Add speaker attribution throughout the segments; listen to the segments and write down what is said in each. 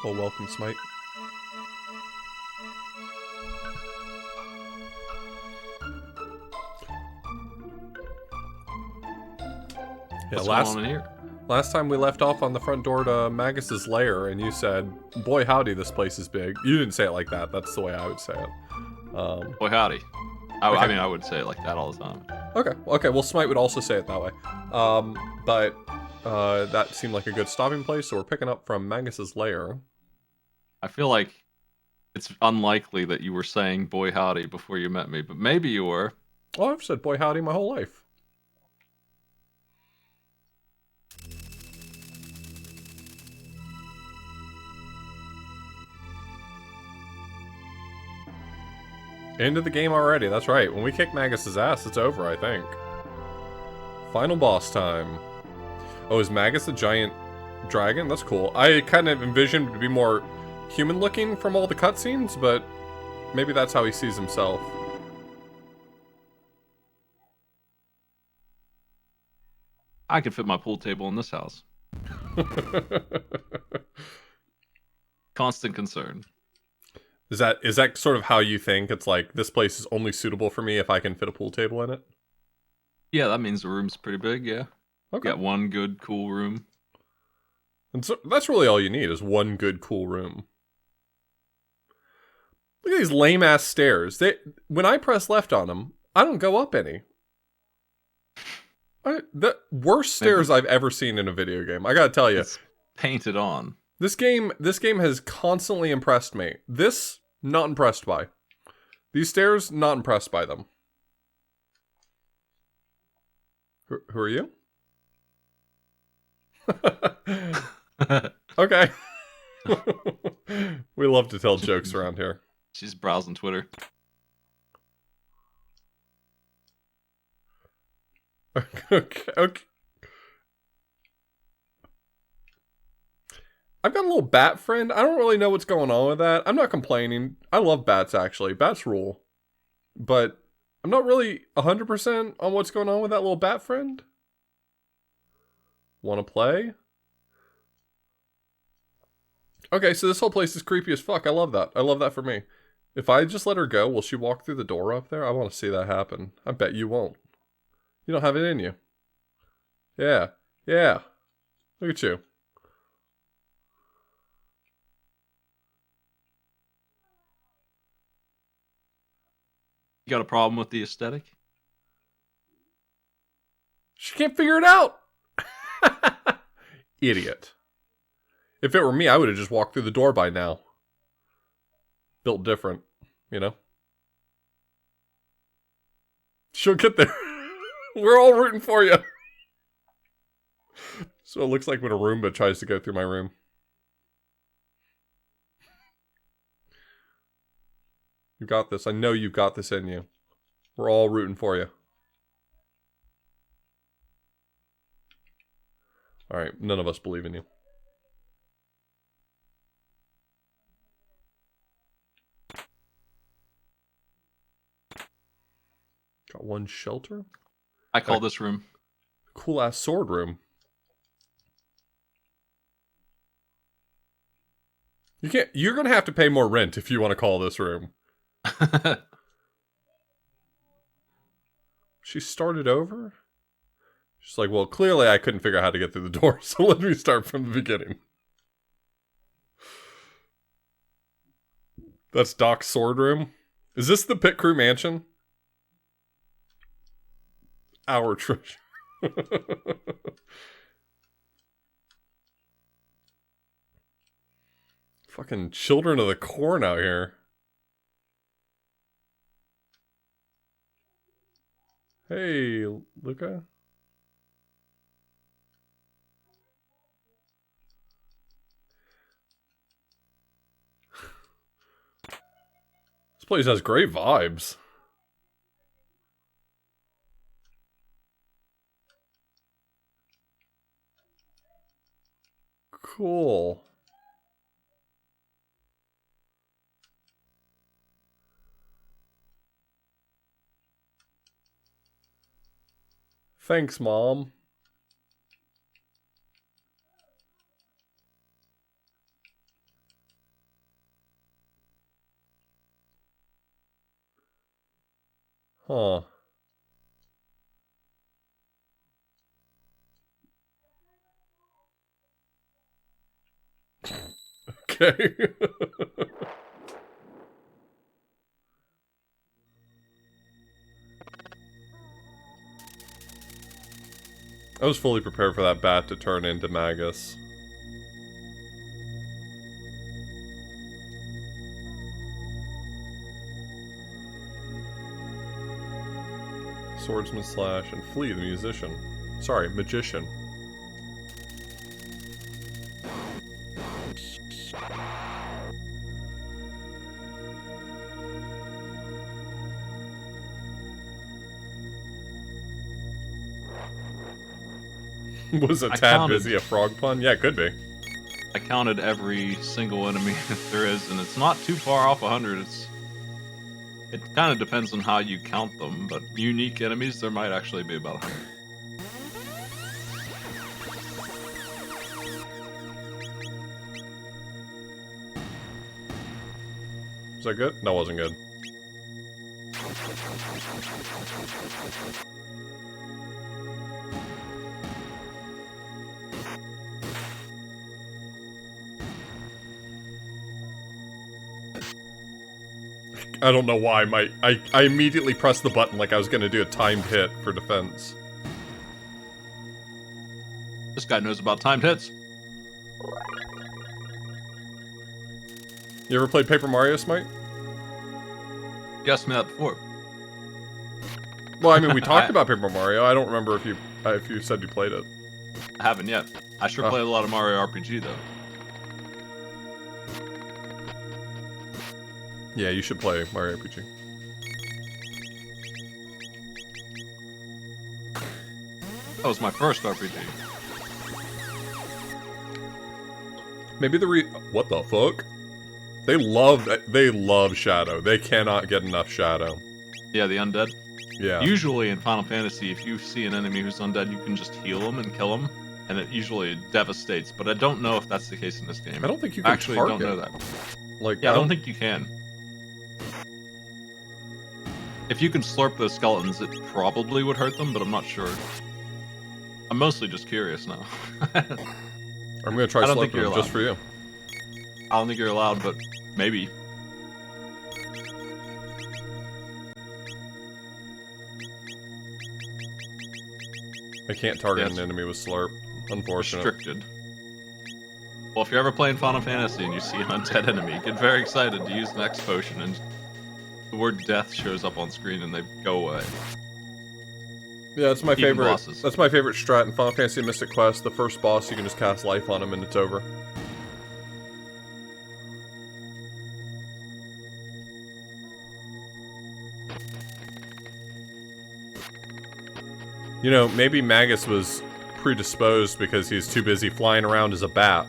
Speaker 1: Oh, welcome, Smite. Yeah,
Speaker 2: What's going on in here?
Speaker 1: last time we left off on the front door to Magus's lair, and you said, "Boy, howdy, this place is big." You didn't say it like that. That's the way I would say it.
Speaker 2: Boy, howdy. I
Speaker 1: Okay.
Speaker 2: mean, I would say it like that all the time.
Speaker 1: Okay. Well, Smite would also say it that way. But that seemed like a good stopping place, so we're picking up from Magus's lair.
Speaker 2: I feel like it's unlikely that you were saying boy, howdy before you met me, but maybe you were.
Speaker 1: Oh, I've said "boy, howdy" my whole life. End of the game already. That's right. When we kick Magus's ass, it's over, I think. Final boss time. Oh, is Magus a giant dragon? That's cool. I kind of envisioned it to be more human-looking from all the cutscenes, but maybe that's how he sees himself.
Speaker 2: I could fit my pool table in this house. Constant concern.
Speaker 1: Is that sort of how you think? It's like, this place is only suitable for me if I can fit a pool table in it?
Speaker 2: Yeah, that means the room's pretty big, yeah.
Speaker 1: Okay.
Speaker 2: Got one good, cool room.
Speaker 1: And so that's really all you need, is one good, cool room. Look at these lame-ass stairs. When I press left on them, I don't go up any. The worst stairs I've ever seen in a video game. I gotta tell you.
Speaker 2: It's painted on.
Speaker 1: This game has constantly impressed me. This, not impressed by. These stairs, not impressed by them. Who are you? Okay. We love to tell jokes around here.
Speaker 2: She's browsing Twitter.
Speaker 1: Okay. I've got a little bat friend. I don't really know what's going on with that. I'm not complaining. I love bats, actually. Bats rule. But I'm not really 100% on what's going on with that little bat friend. Want to play? Okay, so this whole place is creepy as fuck. I love that. I love that for me. If I just let her go, will she walk through the door up there? I want to see that happen. I bet you won't. You don't have it in you. Yeah. Yeah. Look at you.
Speaker 2: You got a problem with the aesthetic?
Speaker 1: She can't figure it out. Idiot. If it were me, I would have just walked through the door by now. Built different, you know? She'll get there. We're all rooting for you. So it looks like when a Roomba tries to go through my room. You got this. I know you've got this in you. We're all rooting for you. Alright, none of us believe in you. Got one shelter?
Speaker 2: I call this room.
Speaker 1: Cool ass sword room. You're gonna have to pay more rent if you want to call this room. She started over? She's like, well, clearly I couldn't figure out how to get through the door, so let me start from the beginning. That's Doc's sword room. Is this the pit crew mansion? Our treasure. Fucking children of the corn out here. Hey, Luca. This place has great vibes. Cool. Thanks, Mom. Huh. Okay. I was fully prepared for that bat to turn into Magus. Swordsman slash and Flea the musician. Sorry, magician. Was a tad busy a frog pun? Yeah, it could be.
Speaker 2: I counted every single enemy there is, and it's not too far off 100. It kind of depends on how you count them, but unique enemies, there might actually be about 100.
Speaker 1: Was that good? No, it wasn't good. I don't know why I immediately pressed the button like I was gonna do a timed hit for defense.
Speaker 2: This guy knows about timed hits.
Speaker 1: You ever played Paper Mario, Smite?
Speaker 2: You asked me that before.
Speaker 1: Well, I mean, we talked about Paper Mario. I don't remember if you said you played it.
Speaker 2: I haven't yet. I sure played a lot of Mario RPG though.
Speaker 1: Yeah, you should play Mario RPG.
Speaker 2: That was my first RPG.
Speaker 1: Maybe what the fuck? They love Shadow. They cannot get enough Shadow.
Speaker 2: Yeah, the undead.
Speaker 1: Yeah.
Speaker 2: Usually in Final Fantasy, if you see an enemy who's undead, you can just heal them and kill them, and it usually devastates. But I don't know if that's the case in this game.
Speaker 1: I don't think you can
Speaker 2: actually
Speaker 1: target.
Speaker 2: don't know that.
Speaker 1: Like,
Speaker 2: yeah, I don't think you can. If you can slurp those skeletons, it probably would hurt them, but I'm not sure. I'm mostly just curious now.
Speaker 1: I'm gonna try slurping them just for you.
Speaker 2: I don't think you're allowed, but maybe.
Speaker 1: I can't target an enemy with slurp, unfortunately.
Speaker 2: Restricted. Well, if you're ever playing Final Fantasy and you see an undead enemy, get very excited to use the next potion, and the word death shows up on screen and they go away.
Speaker 1: Yeah, that's my favorite.
Speaker 2: Bosses.
Speaker 1: That's my favorite strat in Final Fantasy Mystic Quest. The first boss, you can just cast life on him and it's over. You know, maybe Magus was predisposed because he's too busy flying around as a bat.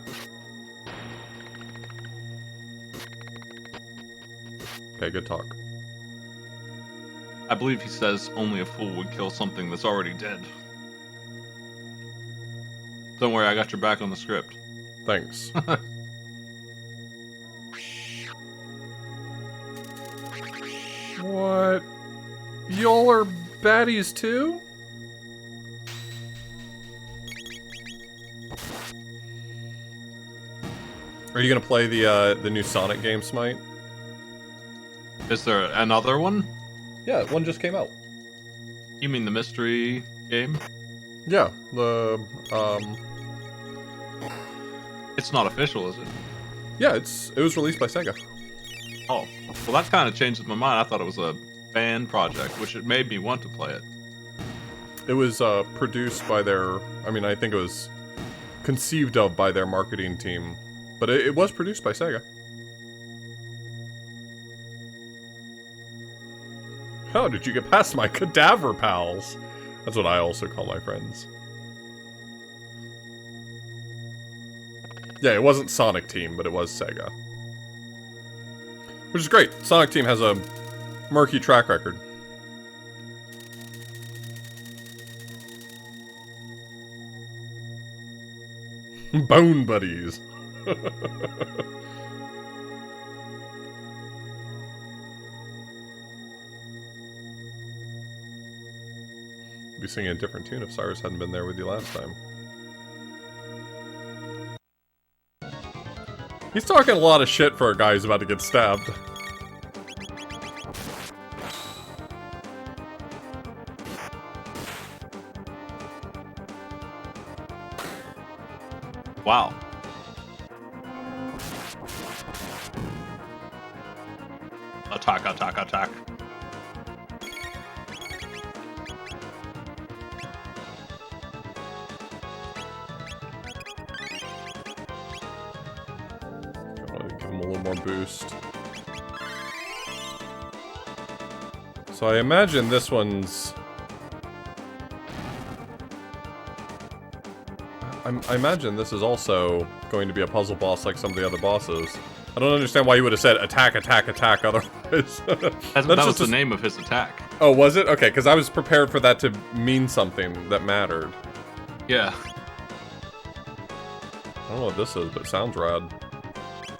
Speaker 1: Okay, good talk.
Speaker 2: I believe he says only a fool would kill something that's already dead. Don't worry, I got your back on the script.
Speaker 1: Thanks. What? Y'all are baddies too? Are you gonna play the new Sonic game, Smite?
Speaker 2: Is there another one?
Speaker 1: Yeah, one just came out.
Speaker 2: You mean the mystery game?
Speaker 1: Yeah,
Speaker 2: It's not official, is it?
Speaker 1: Yeah, it was released by Sega.
Speaker 2: Oh, well that kind of changes my mind. I thought it was a fan project, which it made me want to play it.
Speaker 1: It was produced by I think it was conceived of by their marketing team, but it was produced by Sega. How did you get past my cadaver pals? That's what I also call my friends. Yeah, it wasn't Sonic Team, but it was Sega. Which is great. Sonic Team has a murky track record. Bone buddies. be singing a different tune if Cyrus hadn't been there with you last time. He's talking a lot of shit for a guy who's about to get stabbed.
Speaker 2: Wow. Attack, attack, attack.
Speaker 1: Give him a little more boost. So I imagine this one's... I imagine this is also going to be a puzzle boss like some of the other bosses. I don't understand why you would have said attack, attack, attack otherwise.
Speaker 2: That was the name of his attack.
Speaker 1: Oh, was it? Okay, because I was prepared for that to mean something that mattered.
Speaker 2: Yeah.
Speaker 1: I don't know what this is, but it sounds rad.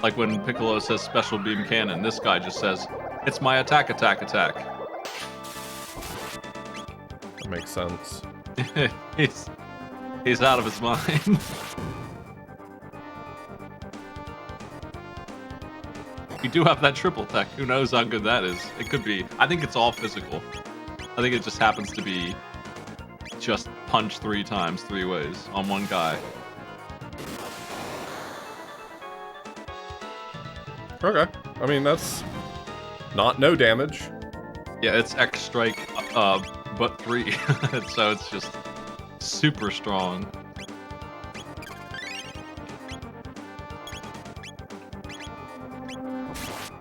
Speaker 2: Like when Piccolo says special beam cannon, this guy just says, it's my attack, attack, attack.
Speaker 1: That makes sense.
Speaker 2: He's out of his mind. We do have that triple tech. Who knows how good that is? It could be. I think it's all physical. I think it just happens to be just punch 3 times, 3 ways on one guy.
Speaker 1: Okay. I mean, that's not no damage.
Speaker 2: Yeah, it's X strike, but 3. So it's just super strong.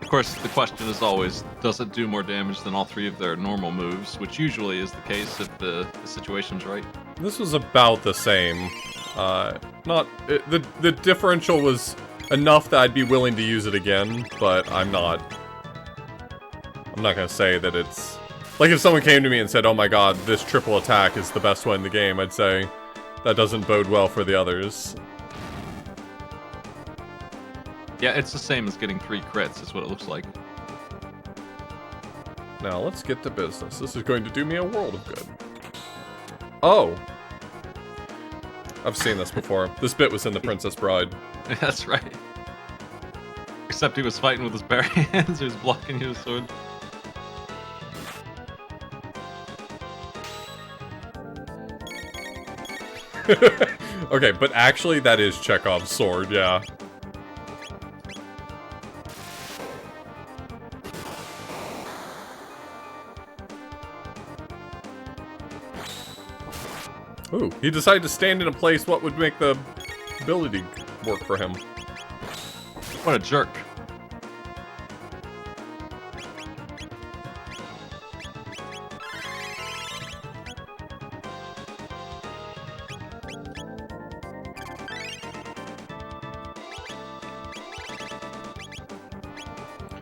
Speaker 2: Of course, the question is always, does it do more damage than all 3 of their normal moves? Which usually is the case if the situation's right.
Speaker 1: This was about the same. The differential was enough that I'd be willing to use it again, but I'm not gonna say that it's... Like if someone came to me and said, oh my god, this triple attack is the best one in the game, I'd say, that doesn't bode well for the others.
Speaker 2: Yeah, it's the same as getting 3 crits, is what it looks like.
Speaker 1: Now, let's get to business. This is going to do me a world of good. Oh! I've seen this before. This bit was in The Princess Bride.
Speaker 2: That's right. Except he was fighting with his bare hands, he was blocking his sword.
Speaker 1: Okay, but actually that is Chekhov's sword, yeah. Ooh, he decided to stand in a place what would make the ability work for him.
Speaker 2: What a jerk.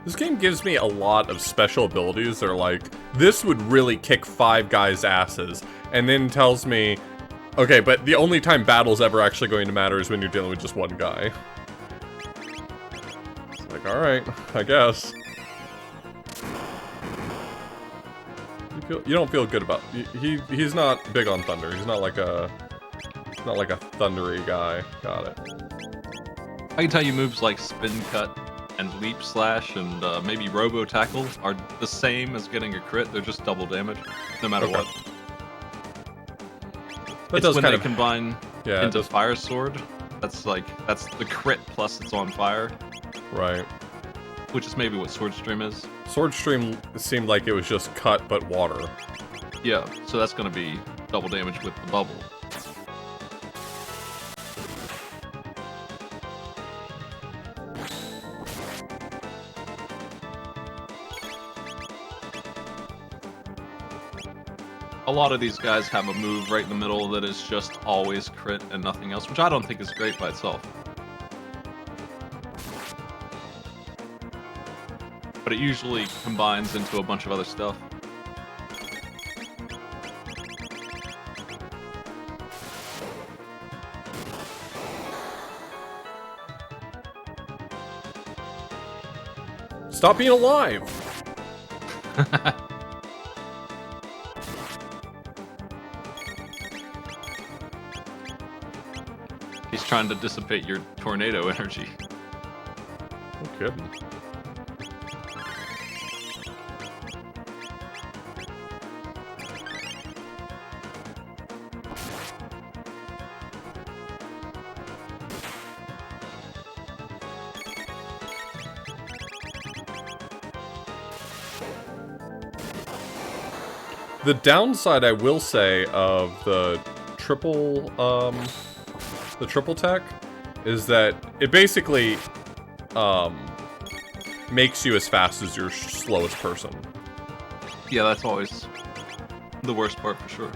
Speaker 1: This game gives me a lot of special abilities that are like, this would really kick 5 guys' asses, and then tells me, okay, but the only time battle's ever actually going to matter is when you're dealing with just one guy. It's like, alright, I guess. You don't feel good about... He's not big on thunder. He's not like a thundery guy. Got it.
Speaker 2: I can tell you moves like spin cut and leap slash and maybe robo tackle are the same as getting a crit. They're just double damage, no matter what.
Speaker 1: That
Speaker 2: it's
Speaker 1: does
Speaker 2: when
Speaker 1: kind
Speaker 2: they
Speaker 1: of
Speaker 2: combine into
Speaker 1: does...
Speaker 2: fire sword. That's the crit plus it's on fire.
Speaker 1: Right.
Speaker 2: Which is maybe what Sword Stream is.
Speaker 1: Sword Stream seemed like it was just cut but water.
Speaker 2: Yeah, so that's gonna be double damage with the bubble. A lot of these guys have a move right in the middle that is just always crit and nothing else, which I don't think is great by itself. But it usually combines into a bunch of other stuff.
Speaker 1: Stop being alive!
Speaker 2: He's trying to dissipate your tornado energy.
Speaker 1: No kidding. The downside, I will say, of the triple tech is that it basically makes you as fast as your slowest person.
Speaker 2: Yeah, that's always the worst part for sure.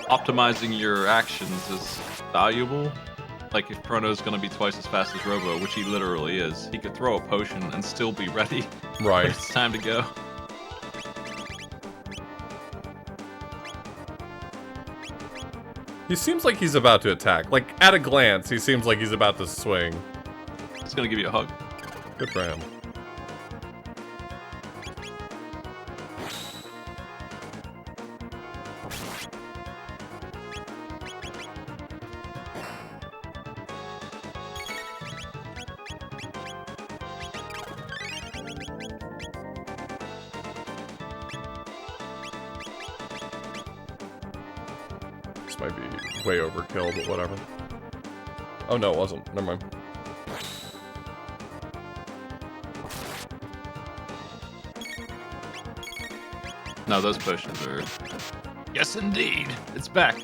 Speaker 2: Optimizing your actions is valuable. Like, if Chrono's gonna be twice as fast as Robo, which he literally is, he could throw a potion and still be ready.
Speaker 1: Right.
Speaker 2: When it's time to go.
Speaker 1: He seems like he's about to attack. Like, at a glance, he seems like he's about to swing.
Speaker 2: It's gonna give you a hug.
Speaker 1: Good for him. This might be way overkill, but whatever. Oh no, it wasn't. Never mind.
Speaker 2: No, those potions are... Yes, indeed. It's back.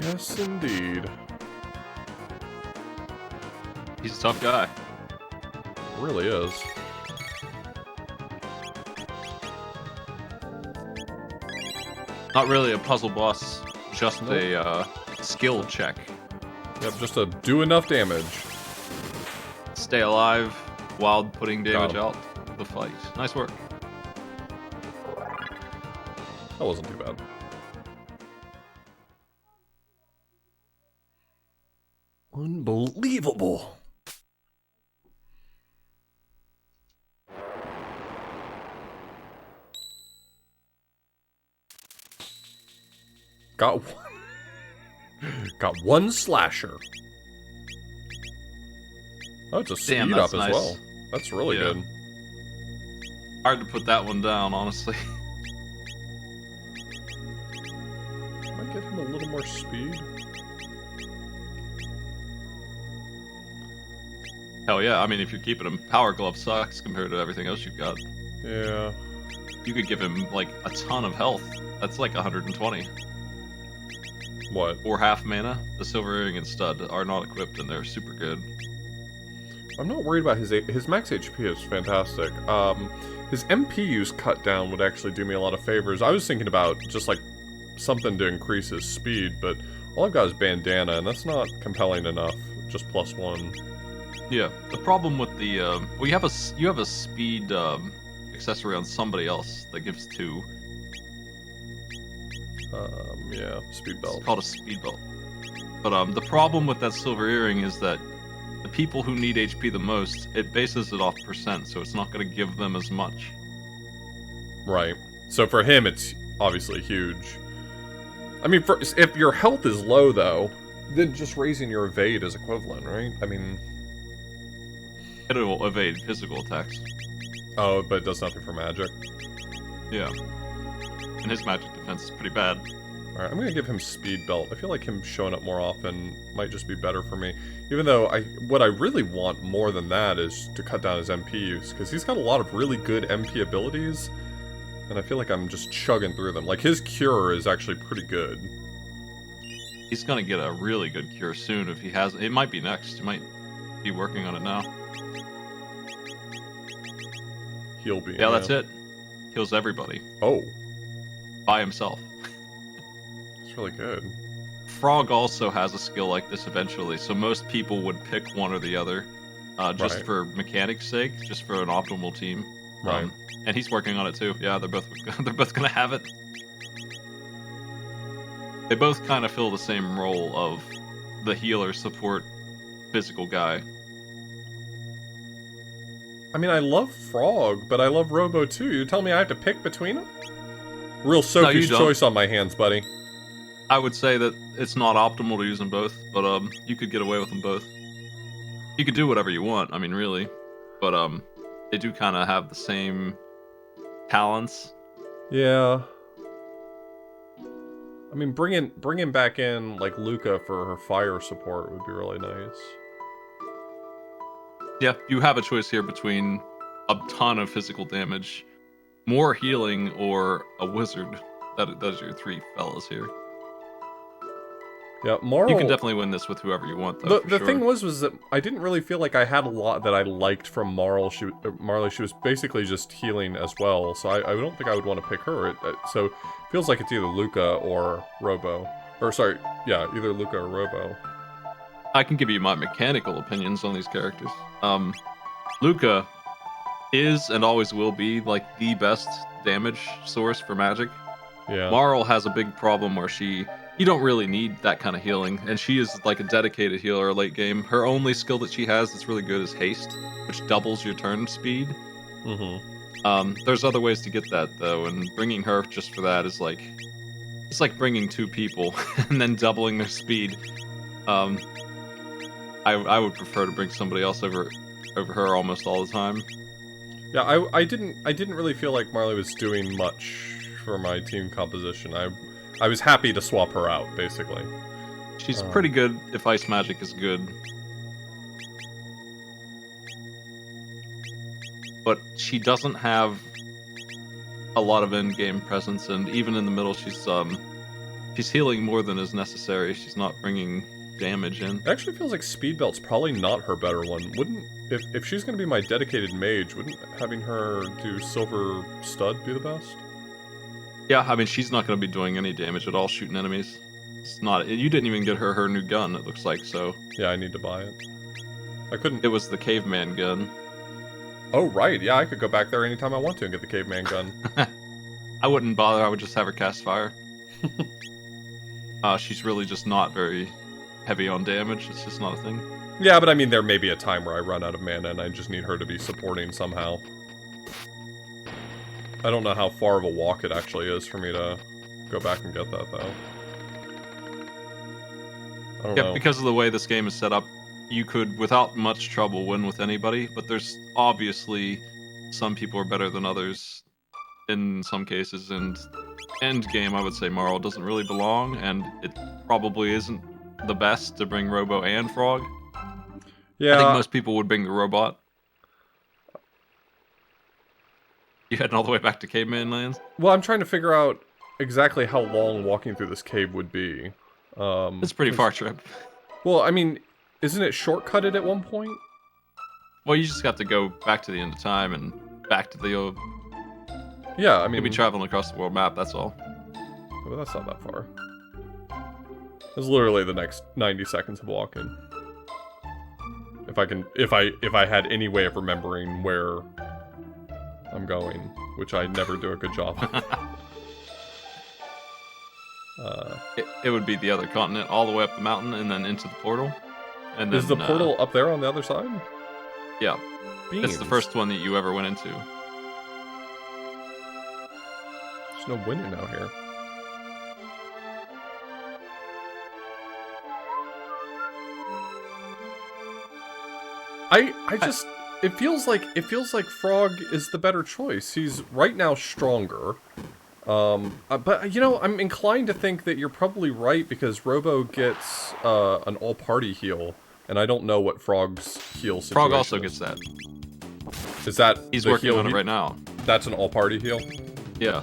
Speaker 1: Yes, indeed.
Speaker 2: He's a tough guy.
Speaker 1: Really is.
Speaker 2: Not really a puzzle boss, just a skill check.
Speaker 1: Yep, just to do enough damage.
Speaker 2: Stay alive while putting damage
Speaker 1: Got
Speaker 2: out of the fight. Nice work.
Speaker 1: That wasn't too bad. Unbelievable. Got one. Got one slasher. Oh, it's a speed
Speaker 2: Damn,
Speaker 1: up
Speaker 2: that's
Speaker 1: as
Speaker 2: nice.
Speaker 1: well. That's really
Speaker 2: Yeah.
Speaker 1: good.
Speaker 2: Hard to put that one down, honestly.
Speaker 1: Might get him a little more speed.
Speaker 2: Hell yeah, I mean, if you're keeping him, Power Glove sucks compared to everything else you've got.
Speaker 1: Yeah.
Speaker 2: You could give him, like, a ton of health. That's like 120.
Speaker 1: What?
Speaker 2: Or half mana. The Silver Earring and Stud are not equipped, and they're super good.
Speaker 1: I'm not worried about his max HP is fantastic. His MP use cut down would actually do me a lot of favors. I was thinking about just like something to increase his speed, but all I've got is bandana, and that's not compelling enough. Just +1.
Speaker 2: Yeah, the problem with the well, you have a speed accessory on somebody else that gives 2.
Speaker 1: Yeah, speed belt.
Speaker 2: It's called a speed belt. But the problem with that Silver Earring is that the people who need HP the most, it bases it off percent, so it's not going to give them as much.
Speaker 1: Right. So for him, it's obviously huge. I mean, if your health is low, though, then just raising your evade is equivalent, right? I mean...
Speaker 2: It'll evade physical attacks.
Speaker 1: Oh, but it does nothing for magic.
Speaker 2: Yeah. And his magic defense is pretty bad.
Speaker 1: Alright, I'm gonna give him speed belt. I feel like him showing up more often might just be better for me. Even though what I really want more than that is to cut down his MP use, because he's got a lot of really good MP abilities, and I feel like I'm just chugging through them. Like, his cure is actually pretty good.
Speaker 2: He's gonna get a really good cure soon if he has. It might be next. He might be working on it now.
Speaker 1: Heal beam.
Speaker 2: Yeah, that's it. heals everybody
Speaker 1: Oh,
Speaker 2: by himself.
Speaker 1: it's really good.
Speaker 2: Frog also has a skill like this eventually, so most people would pick one or the other, just
Speaker 1: Right.
Speaker 2: for mechanics' sake, just for an optimal team.
Speaker 1: Right.
Speaker 2: And he's working on it too. Yeah, they're both they're both gonna have it. They both kind of fill the same role of the healer, support, physical guy.
Speaker 1: I mean, I love Frog, but I love Robo too. You tell me I have to pick between them? Real
Speaker 2: No,
Speaker 1: Sophie's
Speaker 2: you don't.
Speaker 1: choice on my hands, buddy.
Speaker 2: I would say that it's not optimal to use them both, but you could get away with them both. You could do whatever you want. I mean, really, but they do kind of have the same talents.
Speaker 1: Yeah. I mean, bringing back in like Luca for her fire support would be really nice.
Speaker 2: Yeah, you have a choice here between a ton of physical damage, more healing, or a wizard. Those are your three fellas here.
Speaker 1: Yeah, Marl.
Speaker 2: You can definitely win this with whoever you want, though.
Speaker 1: The thing was that I didn't really feel like I had a lot that I liked from Marl. Marley, she was basically just healing as well, so I don't think I would want to pick her. So it feels like it's either Luca or Robo. Or sorry, yeah, either Luca or Robo.
Speaker 2: I can give you my mechanical opinions on these characters. Luca is and always will be like the best damage source for magic.
Speaker 1: Yeah.
Speaker 2: Marl has a big problem where you don't really need that kind of healing, and she is like a dedicated healer late game. Her only skill that she has that's really good is haste, which doubles your turn speed. There's other ways to get that though, and bringing her just for that is like, it's like bringing two people and then doubling their speed. I would prefer to bring somebody else over her almost all the time.
Speaker 1: Yeah, I didn't really feel like Marley was doing much for my team composition. I was happy to swap her out, basically.
Speaker 2: She's pretty good if ice magic is good. But she doesn't have a lot of end-game presence, and even in the middle she's healing more than is necessary. She's not bringing damage in.
Speaker 1: It actually feels like Speed Belt's probably not her better one. Wouldn't, if she's going to be my dedicated mage, wouldn't having her do Silver Stud be the best?
Speaker 2: Yeah, I mean, she's not going to be doing any damage at all shooting enemies. It's not. You didn't even get her new gun, it looks like, so.
Speaker 1: Yeah, I need to buy it. I couldn't.
Speaker 2: It was the caveman gun.
Speaker 1: Oh, right. Yeah, I could go back there anytime I want to and get the caveman gun.
Speaker 2: I wouldn't bother. I would just have her cast fire. She's really just not very heavy on damage. It's just not a thing.
Speaker 1: Yeah, but I mean, there may be a time where I run out of mana and I just need her to be supporting somehow. I don't know how far of a walk it actually is for me to go back and get that, though. I don't know.
Speaker 2: Because of the way this game is set up, you could, without much trouble, win with anybody, but there's obviously some people are better than others in some cases, and end game, I would say Marl doesn't really belong, and it probably isn't the best to bring Robo and Frog.
Speaker 1: Yeah.
Speaker 2: I think most people would bring the robot. You heading all the way back to Caveman Lands?
Speaker 1: Well, I'm trying to figure out exactly how long walking through this cave would be.
Speaker 2: It's a pretty far trip.
Speaker 1: Well, I mean, isn't it shortcutted at one point?
Speaker 2: Well, you just got to go back to the end of time and back to the old...
Speaker 1: Yeah, I mean...
Speaker 2: You'll be traveling across the world map, that's all.
Speaker 1: But that's not that far. It's literally the next 90 seconds of walking. If I had any way of remembering where I'm going, which I never do a good job of.
Speaker 2: It would be the other continent, all the way up the mountain, and then into the portal. And then,
Speaker 1: is the portal up there on the other side?
Speaker 2: Yeah.
Speaker 1: Beans.
Speaker 2: It's the first one that you ever went into.
Speaker 1: There's no winning out here. I just it feels like Frog is the better choice. He's right now stronger. But you know, I'm inclined to think that you're probably right because Robo gets an all-party heal, and I don't know what Frog's heal situation
Speaker 2: Frog also
Speaker 1: is.
Speaker 2: gets that.
Speaker 1: Is that
Speaker 2: he's
Speaker 1: the
Speaker 2: working
Speaker 1: heal
Speaker 2: on it right now?
Speaker 1: That's an all-party heal?
Speaker 2: Yeah.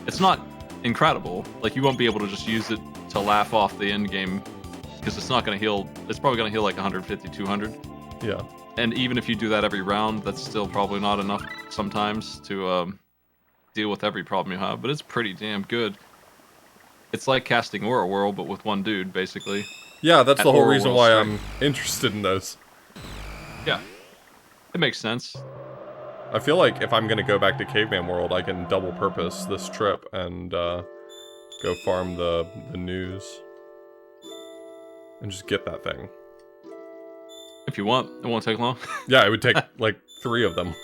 Speaker 2: It's not incredible. Like, you won't be able to just use it to laugh off the end game because it's not going to heal. It's probably going to heal like 150, 200.
Speaker 1: Yeah.
Speaker 2: And even if you do that every round, that's still probably not enough sometimes to deal with every problem you have, but it's pretty damn good. It's like casting Aura Whirl, but with one dude, basically.
Speaker 1: Yeah, that's
Speaker 2: At
Speaker 1: the whole
Speaker 2: Aura
Speaker 1: reason
Speaker 2: Whirl
Speaker 1: why
Speaker 2: strike.
Speaker 1: I'm interested in those.
Speaker 2: Yeah, it makes sense.
Speaker 1: I feel like if I'm gonna go back to Caveman World, I can double purpose this trip and go farm the news. And just get that thing.
Speaker 2: If you want, it won't take long.
Speaker 1: Yeah, it would take like 3 of them.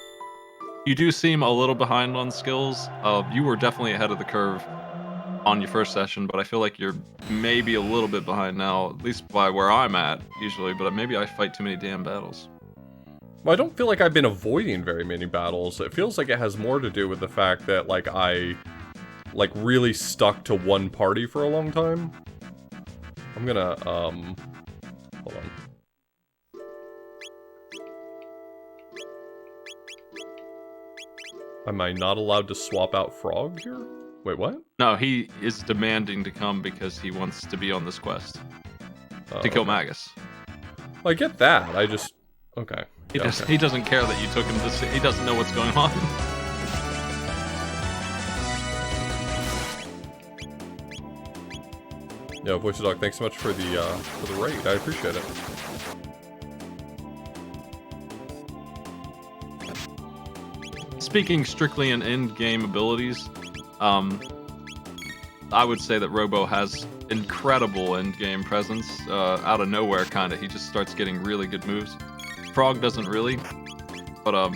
Speaker 2: You do seem a little behind on skills. You were definitely ahead of the curve on your first session, but I feel like you're maybe a little bit behind now, at least by where I'm at usually, but maybe I fight too many damn battles.
Speaker 1: Well, I don't feel like I've been avoiding very many battles. It feels like it has more to do with the fact that, like, I, like, really stuck to one party for a long time. I'm gonna, hold on. Am I not allowed to swap out Frog here? Wait, what?
Speaker 2: No, he is demanding to come because he wants to be on this quest. To kill
Speaker 1: Okay.
Speaker 2: Magus.
Speaker 1: I get that, I just... Okay.
Speaker 2: He,
Speaker 1: Yeah,
Speaker 2: he doesn't care that you took him to see, he doesn't know what's going on.
Speaker 1: Yeah, Voice of Dog, thanks so much for the raid. I appreciate it.
Speaker 2: Speaking strictly in end-game abilities, I would say that Robo has incredible end-game presence. Out of nowhere, kind of. He just starts getting really good moves. Frog doesn't really, but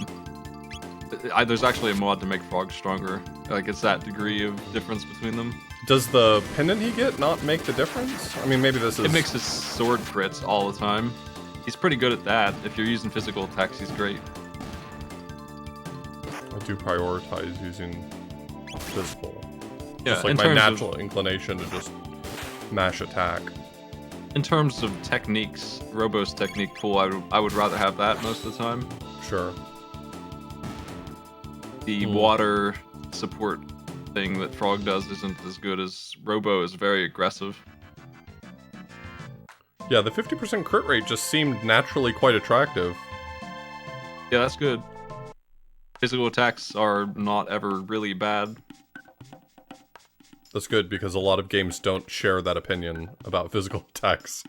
Speaker 2: there's actually a mod to make Frog stronger. Like, it's that degree of difference between them.
Speaker 1: Does the pendant he get not make the difference? I mean, maybe this is...
Speaker 2: It makes his sword crits all the time. He's pretty good at that. If you're using physical attacks, he's great.
Speaker 1: I do prioritize using physical.
Speaker 2: Yeah,
Speaker 1: Just like my natural inclination to just mash attack.
Speaker 2: In terms of techniques, Robo's technique pool, I would rather have that most of the time.
Speaker 1: Sure.
Speaker 2: The water support thing that Frog does isn't as good as Robo is very aggressive.
Speaker 1: Yeah, the 50% crit rate just seemed naturally quite attractive.
Speaker 2: Yeah, that's good. Physical attacks are not ever really bad.
Speaker 1: That's good, because a lot of games don't share that opinion about physical attacks.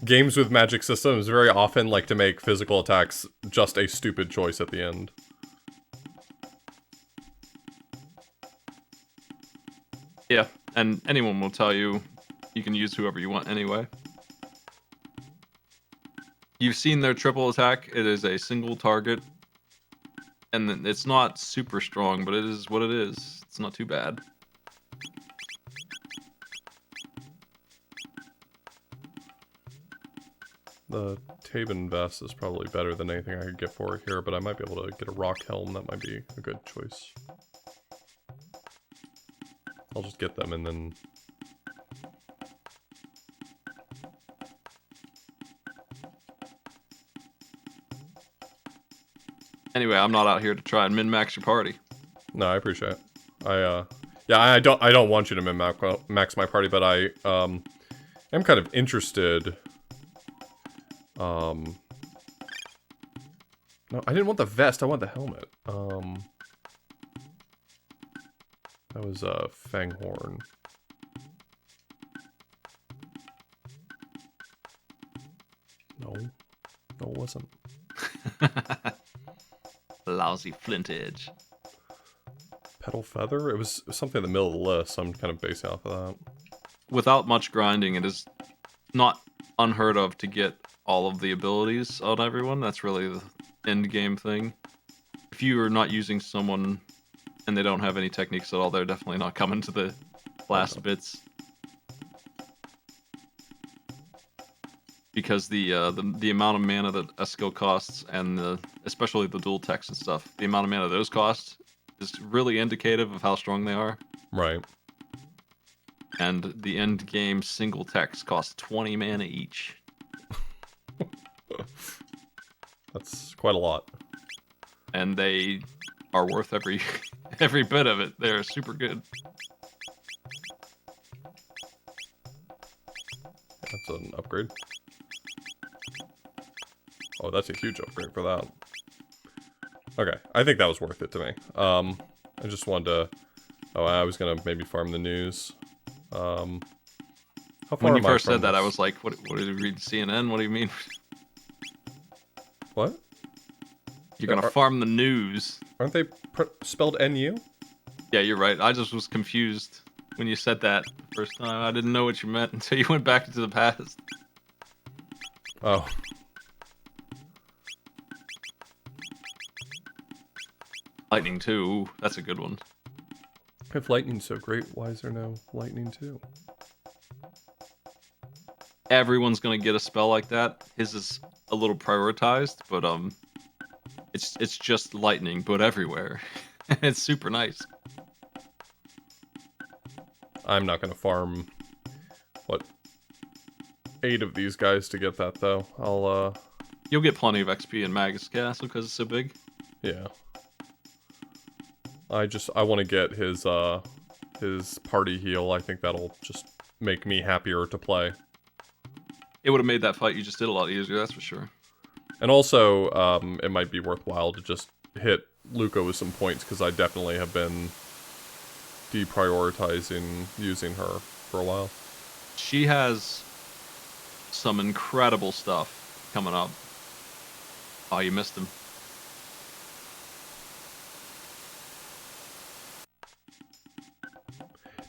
Speaker 1: Games with magic systems very often like to make physical attacks just a stupid choice at the end.
Speaker 2: Yeah, and anyone will tell you you can use whoever you want anyway. You've seen their triple attack. It is a single target. And it's not super strong, but it is what it is. It's not too bad.
Speaker 1: The Tabin vest is probably better than anything I could get for here, but I might be able to get a rock helm. That might be a good choice. I'll just get them and then...
Speaker 2: Anyway, I'm not out here to try and min-max your party.
Speaker 1: No, I appreciate it. Yeah, I don't want you to min-max my party, but I, am kind of interested. No, I didn't want the vest, I want the helmet. That was, Fanghorn. No. No, it wasn't.
Speaker 2: Lousy flint edge.
Speaker 1: Petal Feather? It was something in the middle of the list, so I'm kind of basing off of that.
Speaker 2: Without much grinding, it is not unheard of to get all of the abilities on everyone. That's really the end game thing. If you are not using someone and they don't have any techniques at all, they're definitely not coming to the last bits. Because the amount of mana that a skill costs, and especially the dual techs and stuff, the amount of mana those cost is really indicative of how strong they are.
Speaker 1: Right.
Speaker 2: And the end game single techs cost 20 mana each.
Speaker 1: That's quite a lot.
Speaker 2: And they are worth every every bit of it. They're super good.
Speaker 1: That's an upgrade. Oh, that's a huge upgrade for that. Okay, I think that was worth it to me. And I just wanted to... Oh, I was gonna maybe farm the news. How far
Speaker 2: When you
Speaker 1: am I
Speaker 2: first
Speaker 1: from
Speaker 2: said that, I
Speaker 1: this?
Speaker 2: was like, what did you read CNN? What do you mean?
Speaker 1: What?
Speaker 2: You're gonna farm the news.
Speaker 1: Aren't they spelled N-U?
Speaker 2: Yeah, you're right. I just was confused when you said that the first time. I didn't know what you meant until you went back into the past.
Speaker 1: Oh.
Speaker 2: Lightning 2, ooh, that's a good one.
Speaker 1: If lightning's so great, why is there no lightning too?
Speaker 2: Everyone's gonna get a spell like that. His is a little prioritized, but it's just lightning, but everywhere. It's super nice.
Speaker 1: I'm not gonna farm, what, 8 of these guys to get that, though. I'll,
Speaker 2: You'll get plenty of XP in Magus Castle because it's so big.
Speaker 1: yeah. I want to get his party heal. I think that'll just make me happier to play.
Speaker 2: It would have made that fight you just did a lot easier, that's for sure.
Speaker 1: And also, it might be worthwhile to just hit Luca with some points, because I definitely have been deprioritizing using her for a while.
Speaker 2: She has some incredible stuff coming up. Oh, you missed him.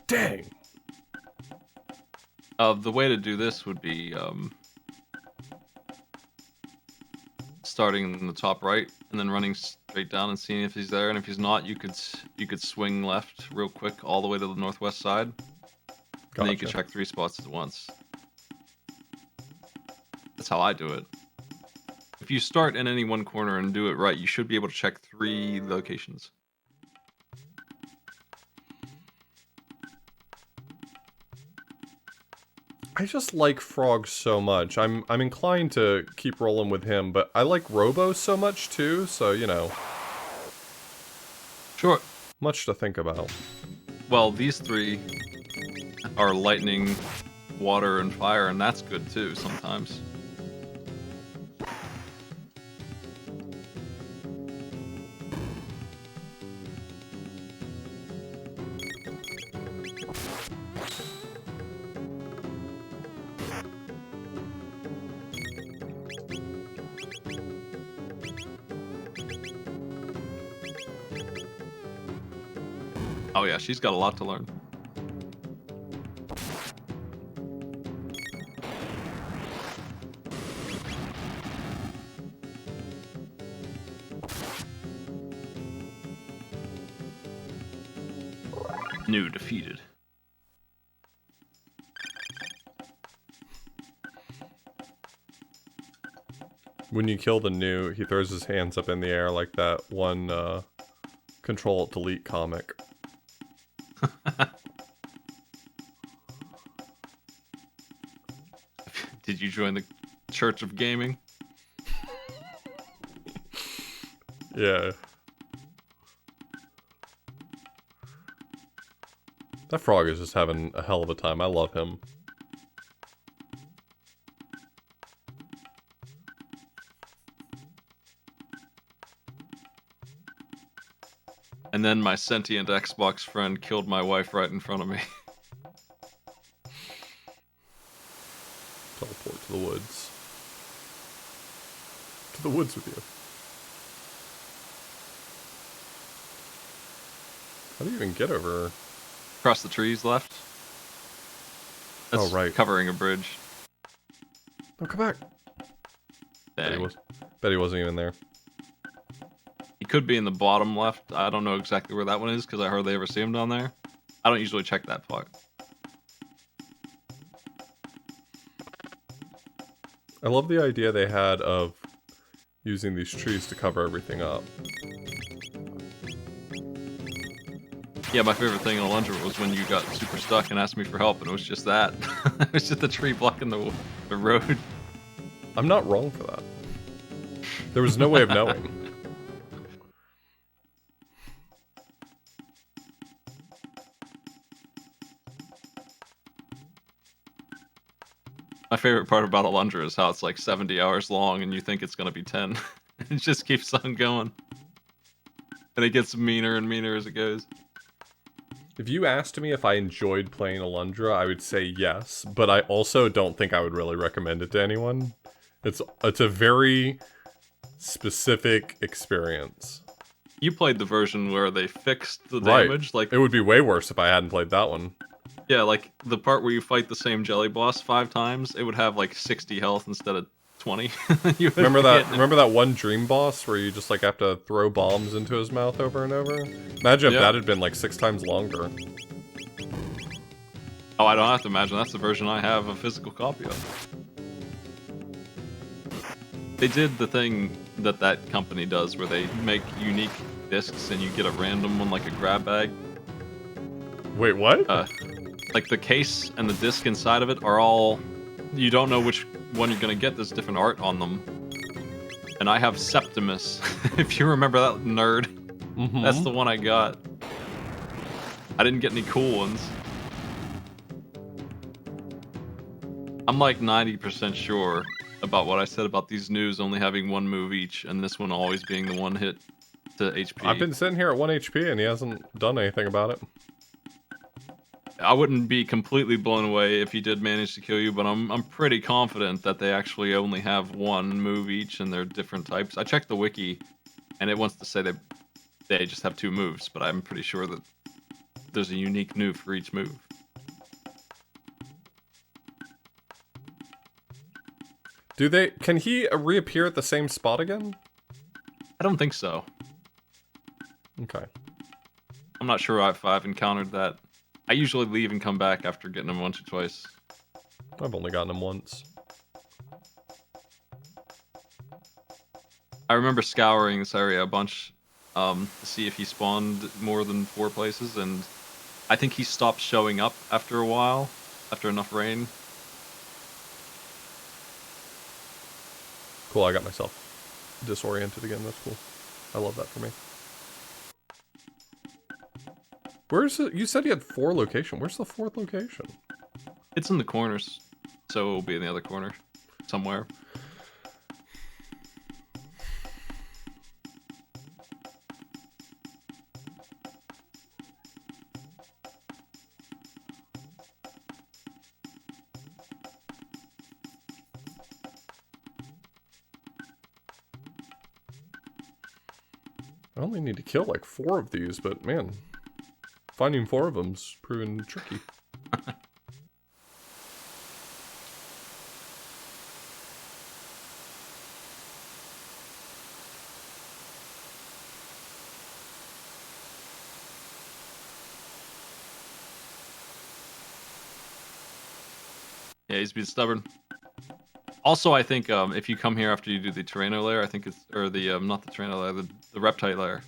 Speaker 1: Dang!
Speaker 2: The way to do this would be starting in the top right and then running straight down and seeing if he's there. And if he's not, you could swing left real quick all the way to the northwest side.
Speaker 1: Gotcha.
Speaker 2: And then you can check 3 spots at once. That's how I do it. If you start in any one corner and do it right, you should be able to check 3 locations.
Speaker 1: I just like Frog so much. I'm inclined to keep rolling with him, but I like Robo so much too, so, you know.
Speaker 2: Sure.
Speaker 1: Much to think about.
Speaker 2: Well, these 3 are lightning, water, and fire, and that's good too sometimes. Oh yeah, she's got a lot to learn. New defeated.
Speaker 1: When you kill the new, he throws his hands up in the air like that one Control-Delete comic.
Speaker 2: Did you join the Church of Gaming?
Speaker 1: Yeah. That frog is just having a hell of a time. I love him.
Speaker 2: And then my sentient Xbox friend killed my wife right in front of me.
Speaker 1: Teleport to the woods. To the woods with you. How do you even get over?
Speaker 2: Across the trees left. That's
Speaker 1: oh, right.
Speaker 2: Covering a bridge.
Speaker 1: Oh, come back.
Speaker 2: Dang.
Speaker 1: Bet he wasn't even there.
Speaker 2: He could be in the bottom left. I don't know exactly where that one is because I hardly ever see him down there. I don't usually check that part.
Speaker 1: I love the idea they had of using these trees to cover everything up.
Speaker 2: Yeah, my favorite thing in Alundra was when you got super stuck and asked me for help, and it was just that. It was just the tree blocking the road.
Speaker 1: I'm not wrong for that. There was no way of knowing.
Speaker 2: My favorite part about Alundra is how it's like 70 hours long and you think it's going to be 10. It just keeps on going. And it gets meaner and meaner as it goes.
Speaker 1: If you asked me if I enjoyed playing Alundra, I would say yes, but I also don't think I would really recommend it to anyone. It's a very specific experience.
Speaker 2: You played the version where they fixed the
Speaker 1: Right.
Speaker 2: damage, like
Speaker 1: It would be way worse if I hadn't played that one.
Speaker 2: yeah, like the part where you fight the same jelly boss 5 times, it would have like 60 health instead of 20. You would
Speaker 1: Remember
Speaker 2: be
Speaker 1: that?
Speaker 2: hitting it.
Speaker 1: Remember that one dream boss where you just like have to throw bombs into his mouth over and over? Imagine if
Speaker 2: Yeah.
Speaker 1: that had been like 6 times longer.
Speaker 2: Oh, I don't have to imagine. That's the version I have a physical copy of. They did the thing that that company does where they make unique discs and you get a random one like a grab bag.
Speaker 1: Wait, what?
Speaker 2: Like the case and the disc inside of it are all... You don't know which one you're going to get. There's different art on them. And I have Septimus. If you remember that nerd.
Speaker 1: Mm-hmm.
Speaker 2: That's the one I got. I didn't get any cool ones. I'm like 90% sure about what I said about these news only having 1 move each, and this one always being the 1 hit to HP.
Speaker 1: I've been sitting here at 1 HP and he hasn't done anything about it.
Speaker 2: I wouldn't be completely blown away if he did manage to kill you, but I'm pretty confident that they actually only have 1 move each and they're different types. I checked the wiki, and it wants to say that they just have 2 moves, but I'm pretty sure that there's a unique move for each move.
Speaker 1: Can he reappear at the same spot again?
Speaker 2: I don't think so.
Speaker 1: Okay.
Speaker 2: I'm not sure if I've encountered that. I usually leave and come back after getting him once or twice.
Speaker 1: I've only gotten him once.
Speaker 2: I remember scouring this area a bunch to see if he spawned more than 4 places, and I think he stopped showing up after a while, after enough rain.
Speaker 1: Cool, I got myself disoriented again. That's cool. I love that for me. Where's it? You said you had 4 locations. Where's the 4th location?
Speaker 2: It's in the corners, so it'll be in the other corner somewhere.
Speaker 1: I only need to kill like 4 of these, but man, finding 4 of them's proven tricky.
Speaker 2: Yeah, he's been stubborn. Also, I think if you come here after you do the Chrono layer, I think it's... Or the, not the Chrono layer, the Reptile layer.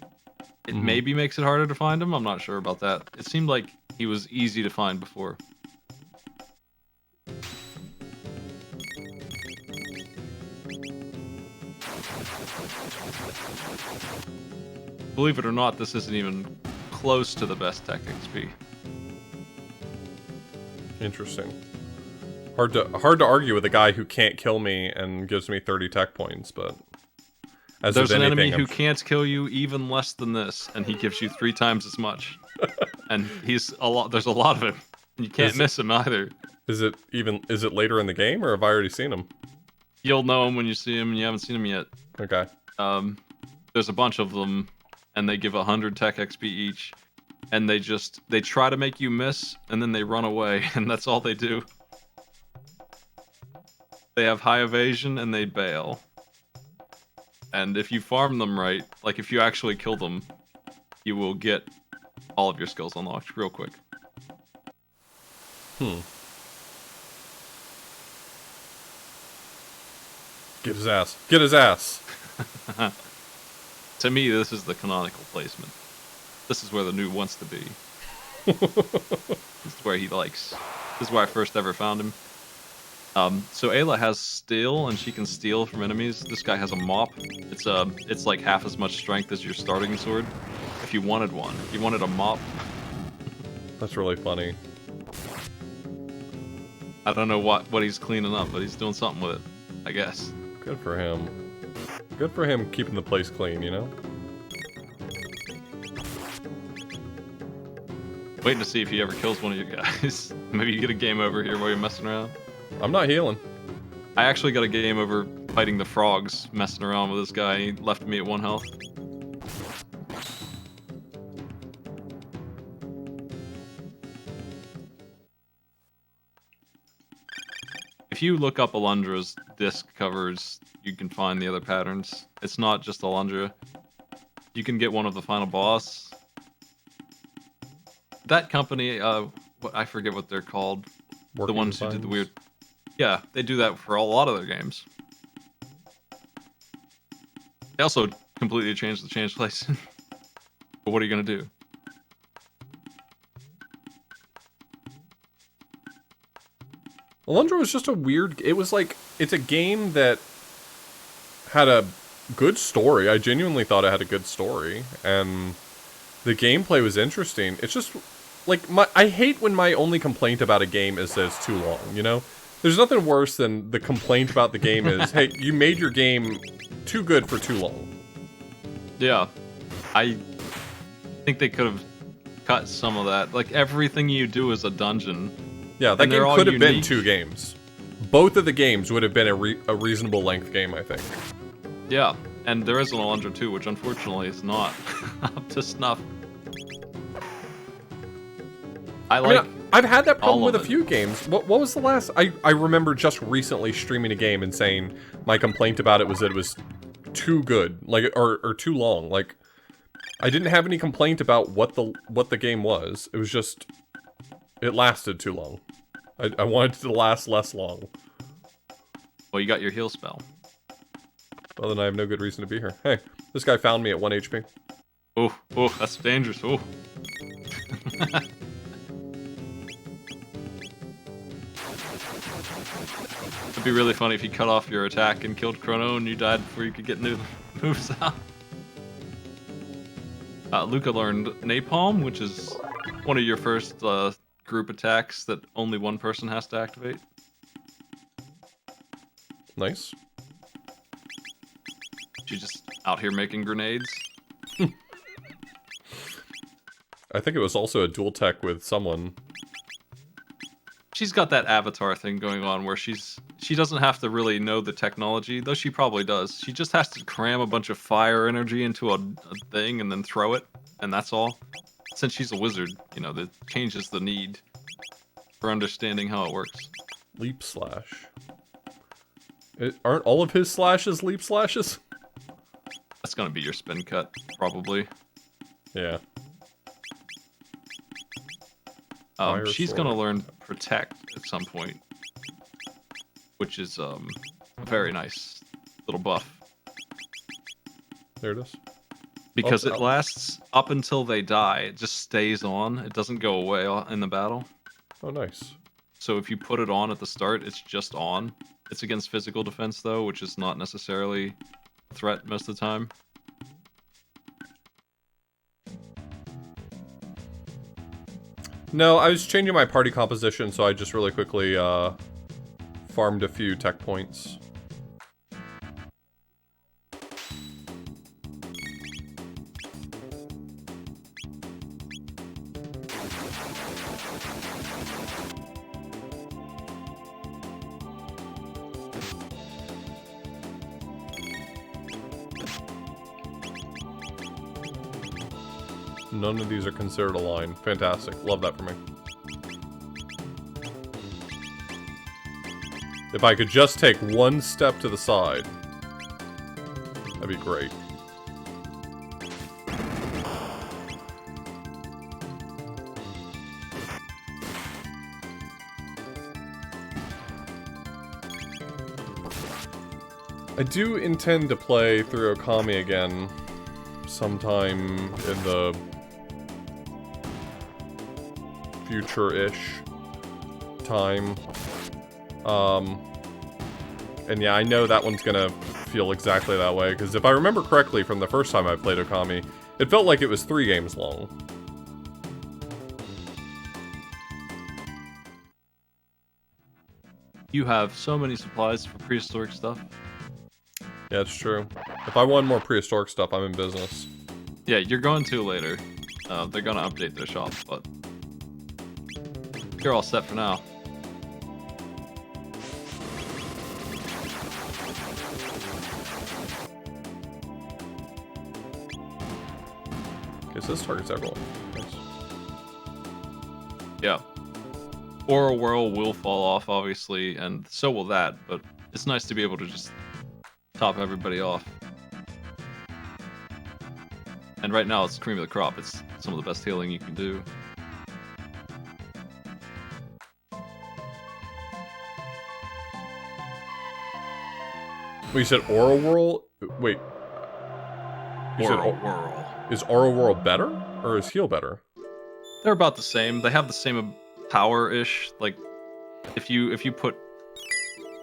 Speaker 2: It maybe makes it harder to find him. I'm not sure about that. It seemed like he was easy to find before. Believe it or not, this isn't even close to the best tech XP.
Speaker 1: Interesting. Hard to argue with a guy who can't kill me and gives me 30 tech points, but as
Speaker 2: There's
Speaker 1: with
Speaker 2: an
Speaker 1: anything,
Speaker 2: enemy who can't kill you even less than this, and he gives you 3 times as much. And he's a lot. There's a lot of him. You can't miss him either.
Speaker 1: Is it later in the game, or have I already seen him?
Speaker 2: You'll know him when you see him, and you haven't seen him yet.
Speaker 1: Okay.
Speaker 2: There's a bunch of them, and they give 100 tech XP each, and they try to make you miss, and then they run away, and that's all they do. They have high evasion, and they bail. And if you farm them right, like if you actually kill them, you will get all of your skills unlocked real quick.
Speaker 1: Get his ass. Get his ass.
Speaker 2: To me, this is the canonical placement. This is where the noob wants to be. This is where he likes. This is where I first ever found him. So Ayla has steal, and she can steal from enemies. This guy has a mop. It's like half as much strength as your starting sword. If you wanted one, if you wanted a mop.
Speaker 1: That's really funny.
Speaker 2: I don't know what he's cleaning up, but he's doing something with it, I guess.
Speaker 1: Good for him. Good for him keeping the place clean, you know?
Speaker 2: Waiting to see if he ever kills one of you guys. Maybe you get a game over here while you're messing around.
Speaker 1: I'm not healing.
Speaker 2: I actually got a game over fighting the frogs, messing around with this guy. He left me at 1 health. If you look up Alundra's disc covers, you can find the other patterns. It's not just Alundra. You can get one of the final boss. That company, I forget what they're called.
Speaker 1: Working
Speaker 2: the ones who
Speaker 1: Designs?
Speaker 2: did the weird... Yeah, they do that for a lot of their games. They also completely changed the change place. But what are you going to do?
Speaker 1: Alundra was just a weird... It was like... It's a game that had a good story. I genuinely thought it had a good story. And the gameplay was interesting. It's just... Like, I hate when my only complaint about a game is that it's too long, you know? There's nothing worse than the complaint about the game is, hey, you made your game too good for too long.
Speaker 2: Yeah. I think they could have cut some of that. Like, everything you do is a dungeon.
Speaker 1: Yeah, that
Speaker 2: And they're
Speaker 1: game
Speaker 2: all
Speaker 1: could have been
Speaker 2: unique.
Speaker 1: 2 games. Both of the games would have been a reasonable length game, I think.
Speaker 2: Yeah, and there is an Alundra too, which unfortunately is not up to snuff. I like...
Speaker 1: I've had that problem
Speaker 2: all of
Speaker 1: with a
Speaker 2: it.
Speaker 1: few games. What was the last... I remember just recently streaming a game and saying my complaint about it was that it was too good. Like, or too long. Like, I didn't have any complaint about what the game was. It was just... It lasted too long. I wanted it to last less long.
Speaker 2: Well, you got your heal spell.
Speaker 1: Well, then I have no good reason to be here. Hey, this guy found me at 1 HP.
Speaker 2: Oh, that's dangerous. Oh. It'd be really funny if you cut off your attack and killed Chrono and you died before you could get new moves out. Luca learned Napalm, which is one of your first group attacks that only one person has to activate.
Speaker 1: Nice.
Speaker 2: She's just out here making grenades.
Speaker 1: I think it was also a dual tech with someone.
Speaker 2: She's got that avatar thing going on where she doesn't have to really know the technology, though she probably does. She just has to cram a bunch of fire energy into a thing and then throw it, and that's all. Since she's a wizard, you know, that changes the need for understanding how it works.
Speaker 1: Leap slash. Aren't all of his slashes leap slashes?
Speaker 2: That's gonna be your spin cut, probably.
Speaker 1: Yeah. Fire
Speaker 2: She's
Speaker 1: sword.
Speaker 2: gonna learn Protect at some point, which is a very nice little buff.
Speaker 1: There it is.
Speaker 2: Because
Speaker 1: Oh,
Speaker 2: it lasts up until they die. It just stays on. It doesn't go away in the battle.
Speaker 1: Oh, nice.
Speaker 2: So if you put it on at the start, it's just on. It's against physical defense, though, which is not necessarily a threat most of the time.
Speaker 1: No, I was changing my party composition, so I just really quickly farmed a few tech points. None of these are considered a line. Fantastic. Love that for me. If I could just take one step to the side, that'd be great. I do intend to play through Okami again sometime in the future-ish time. And yeah, I know that one's gonna feel exactly that way, because if I remember correctly from the first time I played Okami, it felt like it was 3 games long.
Speaker 2: You have so many supplies for prehistoric stuff.
Speaker 1: Yeah, it's true. If I want more prehistoric stuff, I'm in business.
Speaker 2: Yeah, you're going to later. They're gonna update their shop, but you're all set for now.
Speaker 1: Okay, so this targets everyone. Nice.
Speaker 2: Yeah. Aura Whirl will fall off, obviously, and so will that, but it's nice to be able to just top everybody off. And right now, it's cream of the crop. It's some of the best healing you can do.
Speaker 1: Well, you said Aura Whirl? Wait.
Speaker 2: Aura Whirl.
Speaker 1: Is Aura Whirl better? Or is Heal better?
Speaker 2: They're about the same. They have the same power-ish. Like, if you put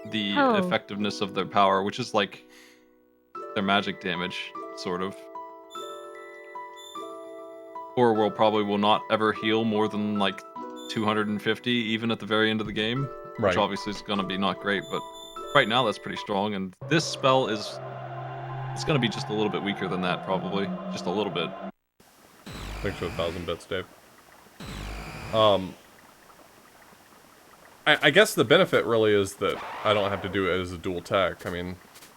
Speaker 2: the effectiveness of their power, which is like their magic damage, sort of. Aura Whirl probably will not ever heal more than like 250, even at the very end of the game.
Speaker 1: Right.
Speaker 2: Which obviously is going to be not great, but right now that's pretty strong. And this spell is... It's going to be just a little bit weaker than that, probably. Just a little bit.
Speaker 1: Thanks for 1,000 bits, Dave. I guess the benefit really is that I don't have to do it as a dual tech. I mean...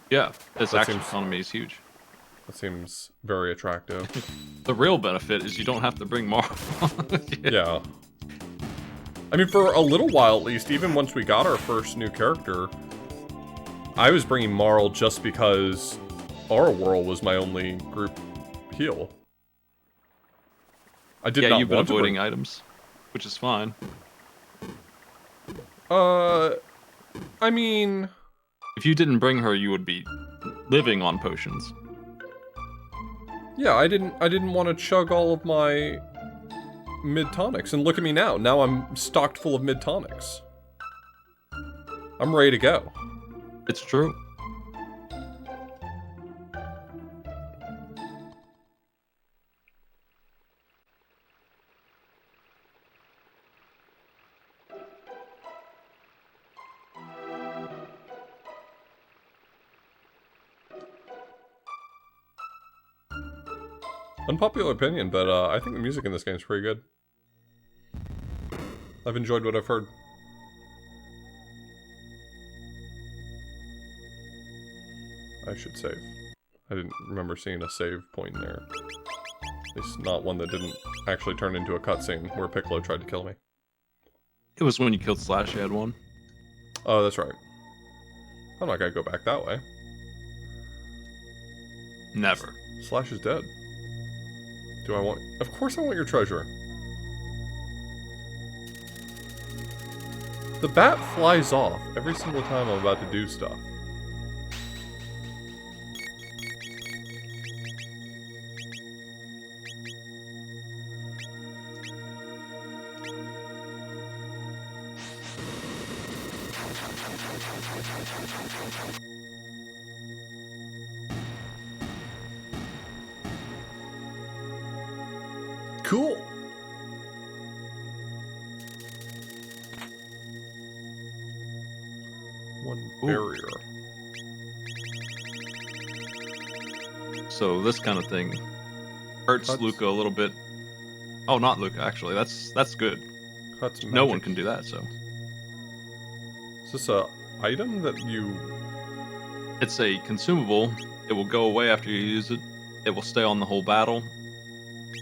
Speaker 2: Yeah, its action economy is huge.
Speaker 1: That seems very attractive.
Speaker 2: The real benefit is you don't have to bring Marl.
Speaker 1: Yeah. I mean, for a little while at least, even once we got our first new character, I was bringing Marl just because Aura Whirl was my only group heal. I did not
Speaker 2: you've been
Speaker 1: want
Speaker 2: avoiding items, which is fine.
Speaker 1: I mean...
Speaker 2: If you didn't bring her, you would be living on potions.
Speaker 1: Yeah, I didn't want to chug all of my mid-tonics, and look at me now. Now I'm stocked full of mid-tonics. I'm ready to go.
Speaker 2: It's true.
Speaker 1: Unpopular opinion, but I think the music in this game is pretty good. I've enjoyed what I've heard. I should save. I didn't remember seeing a save point in there. At least not one that didn't actually turn into a cutscene where Piccolo tried to kill me.
Speaker 2: It was when you killed Slash, you had one.
Speaker 1: Oh, that's right. I'm not gonna go back that way.
Speaker 2: Never.
Speaker 1: Slash is dead. Do I want... Of course I want your treasure. The bat flies off every single time I'm about to do stuff. Cool. One barrier.
Speaker 2: So this kind of thing hurts
Speaker 1: Cuts.
Speaker 2: Luca a little bit. Oh, not Luca, actually. That's good.
Speaker 1: Cuts magic.
Speaker 2: No one can do that, so.
Speaker 1: Is this a item that you...
Speaker 2: It's a consumable. It will go away after you use it. It will stay on the whole battle.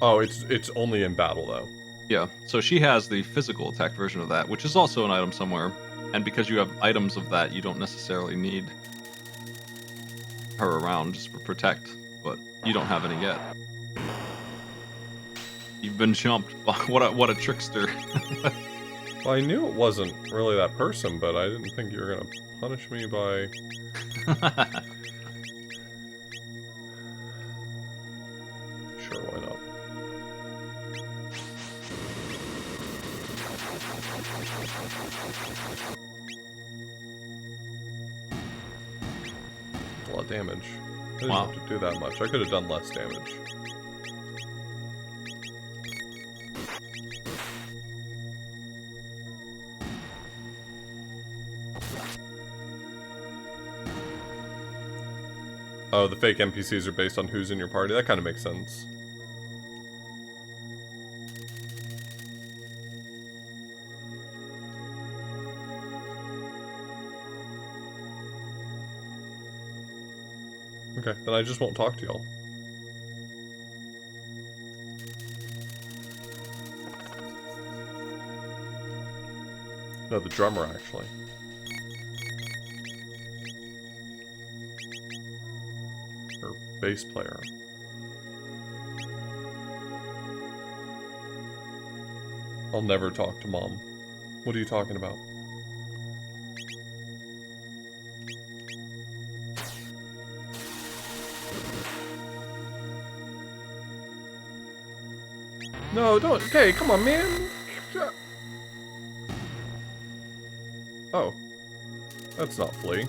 Speaker 1: Oh, it's only in battle, though.
Speaker 2: Yeah, so she has the physical attack version of that, which is also an item somewhere. And because you have items of that, you don't necessarily need her around just for protect, but you don't have any yet. You've been jumped. What a trickster.
Speaker 1: Well, I knew it wasn't really that person, but I didn't think you were gonna punish me by... Sure, why not? A lot of damage. I didn't
Speaker 2: Wow.
Speaker 1: have to do that much. I could have done less damage. Oh, the fake NPCs are based on who's in your party? That kind of makes sense. Okay, then I just won't talk to y'all. No, the drummer, actually. Or bass player. I'll never talk to Mom. What are you talking about? No, don't. Okay, come on, man. Oh. That's not Flea.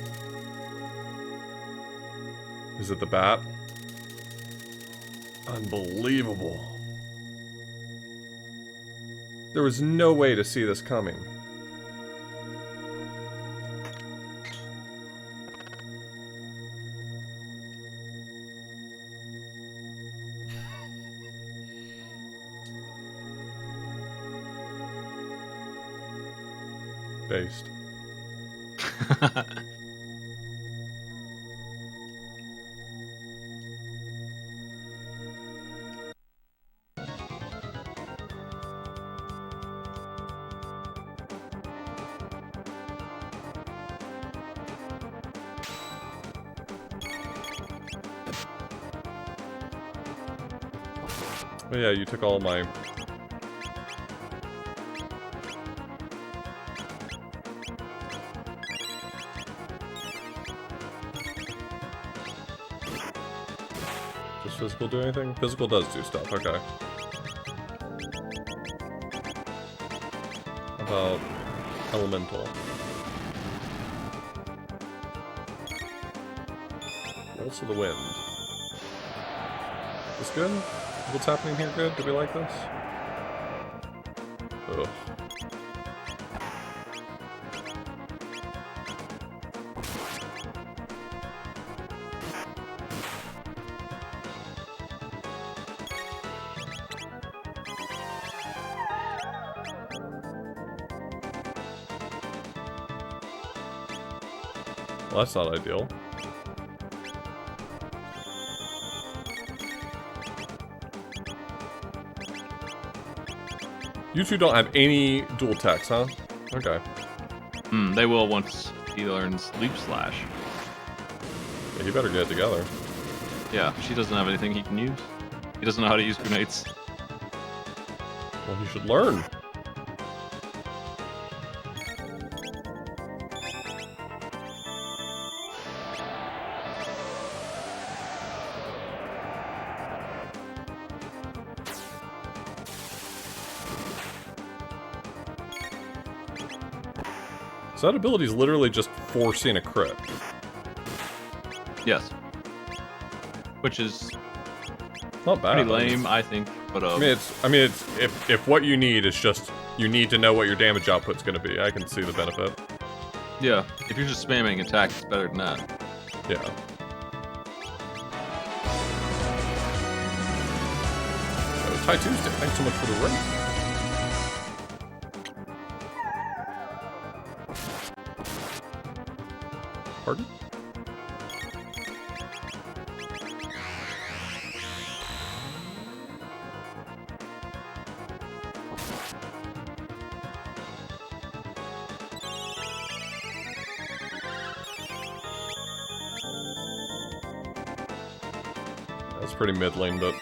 Speaker 1: Is it the bat? Unbelievable. There was no way to see this coming. Based. Oh yeah, you took all my... Does physical do anything? Physical does do stuff, okay. How about elemental? Also the wind. This good? What's happening here good? Do we like this? Ugh. Well, that's not ideal. You two don't have any dual attacks, huh? Okay.
Speaker 2: They will once he learns Leap Slash.
Speaker 1: Yeah, you better get it together.
Speaker 2: Yeah, she doesn't have anything he can use. He doesn't know how to use grenades.
Speaker 1: Well, he should learn. So that ability is literally just forcing a crit.
Speaker 2: Yes. Which is
Speaker 1: Not bad.
Speaker 2: pretty lame, I think. But
Speaker 1: I mean, it's if what you need is just you need to know what your damage output's going to be. I can see the benefit.
Speaker 2: yeah, if you're just spamming attack, it's better than that.
Speaker 1: Yeah. Oh, Ty Tuesday. Thanks so much for the rate. Pardon? That's pretty middling, but...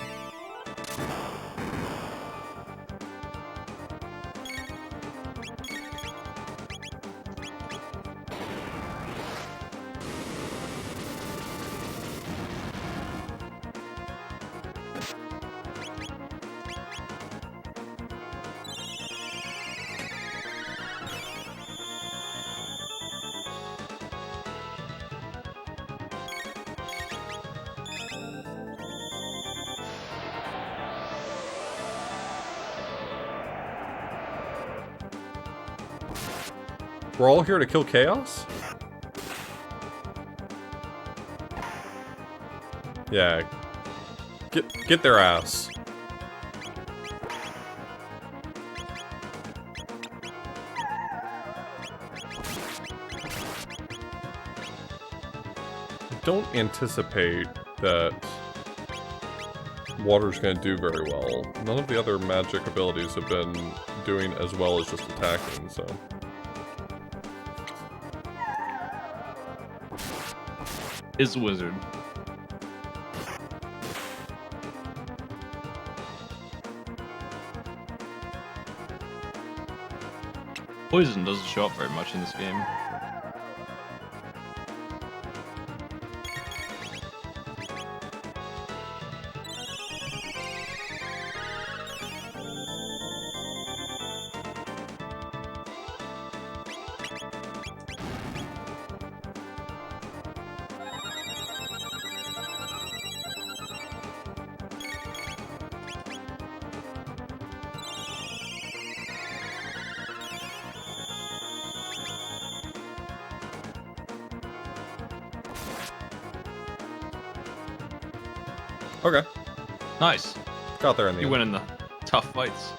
Speaker 1: We're all here to kill Chaos? Yeah. Get their ass. I don't anticipate that water's going to do very well. None of the other magic abilities have been doing as well as just attacking, so...
Speaker 2: Is a wizard. Poison doesn't show up very much in this game.
Speaker 1: Okay.
Speaker 2: Nice.
Speaker 1: Got there in the
Speaker 2: You
Speaker 1: end.
Speaker 2: win in the tough fights.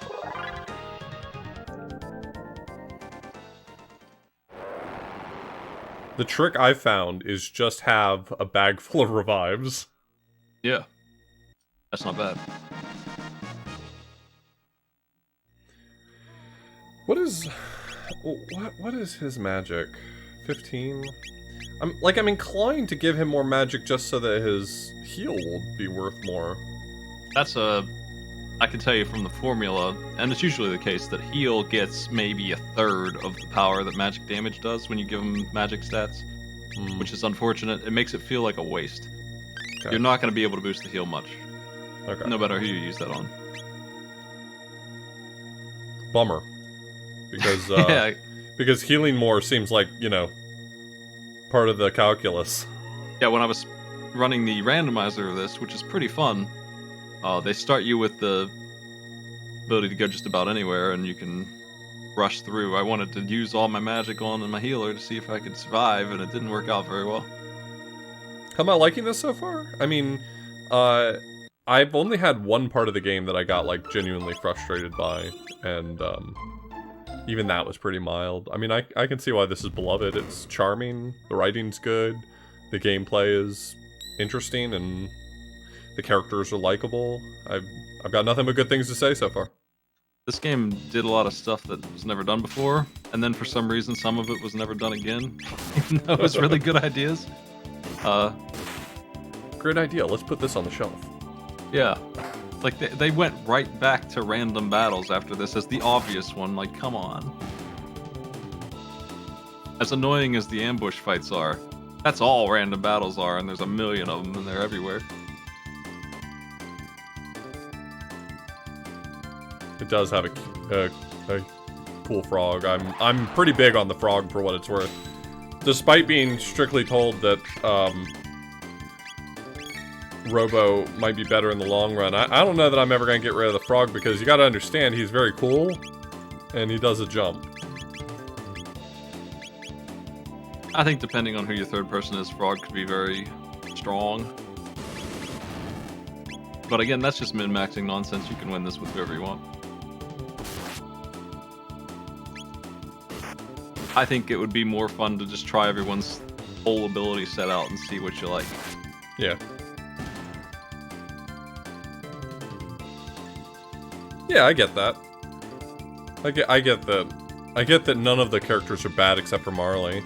Speaker 1: The trick I found is just have a bag full of revives.
Speaker 2: Yeah. That's not bad.
Speaker 1: What is... What is his magic? 15? I'm inclined to give him more magic just so that his heal will be worth more.
Speaker 2: That's I can tell you from the formula, and it's usually the case, that heal gets maybe a third of the power that magic damage does when you give him magic stats, which is unfortunate. It makes it feel like a waste.
Speaker 1: Okay.
Speaker 2: You're not going to be able to boost the heal much,
Speaker 1: Okay.
Speaker 2: no matter who you use that on.
Speaker 1: Bummer. Because,
Speaker 2: Yeah.
Speaker 1: because healing more seems like, you know, part of the calculus.
Speaker 2: Yeah, when I was running the randomizer of this, which is pretty fun, they start you with the ability to go just about anywhere, and you can rush through. I wanted to use all my magic on my healer to see if I could survive, and it didn't work out very well.
Speaker 1: How am I liking this so far? I mean, I've only had one part of the game that I got, like, genuinely frustrated by, and, even that was pretty mild. I mean, I can see why this is beloved. It's charming, the writing's good, the gameplay is interesting, and the characters are likable. I've got nothing but good things to say so far.
Speaker 2: This game did a lot of stuff that was never done before, and then for some reason some of it was never done again, even though it was really good ideas.
Speaker 1: Great idea, let's put this on the shelf.
Speaker 2: Yeah. Like, they went right back to random battles after this as the obvious one, like, come on. As annoying as the ambush fights are, that's all random battles are, and there's a million of them, and they're everywhere.
Speaker 1: It does have a cool frog. I'm pretty big on the frog for what it's worth. Despite being strictly told that, Robo might be better in the long run. I don't know that I'm ever going to get rid of the frog because you got to understand he's very cool and he does a jump.
Speaker 2: I think depending on who your third person is, Frog could be very strong. But again, that's just min-maxing nonsense. You can win this with whoever you want. I think it would be more fun to just try everyone's whole ability set out and see what you like.
Speaker 1: Yeah. Yeah, I get that. I get that. I get that none of the characters are bad except for Marley.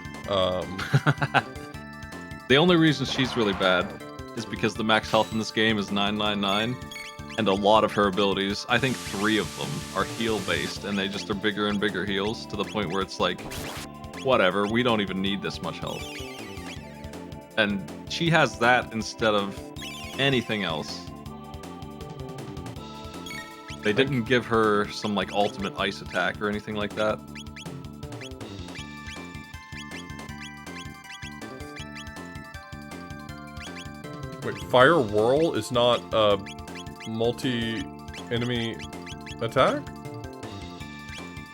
Speaker 2: The only reason she's really bad is because the max health in this game is 999, and a lot of her abilities, I think 3 of them, are heal-based, and they just are bigger and bigger heals, to the point where it's like, whatever, we don't even need this much health. And she has that instead of anything else. They didn't give her some, like, ultimate ice attack or anything like that.
Speaker 1: Wait, Fire Whirl is not a multi-enemy attack?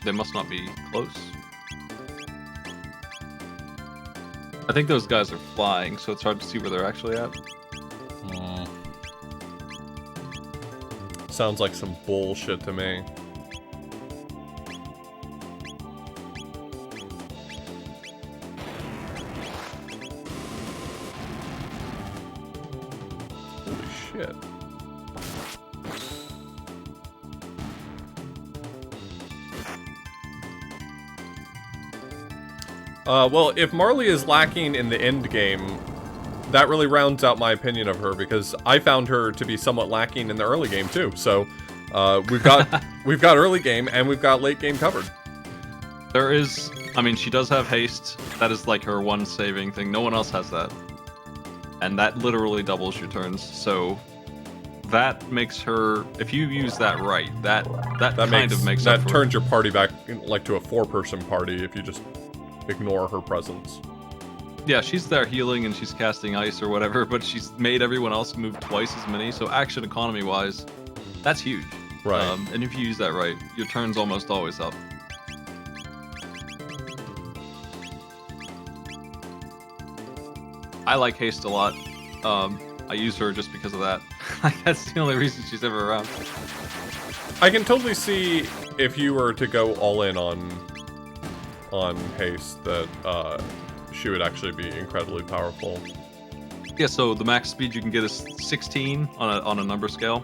Speaker 2: They must not be close. I think those guys are flying, so it's hard to see where they're actually at.
Speaker 1: Sounds like some bullshit to me. shit. Well, if Marley is lacking in the end game, that really rounds out my opinion of her, because I found her to be somewhat lacking in the early game too. So we've got early game and we've got late game covered.
Speaker 2: There is, I mean, she does have haste. That is like her one saving thing. No one else has that, and that literally doubles your turns. So that makes her, if you use that right, that kind of makes
Speaker 1: that
Speaker 2: up for
Speaker 1: turns your party back like to a 4-person party if you just ignore her presence.
Speaker 2: Yeah, she's there healing and she's casting ice or whatever, but she's made everyone else move twice as many. So action economy wise, that's huge.
Speaker 1: Right.
Speaker 2: And if you use that right, your turn's almost always up. I like haste a lot. I use her just because of that. That's the only reason she's ever around.
Speaker 1: I can totally see if you were to go all in on haste that she would actually be incredibly powerful.
Speaker 2: Yeah, so the max speed you can get is 16 on a number scale,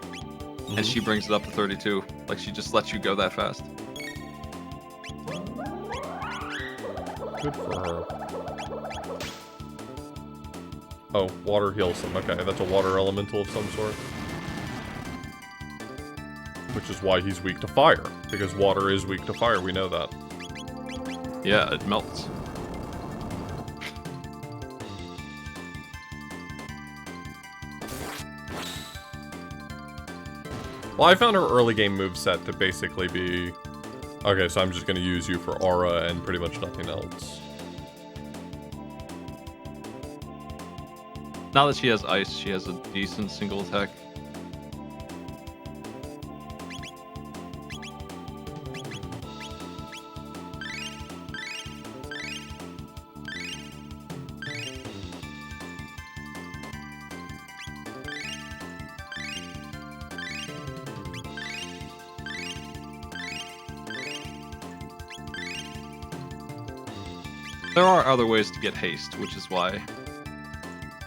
Speaker 2: and she brings it up to 32. Like, she just lets you go that fast.
Speaker 1: Good for her. Oh, water heals him. Okay, that's a water elemental of some sort. Which is why he's weak to fire, because water is weak to fire, we know that.
Speaker 2: Yeah, it melts.
Speaker 1: Well, I found her early game moveset to basically be... Okay, so I'm just going to use you for aura and pretty much nothing else.
Speaker 2: Now that she has ice, she has a decent single attack. There are other ways to get haste, which is why,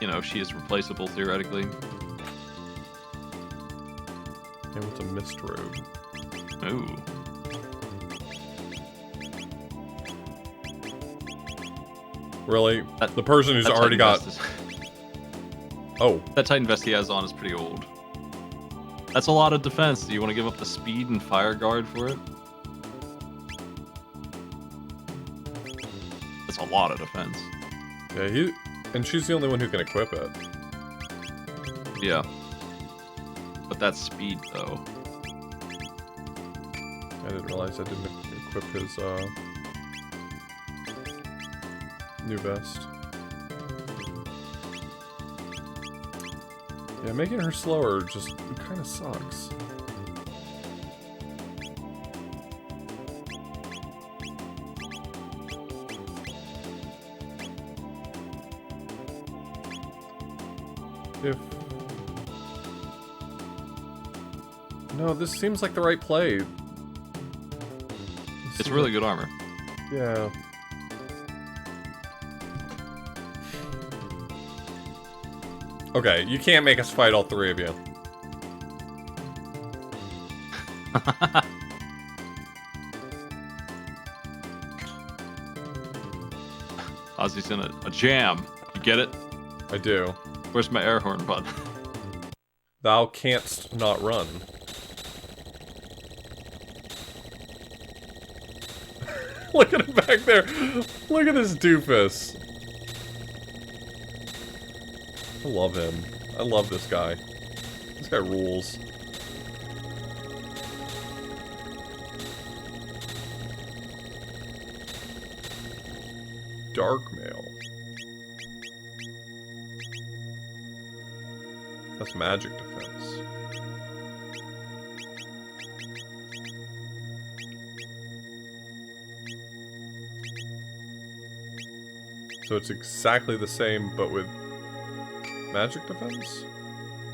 Speaker 2: you know, she is replaceable theoretically.
Speaker 1: And what's a mist robe?
Speaker 2: Ooh.
Speaker 1: Really? The person who's already got... Oh.
Speaker 2: That Titan vest he has on is pretty old. That's a lot of defense. Do you want to give up the speed and fire guard for it? That's a lot of defense.
Speaker 1: Yeah, and she's the only one who can equip it.
Speaker 2: Yeah. But that's speed, though.
Speaker 1: I didn't realize I didn't equip his, new vest. Yeah, making her slower just kind of sucks. No, this seems like the right play.
Speaker 2: It's really good armor.
Speaker 1: Yeah. Okay, you can't make us fight all three of you.
Speaker 2: Ozzy's in a jam. You get it?
Speaker 1: I do.
Speaker 2: Where's my air horn bud?
Speaker 1: Thou canst not run. Look at him back there. Look at this doofus. I love him. I love this guy. This guy rules. Dark mail. That's magic defense. So it's exactly the same, but with magic defense?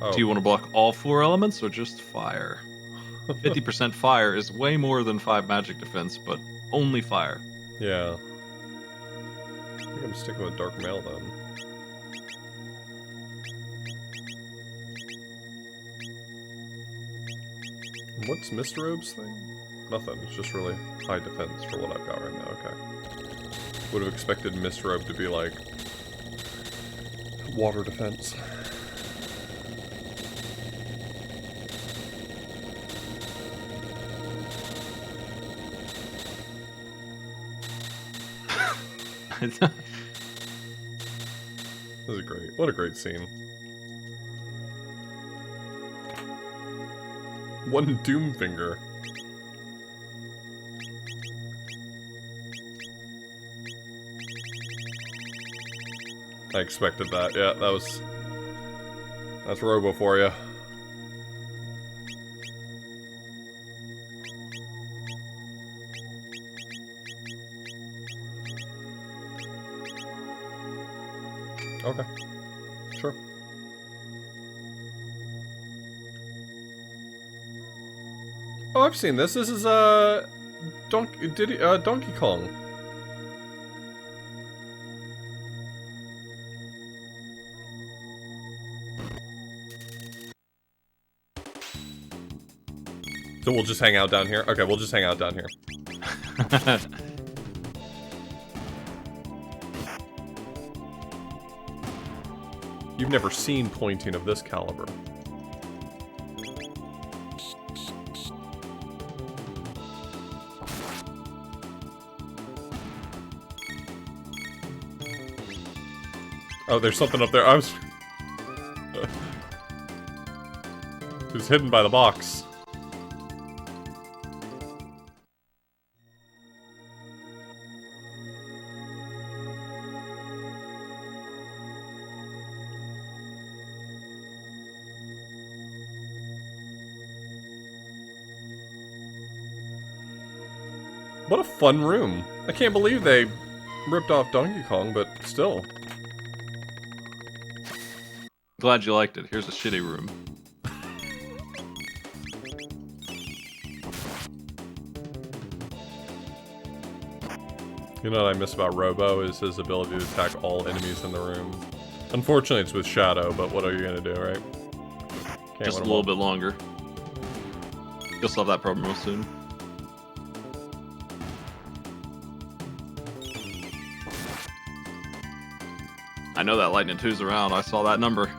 Speaker 1: Oh.
Speaker 2: Do you want to block all 4 elements or just fire? 50% fire is way more than 5 magic defense, but only fire.
Speaker 1: Yeah. I think I'm sticking with dark mail then. What's Mr. Robe's thing? Nothing. It's just really high defense for what I've got right now. Okay. Would have expected Mr. Robe to be like water defense.
Speaker 2: It's
Speaker 1: This is great. What a great scene. One Doom Finger. I expected that. Yeah, that's Robo for you. Okay. Sure. Oh, I've seen this. This is Donkey Kong. So we'll just hang out down here? Okay, we'll just hang out down here. You've never seen pointing of this caliber. Oh, there's something up there. I was... It was hidden by the box. What a fun room. I can't believe they ripped off Donkey Kong, but still.
Speaker 2: Glad you liked it. Here's a shitty room.
Speaker 1: You know what I miss about Robo is his ability to attack all enemies in the room. Unfortunately, it's with Shadow, but what are you gonna do, right? Can't
Speaker 2: Just a little bit longer. You'll solve that problem real soon. I know that Lightning 2's around. I saw that number.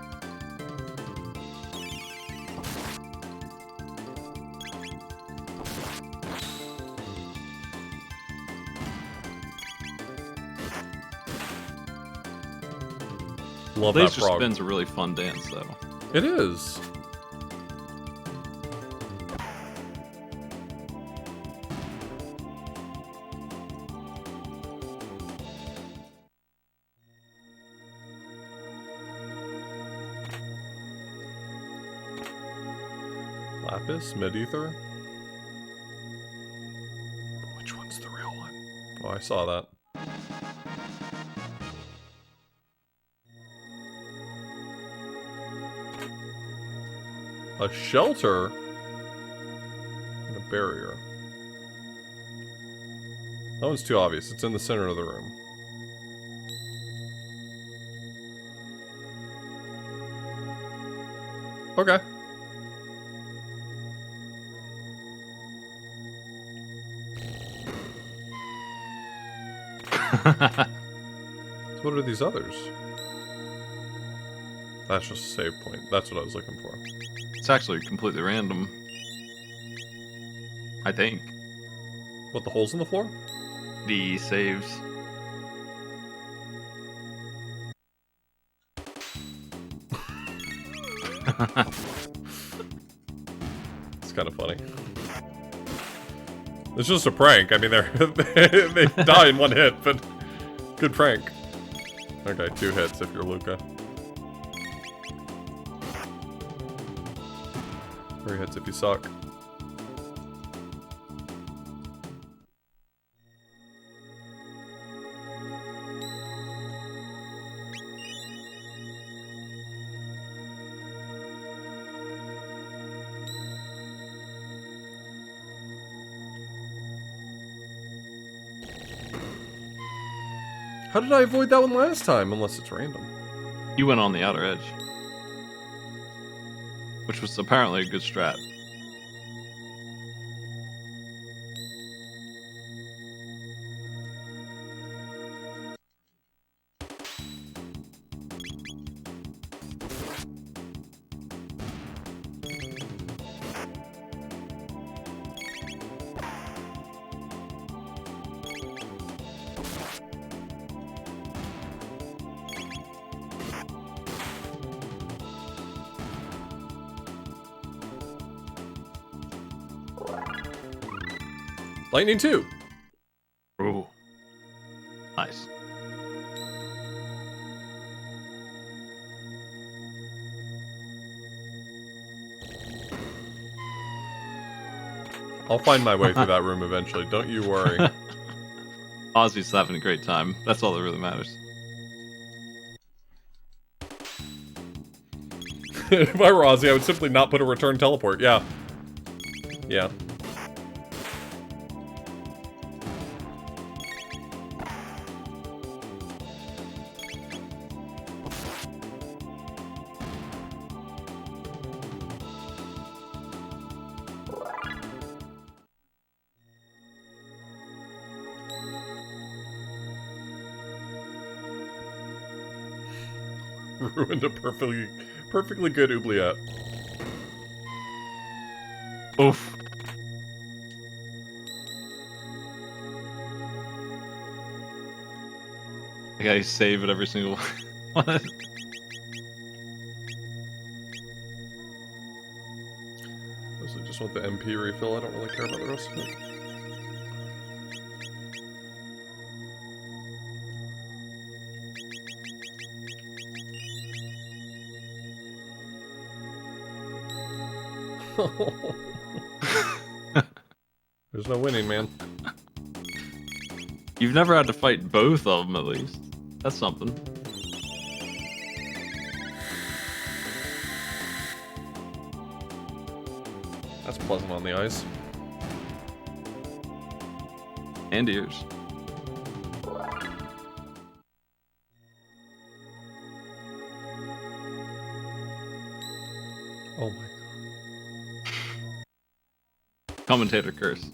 Speaker 1: Love that
Speaker 2: Laser
Speaker 1: frog.
Speaker 2: Spin's a really fun dance, though.
Speaker 1: It is. Lapis, Medether. Which one's the real one? Oh, I saw that. A shelter? And a barrier. That one's too obvious. It's in the center of the room. Okay. So what are these others? That's just a save point. That's what I was looking for.
Speaker 2: It's actually completely random. I think.
Speaker 1: What, the holes in the floor?
Speaker 2: The saves.
Speaker 1: It's kind of funny. It's just a prank. I mean, they die in one hit, but good prank. Okay, 2 hits if you're Luca. 3 hits if you suck. How did I avoid that one last time? Unless it's random.
Speaker 2: You went on the outer edge. Which was apparently a good strat.
Speaker 1: Lightning 2!
Speaker 2: Ooh. Nice.
Speaker 1: I'll find my way through that room eventually, don't you worry.
Speaker 2: Ozzy's having a great time. That's all that really matters.
Speaker 1: If I were Ozzy, I would simply not put a return teleport, yeah. Yeah. Ruined a perfectly good oubliette.
Speaker 2: Oof. I gotta save it every single one.
Speaker 1: Mostly just want the MP refill, I don't really care about the rest of it. There's no winning, man.
Speaker 2: You've never had to fight both of them, at least. That's something.
Speaker 1: That's pleasant on the eyes.
Speaker 2: And ears.
Speaker 1: Oh my god.
Speaker 2: Commentator curse.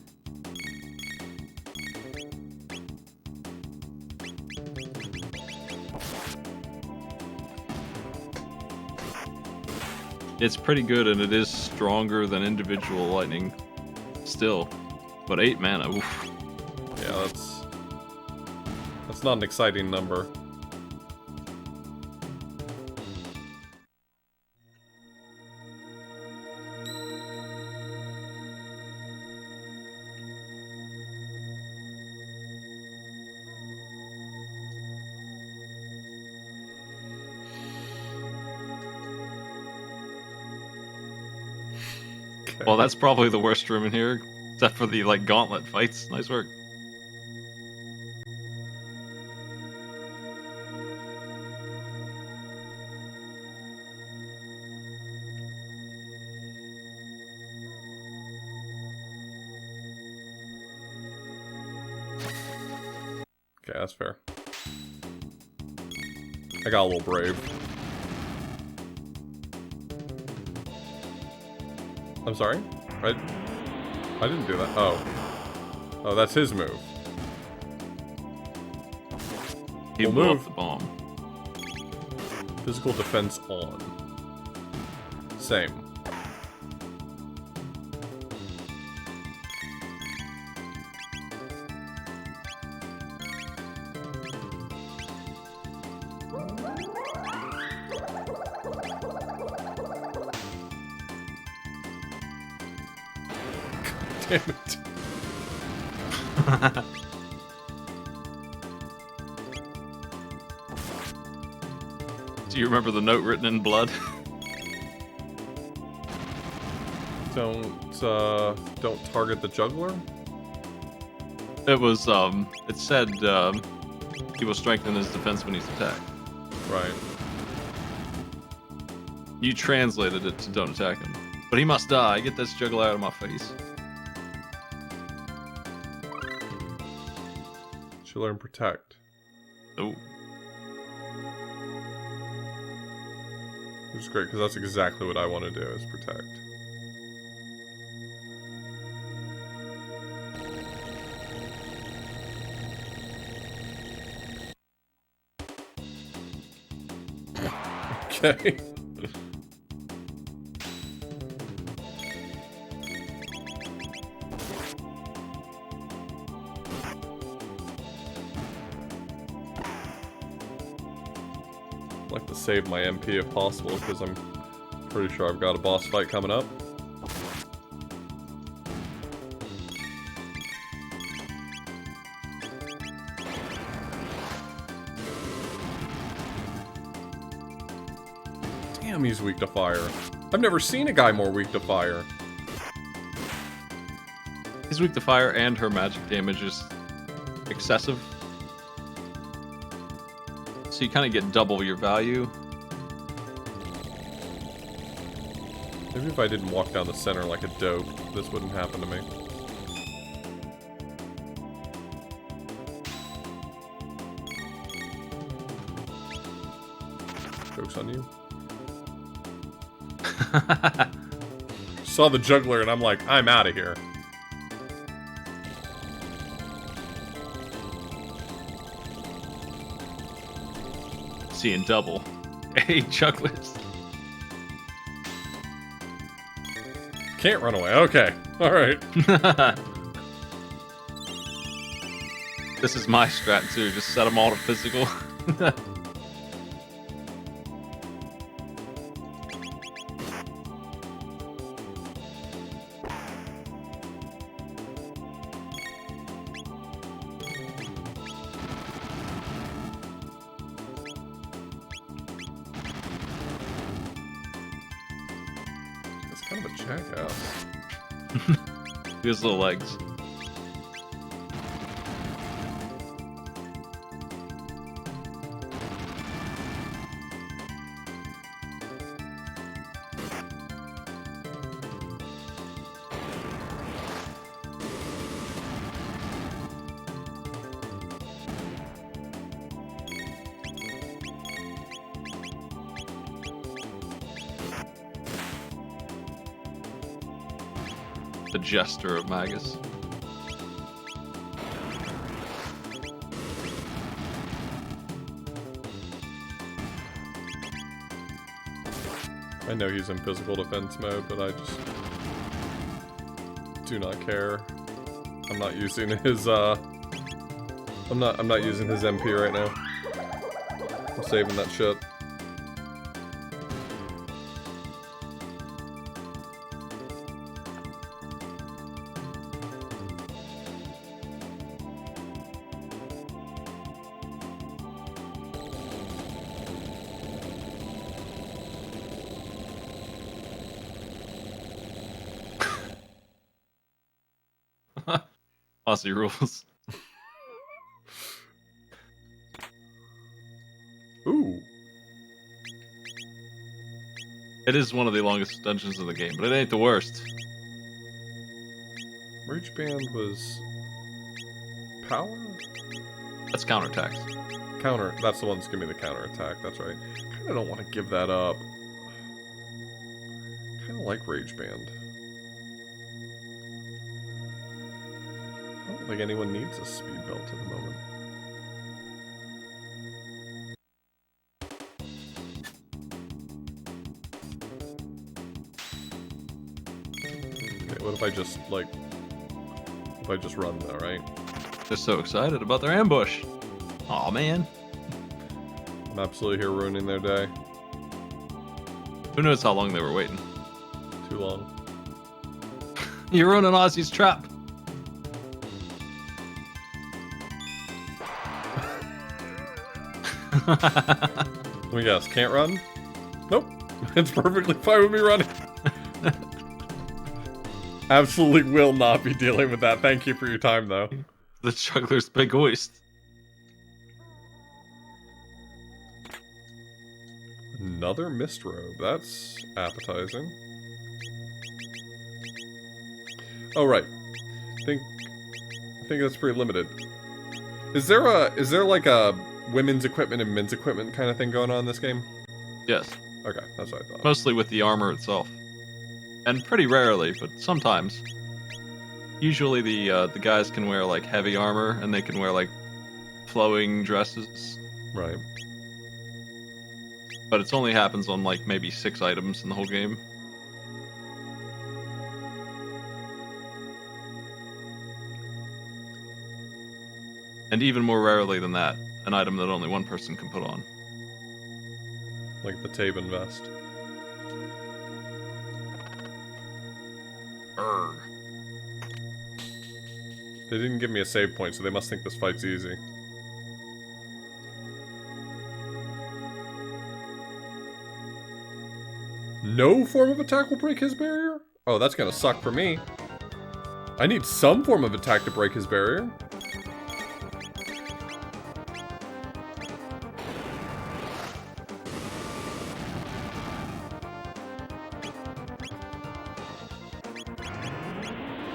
Speaker 2: It's pretty good, and it is stronger than individual lightning still. But 8 mana, oof.
Speaker 1: Yeah, that's not an exciting number.
Speaker 2: Well, that's probably the worst room in here, except for the, like, gauntlet fights. Nice work.
Speaker 1: Okay, that's fair. I got a little brave. I'm sorry? I didn't do that. Oh. Oh, that's his move.
Speaker 2: He
Speaker 1: We'll
Speaker 2: blew
Speaker 1: move.
Speaker 2: up the bomb.
Speaker 1: Physical defense on. Same. Damn it.
Speaker 2: Do you remember the note written in blood?
Speaker 1: Don't target the juggler?
Speaker 2: It was, it said, he will strengthen his defense when he's attacked.
Speaker 1: Right.
Speaker 2: You translated it to don't attack him. But he must die. Get this juggler out of my face.
Speaker 1: Should learn protect.
Speaker 2: Oh.
Speaker 1: Which is great, because that's exactly what I want to do, is protect. Okay. I'd like to save my MP if possible, because I'm pretty sure I've got a boss fight coming up. Damn, he's weak to fire. I've never seen a guy more weak to fire.
Speaker 2: He's weak to fire, and her magic damage is excessive. So you kind of get double your value.
Speaker 1: Maybe if I didn't walk down the center like a dope, this wouldn't happen to me. Joke's on you. Saw the juggler and I'm like, I'm out of here.
Speaker 2: Seeing double. Hey, jugglers.
Speaker 1: Can't run away. Okay. Alright.
Speaker 2: This is my strat too. Just set them all to physical.
Speaker 1: Kind of a jackass.
Speaker 2: His little legs. The jester of Magus.
Speaker 1: I know he's in physical defense mode, but I just do not care. I'm not using his I'm not using his MP right now. I'm saving that shit.
Speaker 2: Aussie rules.
Speaker 1: Ooh.
Speaker 2: It is one of the longest dungeons in the game, but it ain't the worst.
Speaker 1: Rage Band was power?
Speaker 2: That's counterattacks.
Speaker 1: Counter. That's the one that's giving me the counterattack. That's right. I kinda don't want to give that up. Kinda like Rage Band. I don't think anyone needs a speed belt at the moment. Okay, what if I just, like... If I just run, though, right?
Speaker 2: They're so excited about their ambush. Aw, man.
Speaker 1: I'm absolutely here ruining their day.
Speaker 2: Who knows how long they were waiting?
Speaker 1: Too long.
Speaker 2: You're ruining Ozzy's trap.
Speaker 1: Let me guess, can't run? Nope. It's perfectly fine with me running. Absolutely will not be dealing with that. Thank you for your time, though.
Speaker 2: The juggler's big hoist.
Speaker 1: Another mist robe. That's appetizing. Oh, right. I think that's pretty limited. Is there like a women's equipment and men's equipment kind of thing going on in this game?
Speaker 2: Yes.
Speaker 1: Okay, that's what I thought.
Speaker 2: Mostly with the armor itself. And pretty rarely, but sometimes. Usually the guys can wear like heavy armor, and they can wear like flowing dresses.
Speaker 1: Right.
Speaker 2: But it only happens on like maybe 6 items in the whole game. And even more rarely than that, an item that only one person can put on.
Speaker 1: Like the Taven vest.
Speaker 2: Urgh.
Speaker 1: They didn't give me a save point, so they must think this fight's easy. No form of attack will break his barrier? Oh, that's gonna suck for me. I need some form of attack to break his barrier.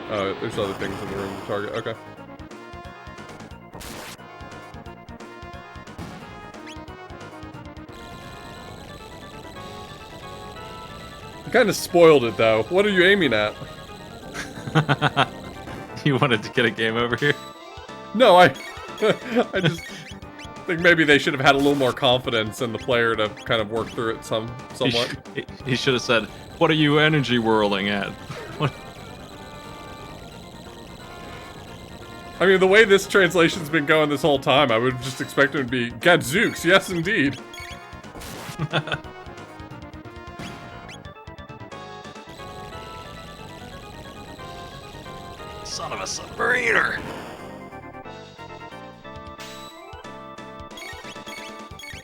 Speaker 1: Oh, there's other things in the room to target. Okay. You kind of spoiled it, though. What are you aiming at?
Speaker 2: You wanted to get a game over here?
Speaker 1: No, I just think maybe they should have had a little more confidence in the player to kind of work through it somewhat.
Speaker 2: He should have said, "What are you energy whirling at?"
Speaker 1: I mean, the way this translation's been going this whole time, I would just expect it to be Gadzooks, yes indeed.
Speaker 2: Son of a submariner!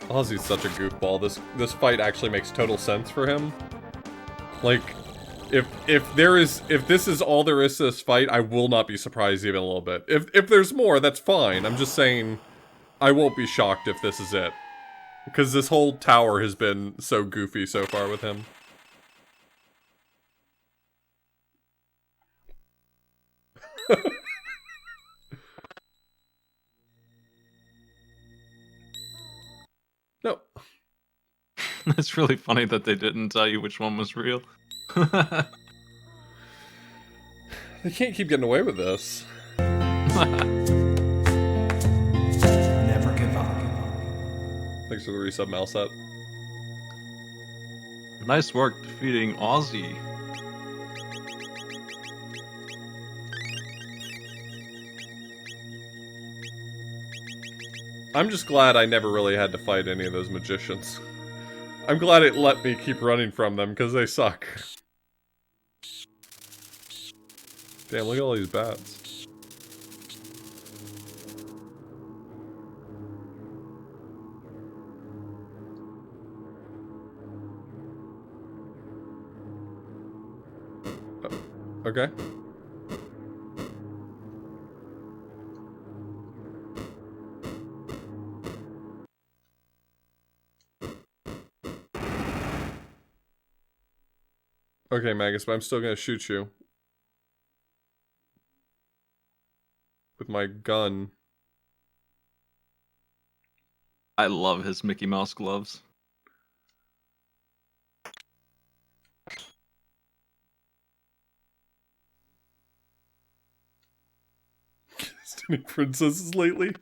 Speaker 1: Ozzy's such a goofball. This fight actually makes total sense for him. Like, if this is all there is to this fight, I will not be surprised even a little bit. If there's more, that's fine. I'm just saying, I won't be shocked if this is it. Because this whole tower has been so goofy so far with him. No.
Speaker 2: It's really funny that they didn't tell you which one was real.
Speaker 1: They can't keep getting away with this.
Speaker 3: Never give up.
Speaker 1: Thanks for the resub, Malset.
Speaker 2: Nice work defeating Ozzy.
Speaker 1: I'm just glad I never really had to fight any of those magicians. I'm glad it let me keep running from them, because they suck. Damn, look at all these bats. Okay. Okay, Magus, but I'm still gonna shoot you. With my gun.
Speaker 2: I love his Mickey Mouse gloves.
Speaker 1: Kissed any princesses lately?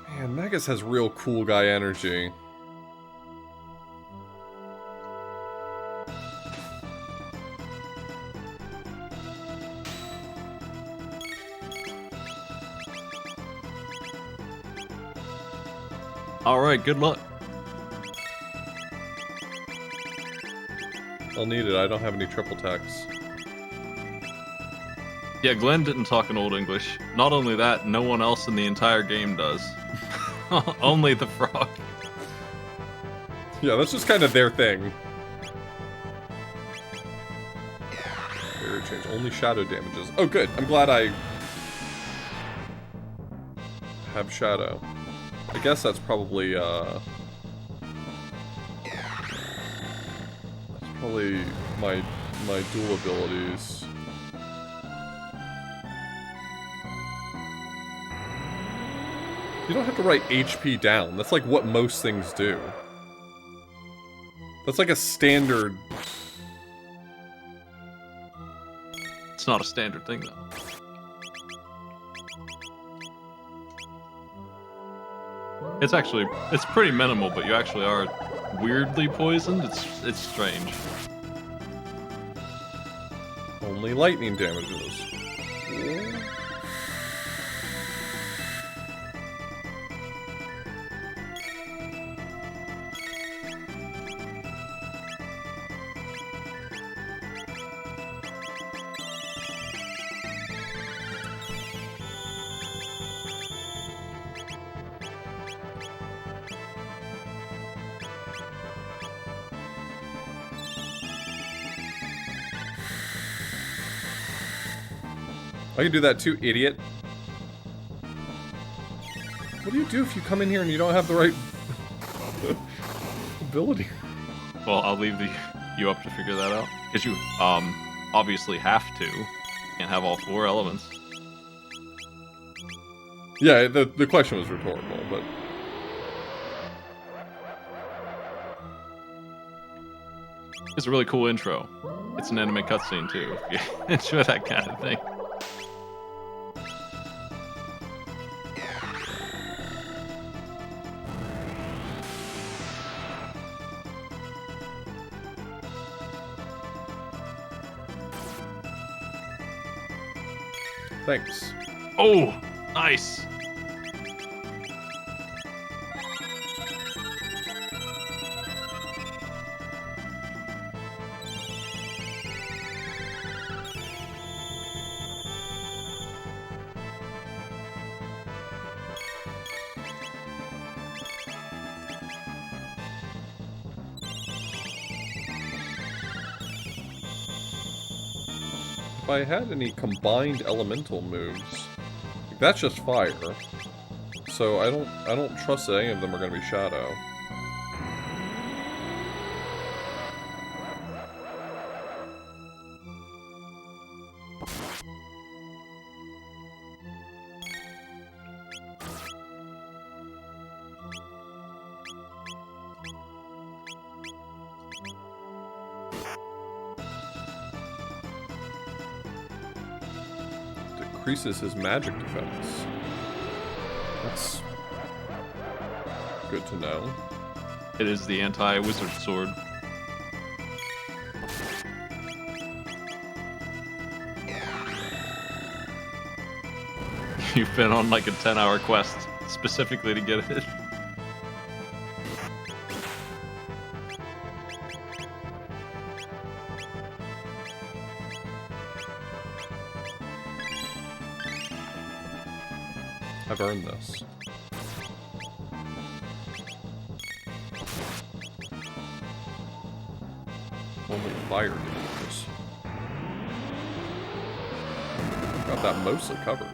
Speaker 1: Man, Magus has real cool guy energy.
Speaker 2: Alright, good luck.
Speaker 1: I'll need it, I don't have any triple techs.
Speaker 2: Yeah, Glenn didn't talk in Old English. Not only that, no one else in the entire game does. Only the frog.
Speaker 1: Yeah, that's just kind of their thing. Barrier change, only shadow damages. Oh good, I'm glad I have shadow. I guess that's probably, that's probably my dual abilities. You don't have to write HP down. That's like what most things do. That's like a standard.
Speaker 2: It's not a standard thing, though. It's pretty minimal, but you actually are weirdly poisoned. It's strange.
Speaker 1: Only lightning damages. I can do that too, idiot. What do you do if you come in here and you don't have the right ability?
Speaker 2: Well, I'll leave you up to figure that out. Because you obviously have to. Can't have all 4 elements.
Speaker 1: Yeah, the question was rhetorical, but...
Speaker 2: It's a really cool intro. It's an anime cutscene too, if you enjoy that kind of thing.
Speaker 1: Thanks.
Speaker 2: Oh, nice.
Speaker 1: If I had any combined elemental moves, like, that's just fire. So I don't trust that any of them are gonna be shadow. Decreases his magic defense. That's good to know.
Speaker 2: It is the anti-wizard sword. You've been on like a 10-hour quest specifically to get it.
Speaker 1: I've earned this. Only fire damages. Got that mostly covered.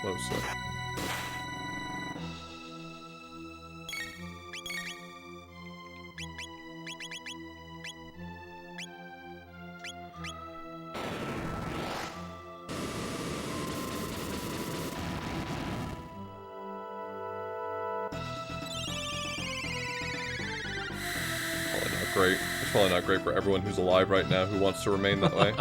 Speaker 1: Mostly. Great. It's probably not great for everyone who's alive right now who wants to remain that way.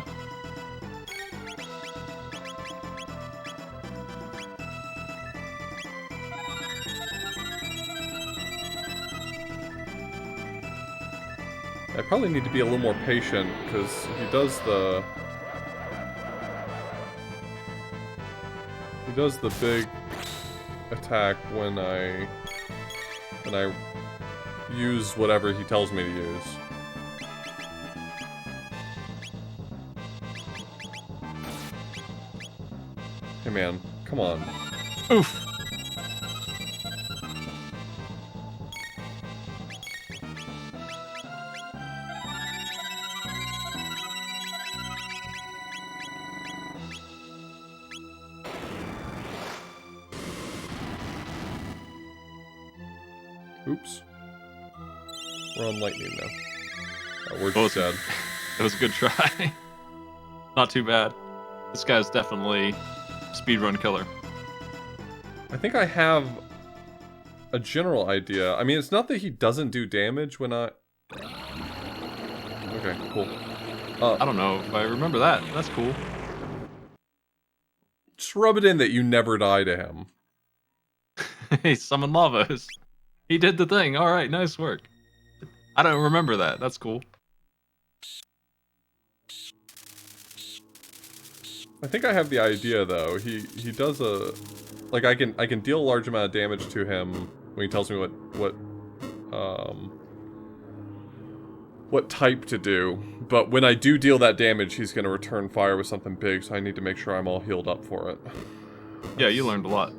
Speaker 1: I probably need to be a little more patient because he does the big attack when I use whatever he tells me to use. Hey man, come on.
Speaker 2: Oof.
Speaker 1: Oops. We're on lightning now. Oh, we're
Speaker 2: Well,
Speaker 1: dead.
Speaker 2: It was a good try. Not too bad. This guy's definitely speedrun killer.
Speaker 1: I think I have a general idea. I mean, it's not that he doesn't do damage when I... Okay, cool.
Speaker 2: I don't know if I remember that. That's cool.
Speaker 1: Just rub it in that you never die to him.
Speaker 2: He summoned lavas. He did the thing. All right, nice work. I don't remember that. That's cool.
Speaker 1: I think I have the idea though. He does a like I can deal a large amount of damage to him when he tells me what type to do. But when I do deal that damage, he's gonna return fire with something big, so I need to make sure I'm all healed up for it.
Speaker 2: Yeah, you learned a lot.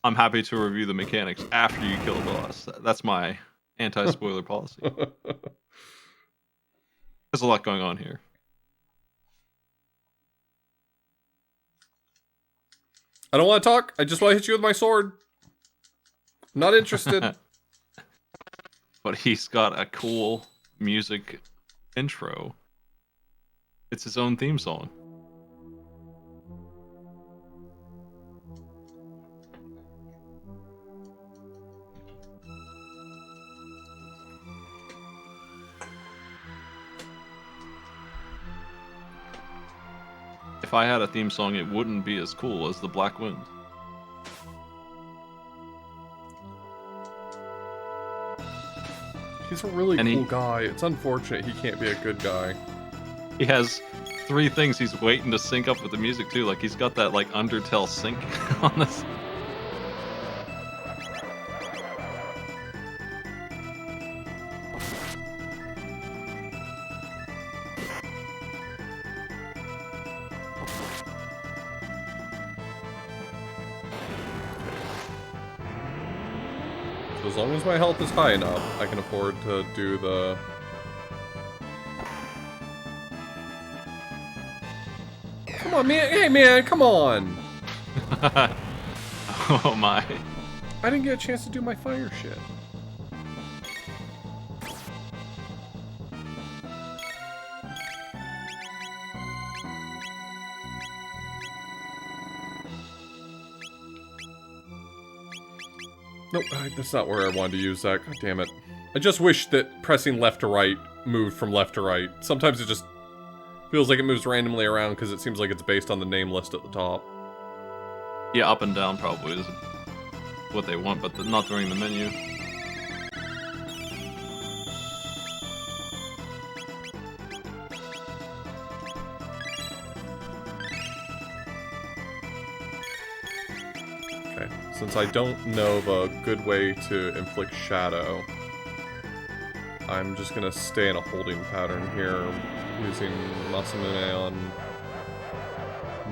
Speaker 2: I'm happy to review the mechanics after you kill the boss. That's my anti-spoiler policy. There's a lot going on here.
Speaker 1: I don't want to talk. I just want to hit you with my sword. I'm not interested.
Speaker 2: But he's got a cool music intro. It's his own theme song. If I had a theme song, it wouldn't be as cool as the Black Wind.
Speaker 1: He's a really
Speaker 2: And
Speaker 1: cool guy. It's unfortunate he can't be a good guy.
Speaker 2: He has 3 things he's waiting to sync up with the music too. Like he's got that like Undertale sync on this.
Speaker 1: So as long as my health is high enough, I can afford to do the... Come on, man. Hey, man, come on.
Speaker 2: Oh my.
Speaker 1: I didn't get a chance to do my fire shit. Nope, that's not where I wanted to use that. God damn it. I just wish that pressing left to right moved from left to right. Sometimes it just feels like it moves randomly around because it seems like it's based on the name list at the top.
Speaker 2: Yeah, up and down probably is what they want, but not during the menu.
Speaker 1: Okay, since I don't know of a good way to inflict shadow, I'm just gonna stay in a holding pattern here, using Masamune on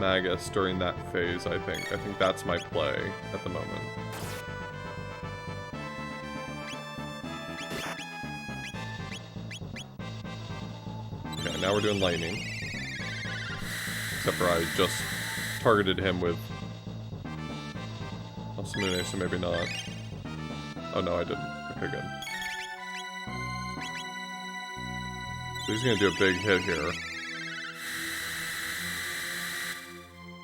Speaker 1: Magus during that phase, I think. I think that's my play at the moment. Okay, now we're doing lightning. Except for I just targeted him with Masamune, so maybe not. Oh no, I didn't. Okay, good. So he's gonna do a big hit here.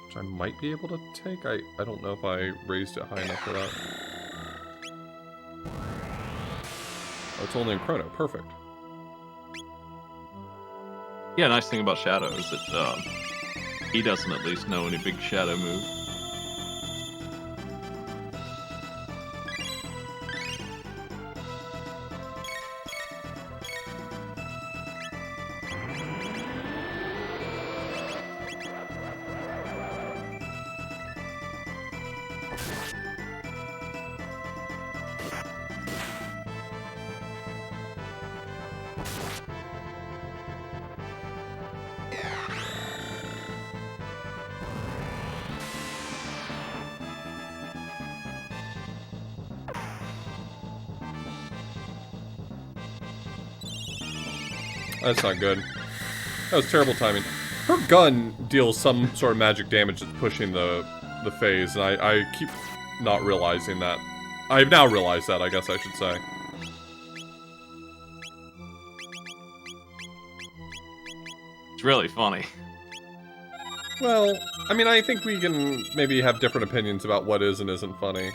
Speaker 1: Which I might be able to take. I don't know if I raised it high enough for that. Oh, it's only in Chrono. Perfect.
Speaker 2: Yeah, nice thing about Shadow is that he doesn't at least know any big Shadow move.
Speaker 1: That's not good. That was terrible timing. Her gun deals some sort of magic damage that's pushing the phase, and I keep not realizing that. I've now realized that, I guess I should say.
Speaker 2: It's really funny.
Speaker 1: Well, I mean, I think we can maybe have different opinions about what is and isn't funny.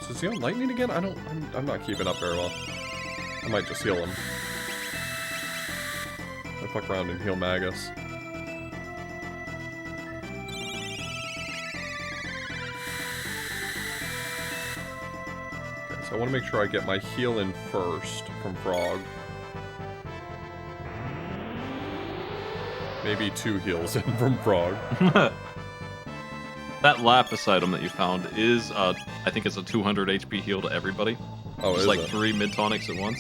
Speaker 1: So is he on lightning again? I'm not keeping up very well. I might just heal him. I fuck around and heal Magus. So I want to make sure I get my heal in first from Frog. Maybe 2 heals in from Frog.
Speaker 2: That Lapis item that you found is, I think it's a 200 HP heal to everybody.
Speaker 1: Oh,
Speaker 2: it's
Speaker 1: is
Speaker 2: like
Speaker 1: it?
Speaker 2: 3 mid-tonics at once.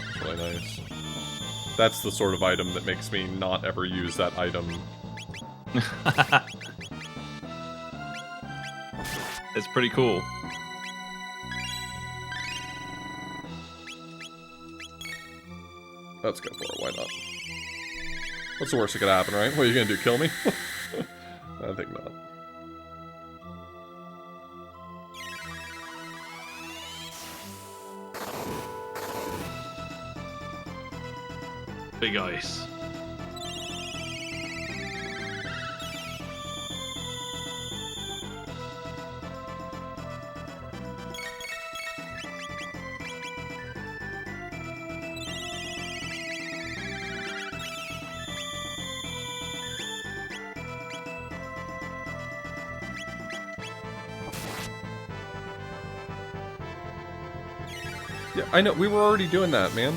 Speaker 1: It's really nice. That's the sort of item that makes me not ever use that item.
Speaker 2: It's pretty cool.
Speaker 1: Let's go for it, why not? What's the worst that could happen, right? What are you gonna do, kill me? I think not.
Speaker 2: Big ice.
Speaker 1: Yeah, I know, we were already doing that, man.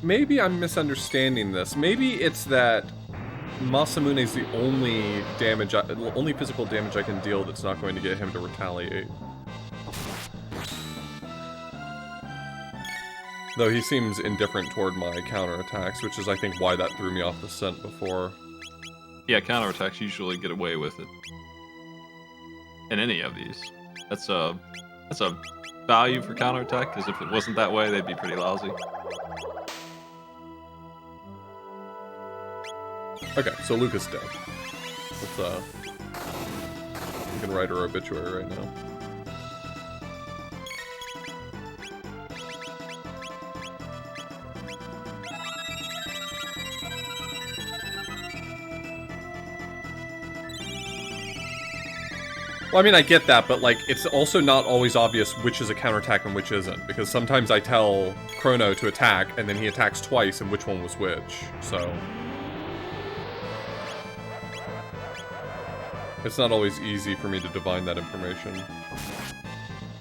Speaker 1: Maybe I'm misunderstanding this. Maybe it's that Masamune is the only only physical damage I can deal that's not going to get him to retaliate. Though he seems indifferent toward my counterattacks, which is I think why that threw me off the scent before.
Speaker 2: Yeah, counterattacks usually get away with it. In any of these. That's a value for counterattack, because if it wasn't that way, they'd be pretty lousy.
Speaker 1: Okay, so Luca's dead. Let's, we can write her obituary right now. Well, I mean, I get that, but, like, it's also not always obvious which is a counterattack and which isn't, because sometimes I tell Chrono to attack, and then he attacks twice, and which one was which, so... It's not always easy for me to divine that information.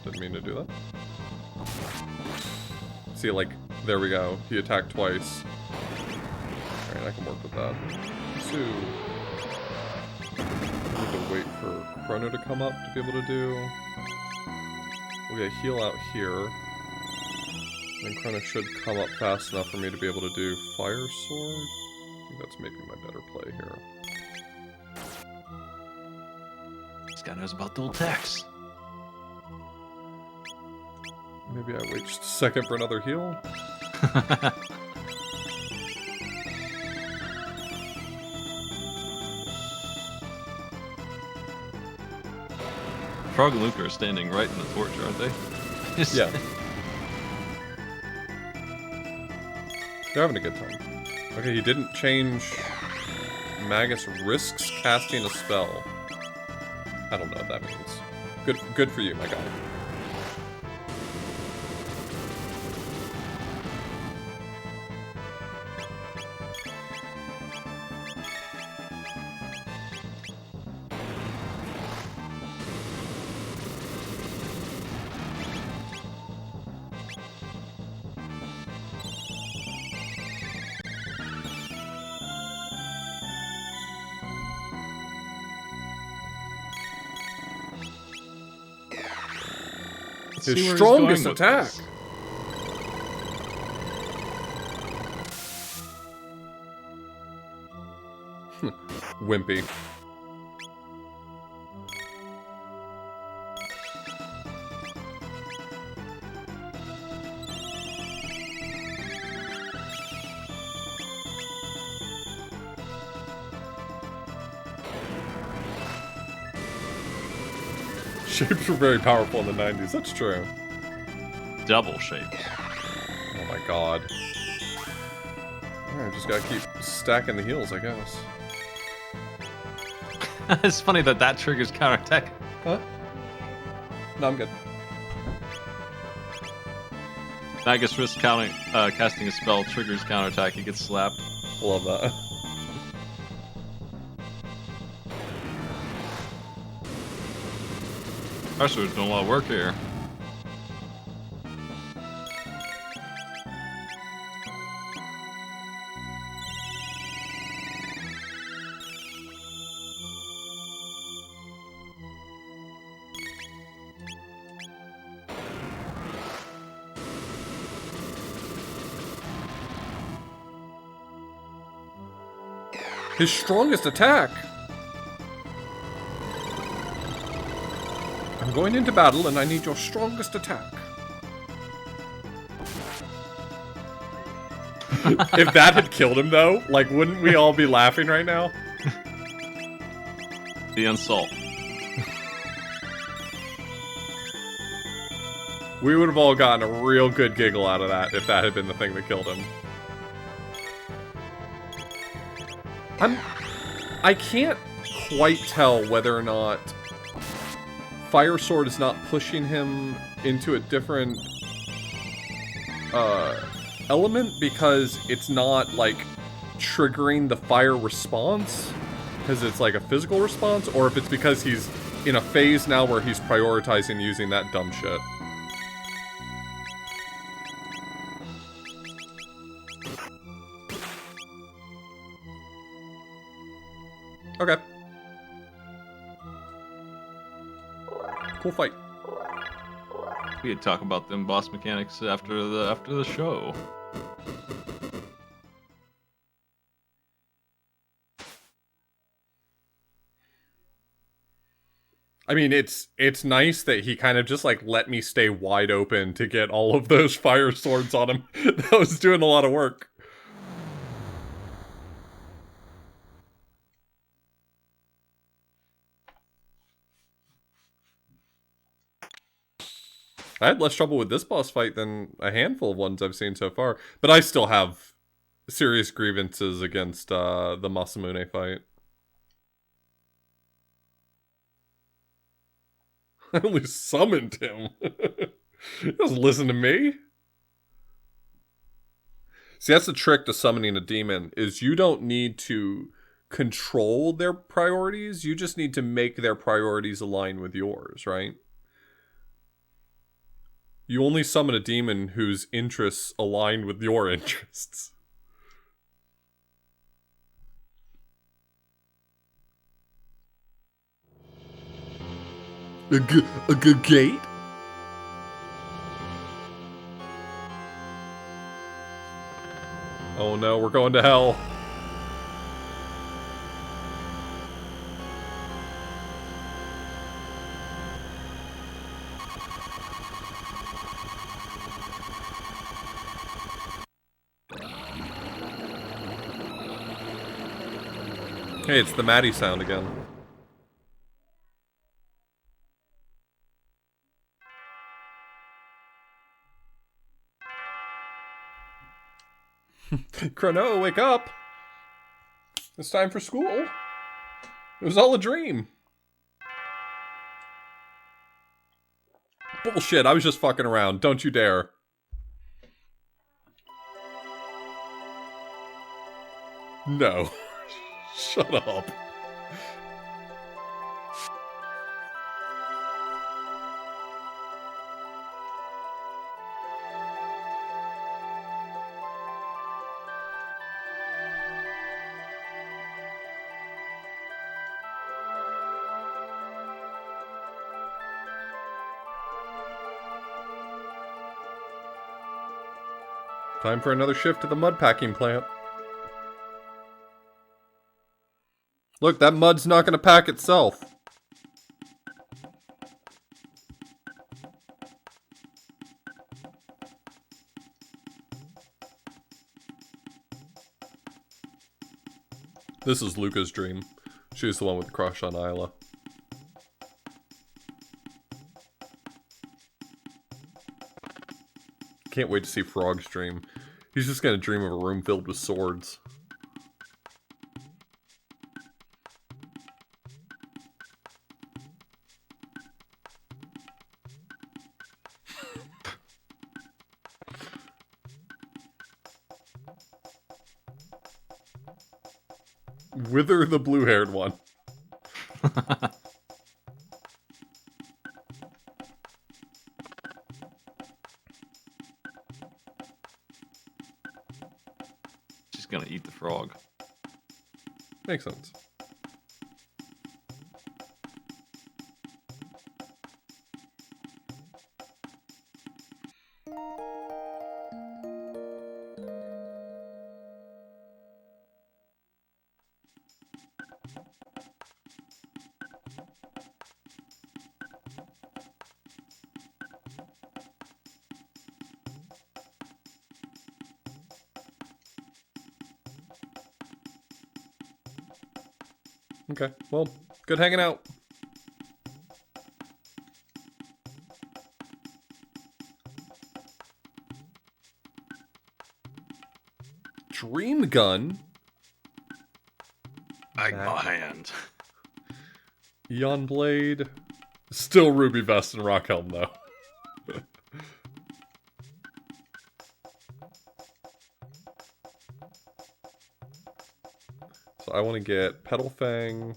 Speaker 1: Didn't mean to do that. See, like, there we go. He attacked twice. Alright, I can work with that. So... I need to wait for Chrono to come up to be able to do... We'll get a heal out here. And Chrono should come up fast enough for me to be able to do Fire Sword. I think that's maybe my better play here.
Speaker 2: This guy knows about dual attacks.
Speaker 1: Maybe I wait just a second for another heal?
Speaker 2: Frog and Luca are standing right in the torch, aren't they?
Speaker 1: Yeah. They're having a good time. Okay, he didn't change... Magus risks casting a spell. I don't know what that means. Good for you, my guy. His strongest attack. Wimpy. Shapes were very powerful in the 90s, that's true.
Speaker 2: Double shape.
Speaker 1: Oh my god. Alright, just gotta keep stacking the heals, I guess.
Speaker 2: It's funny that that triggers counterattack.
Speaker 1: Huh? No, I'm good.
Speaker 2: Magus risks casting a spell, triggers counterattack, he gets slapped.
Speaker 1: Love that.
Speaker 2: Actually, we're doing a lot of work here.
Speaker 1: His strongest attack! I'm going into battle and I need your strongest attack. If that had killed him, though, like, wouldn't we all be laughing right now?
Speaker 2: The insult.
Speaker 1: We would have all gotten a real good giggle out of that if that had been the thing that killed him. I can't quite tell whether or not Fire Sword is not pushing him into a different element because it's not like triggering the fire response because it's like a physical response, or if it's because he's in a phase now where he's prioritizing using that dumb shit. Okay. Cool fight.
Speaker 2: We could talk about them boss mechanics after the show.
Speaker 1: I mean, it's nice that he kind of just like let me stay wide open to get all of those fire swords on him. That was doing a lot of work. I had less trouble with this boss fight than a handful of ones I've seen so far, but I still have serious grievances against the Masamune fight. I only summoned him. He doesn't listen to me. See, that's the trick to summoning a demon, is you don't need to control their priorities, you just need to make their priorities align with yours, right? You only summon a demon whose interests align with your interests. A good gate? Oh no, we're going to hell. Hey, it's the Maddie sound again. Chrono, wake up! It's time for school. It was all a dream. Bullshit, I was just fucking around. Don't you dare. No. Shut up. Time for another shift to the mud packing plant. Look, that mud's not gonna pack itself. This is Luca's dream. She was the one with the crush on Isla. Can't wait to see Frog's dream. He's just gonna dream of a room filled with swords. Wither the blue-haired one.
Speaker 2: She's gonna eat the frog.
Speaker 1: Makes sense. Okay, well, good hanging out. Dream Gun?
Speaker 2: My hand.
Speaker 1: Eon Blade? Still Ruby Vest and Rock Helm, though. So I want to get Petal Fang,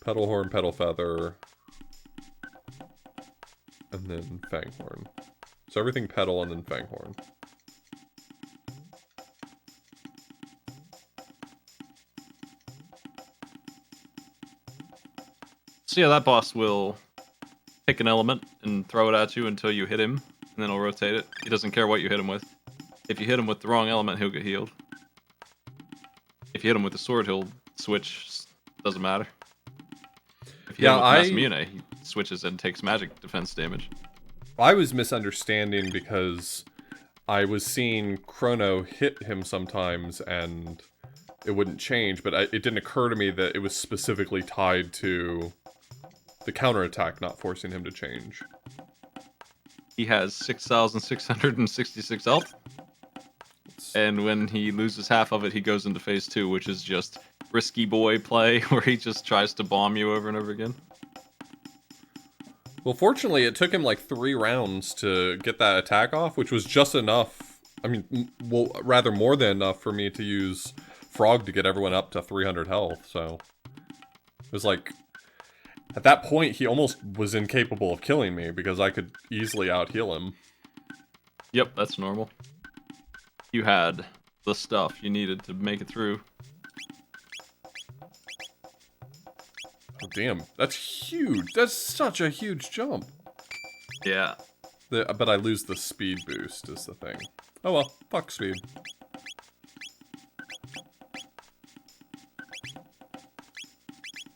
Speaker 1: Petal Horn, Petal Feather, and then Fanghorn. So everything Petal and then Fanghorn.
Speaker 2: So yeah, that boss will pick an element and throw it at you until you hit him, and then he'll rotate it. He doesn't care what you hit him with. If you hit him with the wrong element, he'll get healed. If you hit him with the sword, he'll switch. Doesn't matter. If you hit him with Masamune, he switches and takes magic defense damage.
Speaker 1: I was misunderstanding because I was seeing Chrono hit him sometimes and it wouldn't change, but it didn't occur to me that it was specifically tied to the counterattack not forcing him to change.
Speaker 2: He has 6,666 health. And when he loses half of it, he goes into phase 2, which is just risky boy play, where he just tries to bomb you over and over again.
Speaker 1: Well, fortunately, it took him like 3 rounds to get that attack off, which was just enough. I mean, well, rather more than enough for me to use Frog to get everyone up to 300 health, so... It was like... At that point, he almost was incapable of killing me, because I could easily out-heal him.
Speaker 2: Yep, that's normal. You had the stuff you needed to make it through.
Speaker 1: Oh, damn, that's huge. That's such a huge jump.
Speaker 2: Yeah.
Speaker 1: But I lose the speed boost is the thing. Oh well, fuck speed.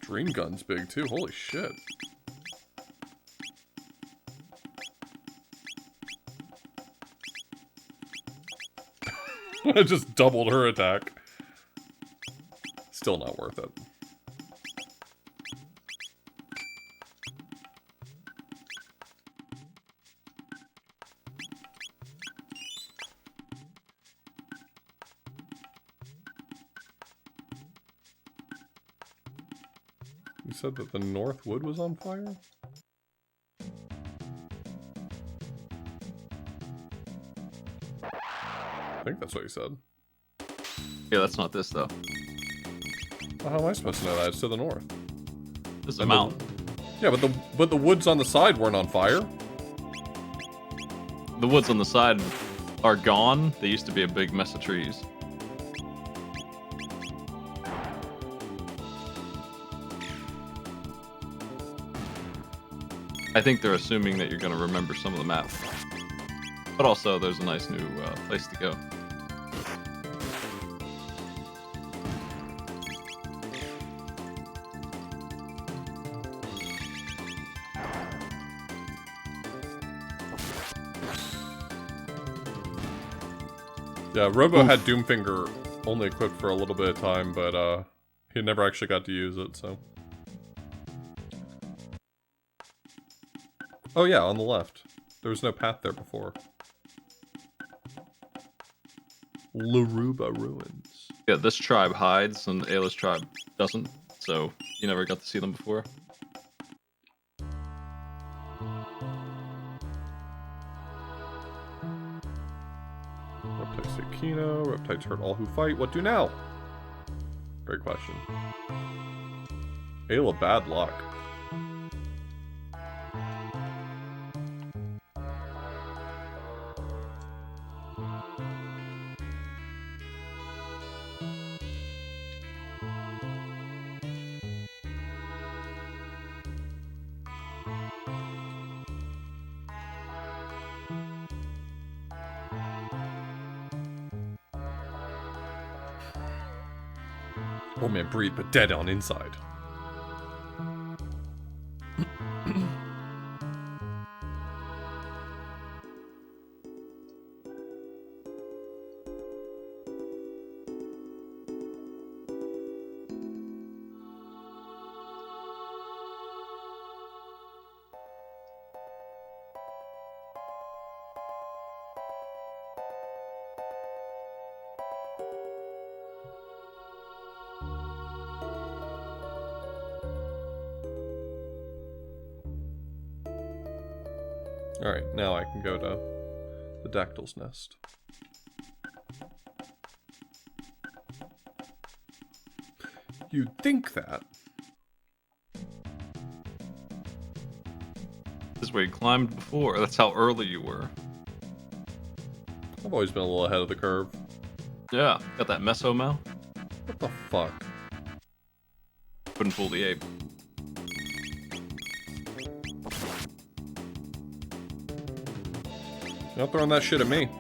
Speaker 1: Dream Gun's big too, holy shit. I just doubled her attack. Still not worth it. You said that the North Wood was on fire? I think that's what you said.
Speaker 2: Yeah, that's not this, though.
Speaker 1: Well, how am I supposed to know that? It's to the north.
Speaker 2: This is a mountain.
Speaker 1: Yeah, but the woods on the side weren't on fire.
Speaker 2: The woods on the side are gone. They used to be a big mess of trees. I think they're assuming that you're going to remember some of the map. But also, there's a nice new place to go.
Speaker 1: Yeah, Robo had Doomfinger only equipped for a little bit of time, but he never actually got to use it, so... Oh yeah, on the left. There was no path there before. Laruba Ruins.
Speaker 2: Yeah, this tribe hides and Ayla's tribe doesn't, so you never got to see them before.
Speaker 1: Reptiles take Kino, reptiles hurt all who fight. What do now? Great question. Ayla, bad luck. Old man breathe, but dead on inside. Alright, now I can go to the Dactyl's nest. You'd think that.
Speaker 2: This is where you climbed before. That's how early you were.
Speaker 1: I've always been a little ahead of the curve.
Speaker 2: Yeah, got that meso-mouth.
Speaker 1: What the fuck?
Speaker 2: Couldn't fool the ape.
Speaker 1: You're not throwing that shit at me.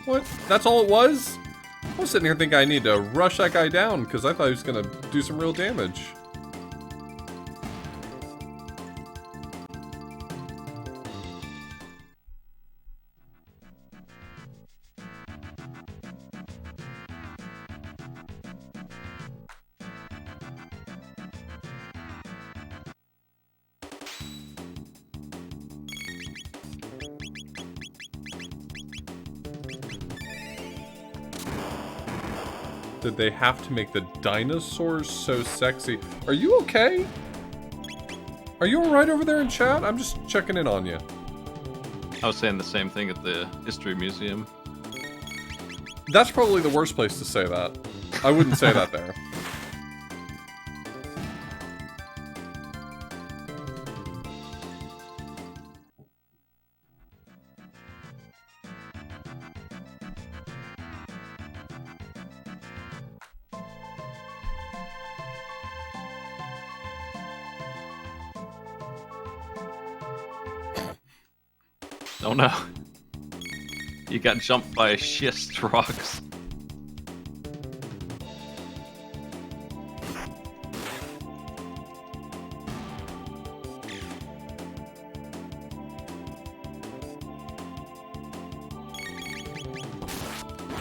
Speaker 1: What? That's all it was? I was sitting here thinking I need to rush that guy down because I thought he was going to do some real damage. Did they have to make the dinosaurs so sexy? Are you okay? Are you alright over there in chat? I'm just checking in on you.
Speaker 2: I was saying the same thing at the History Museum.
Speaker 1: That's probably the worst place to say that. I wouldn't say that there.
Speaker 2: Oh no. You got jumped by schist rocks.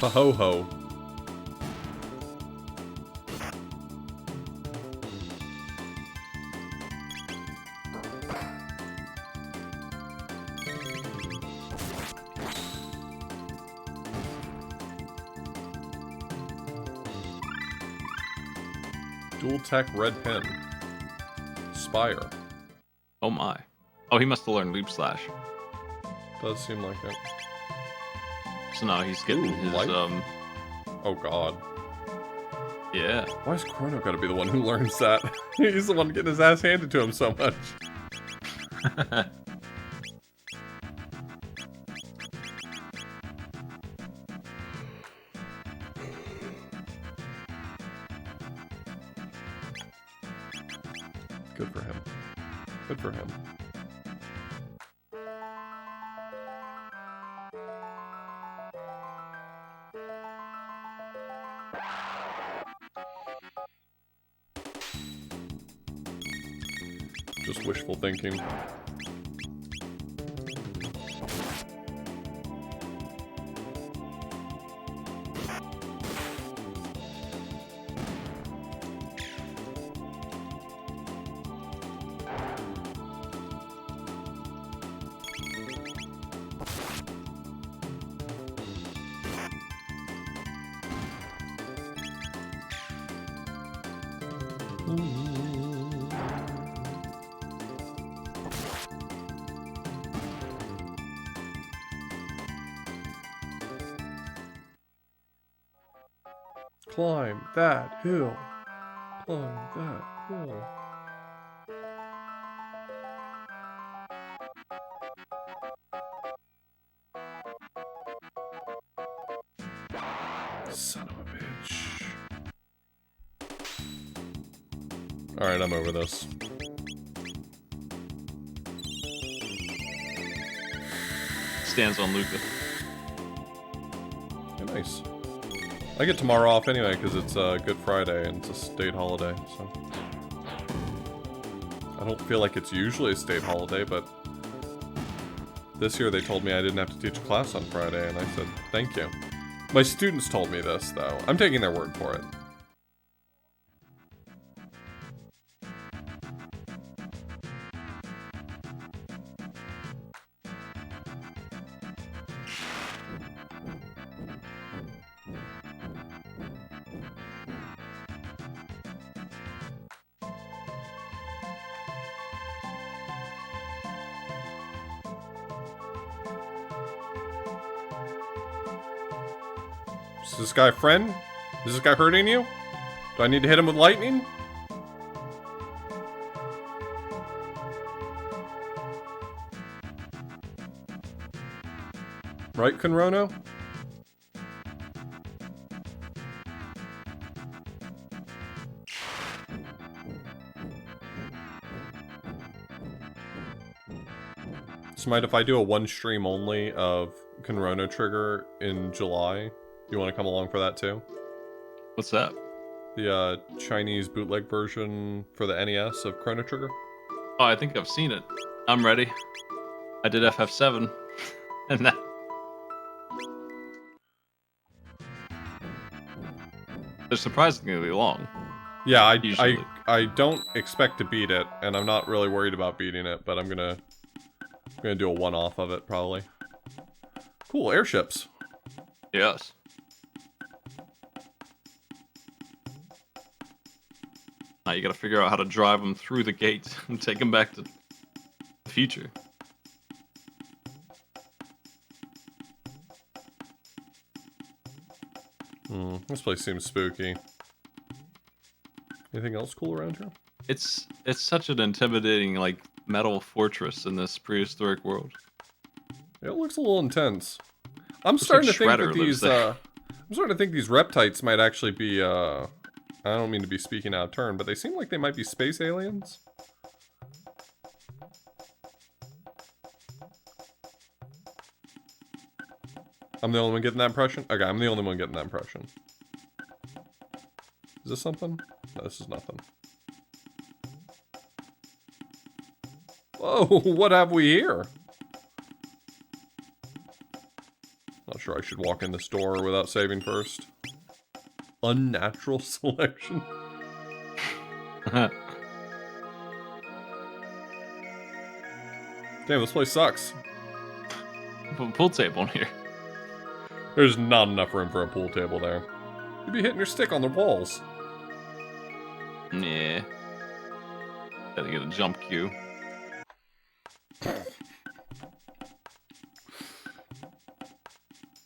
Speaker 1: Ho-ho-ho. Dual tech red pen. Spire.
Speaker 2: Oh my. Oh, he must have learned Leap Slash.
Speaker 1: Does seem like it.
Speaker 2: So now he's getting
Speaker 1: Ooh,
Speaker 2: his,
Speaker 1: life? Oh god.
Speaker 2: yeah.
Speaker 1: Why is Chrono gotta be the one who learns that? He's the one getting his ass handed to him so much. Good for him. Good for him. Just wishful thinking. Climb that hill. Climb that hill. Son of a bitch. Alright, I'm over this.
Speaker 2: Stands on Luca.
Speaker 1: Yeah, nice. I get tomorrow off anyway because it's Good Friday and it's a state holiday, so... I don't feel like it's usually a state holiday, but... This year they told me I didn't have to teach class on Friday, and I said, thank you. My students told me this, though. I'm taking their word for it. Is this guy a friend? Is this guy hurting you? Do I need to hit him with lightning? Right, Chrono? So mind if I do a one stream only of Chrono Trigger in July? Do you want to come along for that too?
Speaker 2: What's that?
Speaker 1: The Chinese bootleg version for the NES of Chrono Trigger?
Speaker 2: Oh, I think I've seen it. I'm ready. I did FF7. And that... They're surprisingly long.
Speaker 1: Yeah,
Speaker 2: Usually.
Speaker 1: I don't expect to beat it, and I'm not really worried about beating it, but I'm gonna do a one-off of it, probably. Cool, airships.
Speaker 2: Yes. Now you gotta figure out how to drive them through the gates and take them back to the future.
Speaker 1: This place seems spooky. Anything else cool around here?
Speaker 2: It's such an intimidating, like, metal fortress in this prehistoric world.
Speaker 1: It looks a little intense. I'm
Speaker 2: Looks
Speaker 1: starting
Speaker 2: like
Speaker 1: to think
Speaker 2: Shredder
Speaker 1: that
Speaker 2: lives
Speaker 1: these
Speaker 2: there.
Speaker 1: I'm starting to think these reptites might actually be I don't mean to be speaking out of turn, but they seem like they might be space aliens. I'm the only one getting that impression? Okay, I'm the only one getting that impression. Is this something? No, this is nothing. Whoa, what have we here? Not sure I should walk in this door without saving first. Unnatural selection. Damn, this place sucks.
Speaker 2: Put a pool table in here.
Speaker 1: There's not enough room for a pool table there. You'd be hitting your stick on the walls.
Speaker 2: Yeah. Gotta get a jump cue.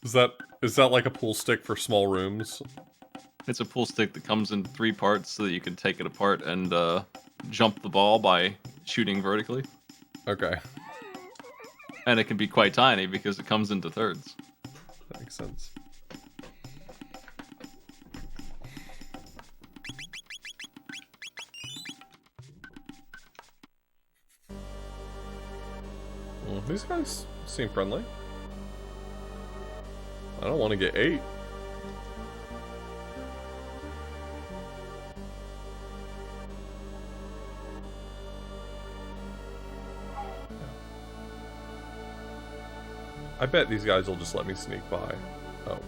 Speaker 1: Is that like a pool stick for small rooms?
Speaker 2: It's a pool stick that comes in 3 parts so that you can take it apart and jump the ball by shooting vertically.
Speaker 1: Okay.
Speaker 2: And it can be quite tiny because it comes into thirds.
Speaker 1: That makes sense. Well, these guys seem friendly. I don't want to get 8. I bet these guys will just let me sneak by. Oh.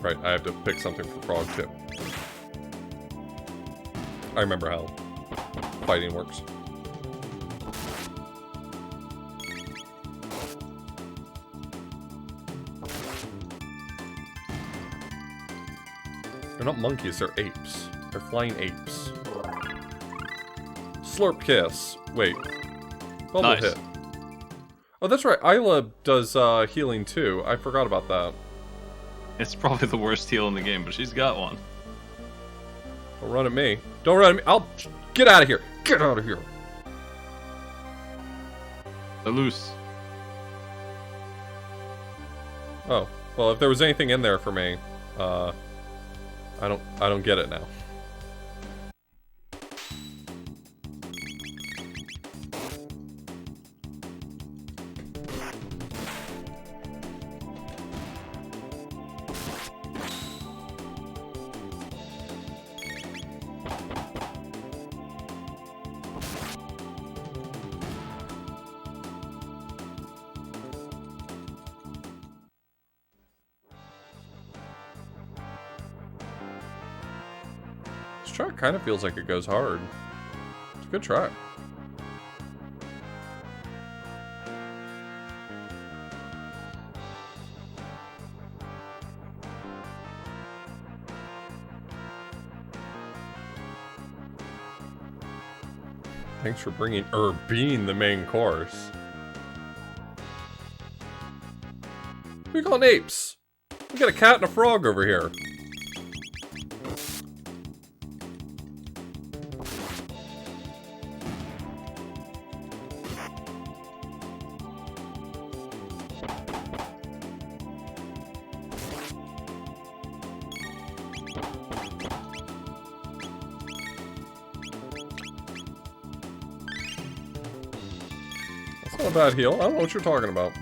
Speaker 1: Right, I have to pick something for Frog Tip. I remember how fighting works. They're not monkeys, they're apes. They're flying apes. Slurp Kiss. Wait. Bubble
Speaker 2: Nice.
Speaker 1: Hit. Oh, that's right. Isla does healing too. I forgot about that.
Speaker 2: It's probably the worst heal in the game, but she's got one.
Speaker 1: Don't run at me. Don't run at me. I'll... Get out of here. Get out of here.
Speaker 2: They're loose.
Speaker 1: Oh. Well, if there was anything in there for me, I don't get it now. This track kind of feels like it goes hard. It's a good track. Thanks for being the main course. We call apes. We got a cat and a frog over here. That's not a bad heal. I don't know what you're talking about.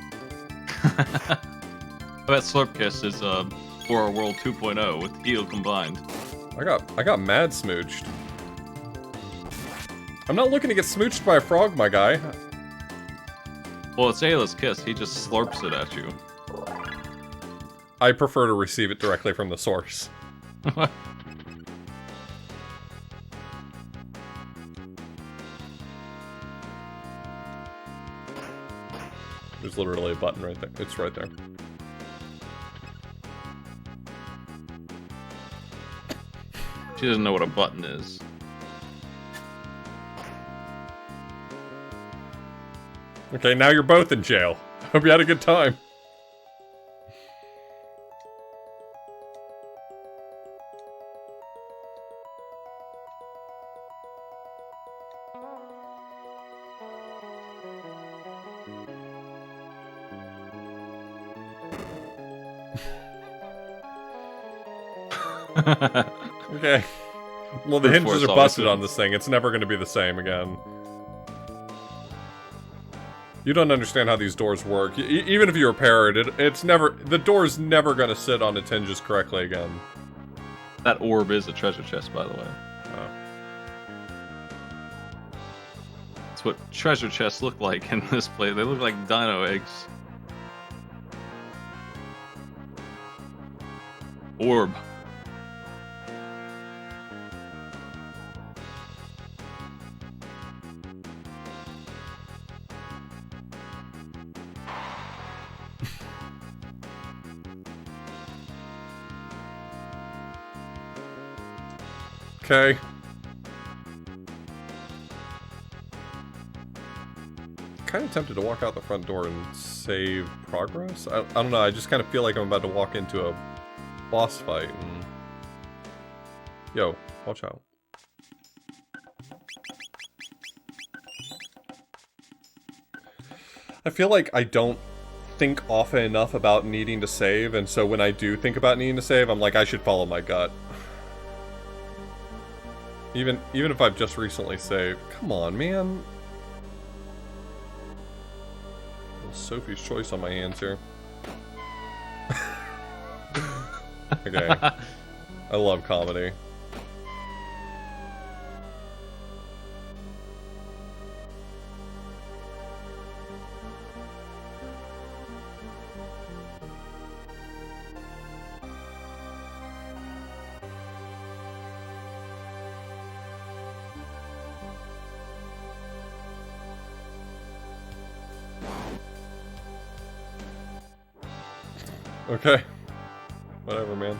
Speaker 2: I bet Slurp Kiss is for World 2.0 with heal combined.
Speaker 1: I got mad smooched. I'm not looking to get smooched by a frog, my guy.
Speaker 2: Well, it's Ayla's Kiss. He just slurps it at you.
Speaker 1: I prefer to receive it directly from the source. There's literally a button right there. It's right there.
Speaker 2: She doesn't know what a button is.
Speaker 1: Okay, now you're both in jail. Hope you had a good time. Okay. Well, the hinges are busted on this thing. It's never going to be the same again. You don't understand how these doors work. Even if you repair it, it's never... The door's never going to sit on its hinges correctly again.
Speaker 2: That orb is a treasure chest, by the way.
Speaker 1: Oh.
Speaker 2: That's what treasure chests look like in this play. They look like dino eggs. Orb.
Speaker 1: Okay. Kind of tempted to walk out the front door and save progress. I don't know, I just kind of feel like I'm about to walk into a boss fight and... Yo, watch out. I feel like I don't think often enough about needing to save, and so when I do think about needing to save, I'm like, I should follow my gut. Even if I've just recently saved. Come on, man. Sophie's Choice on my hands here. Okay. I love comedy. Okay. Whatever, man.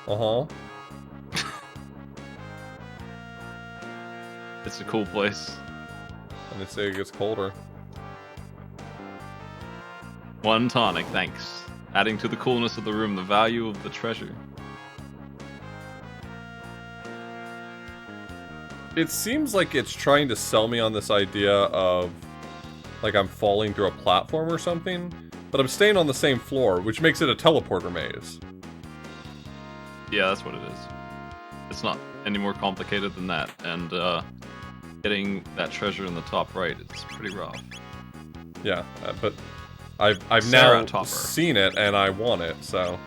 Speaker 1: Uh-huh.
Speaker 2: It's a cool place.
Speaker 1: And they say it gets colder.
Speaker 2: One tonic, thanks. Adding to the coolness of the room, the value of the treasure.
Speaker 1: It seems like it's trying to sell me on this idea of like I'm falling through a platform or something, but I'm staying on the same floor, which makes it a teleporter maze.
Speaker 2: Yeah, that's what it is. It's not any more complicated than that, and getting that treasure in the top right is pretty rough.
Speaker 1: Yeah, but I've now seen it and I want it, so...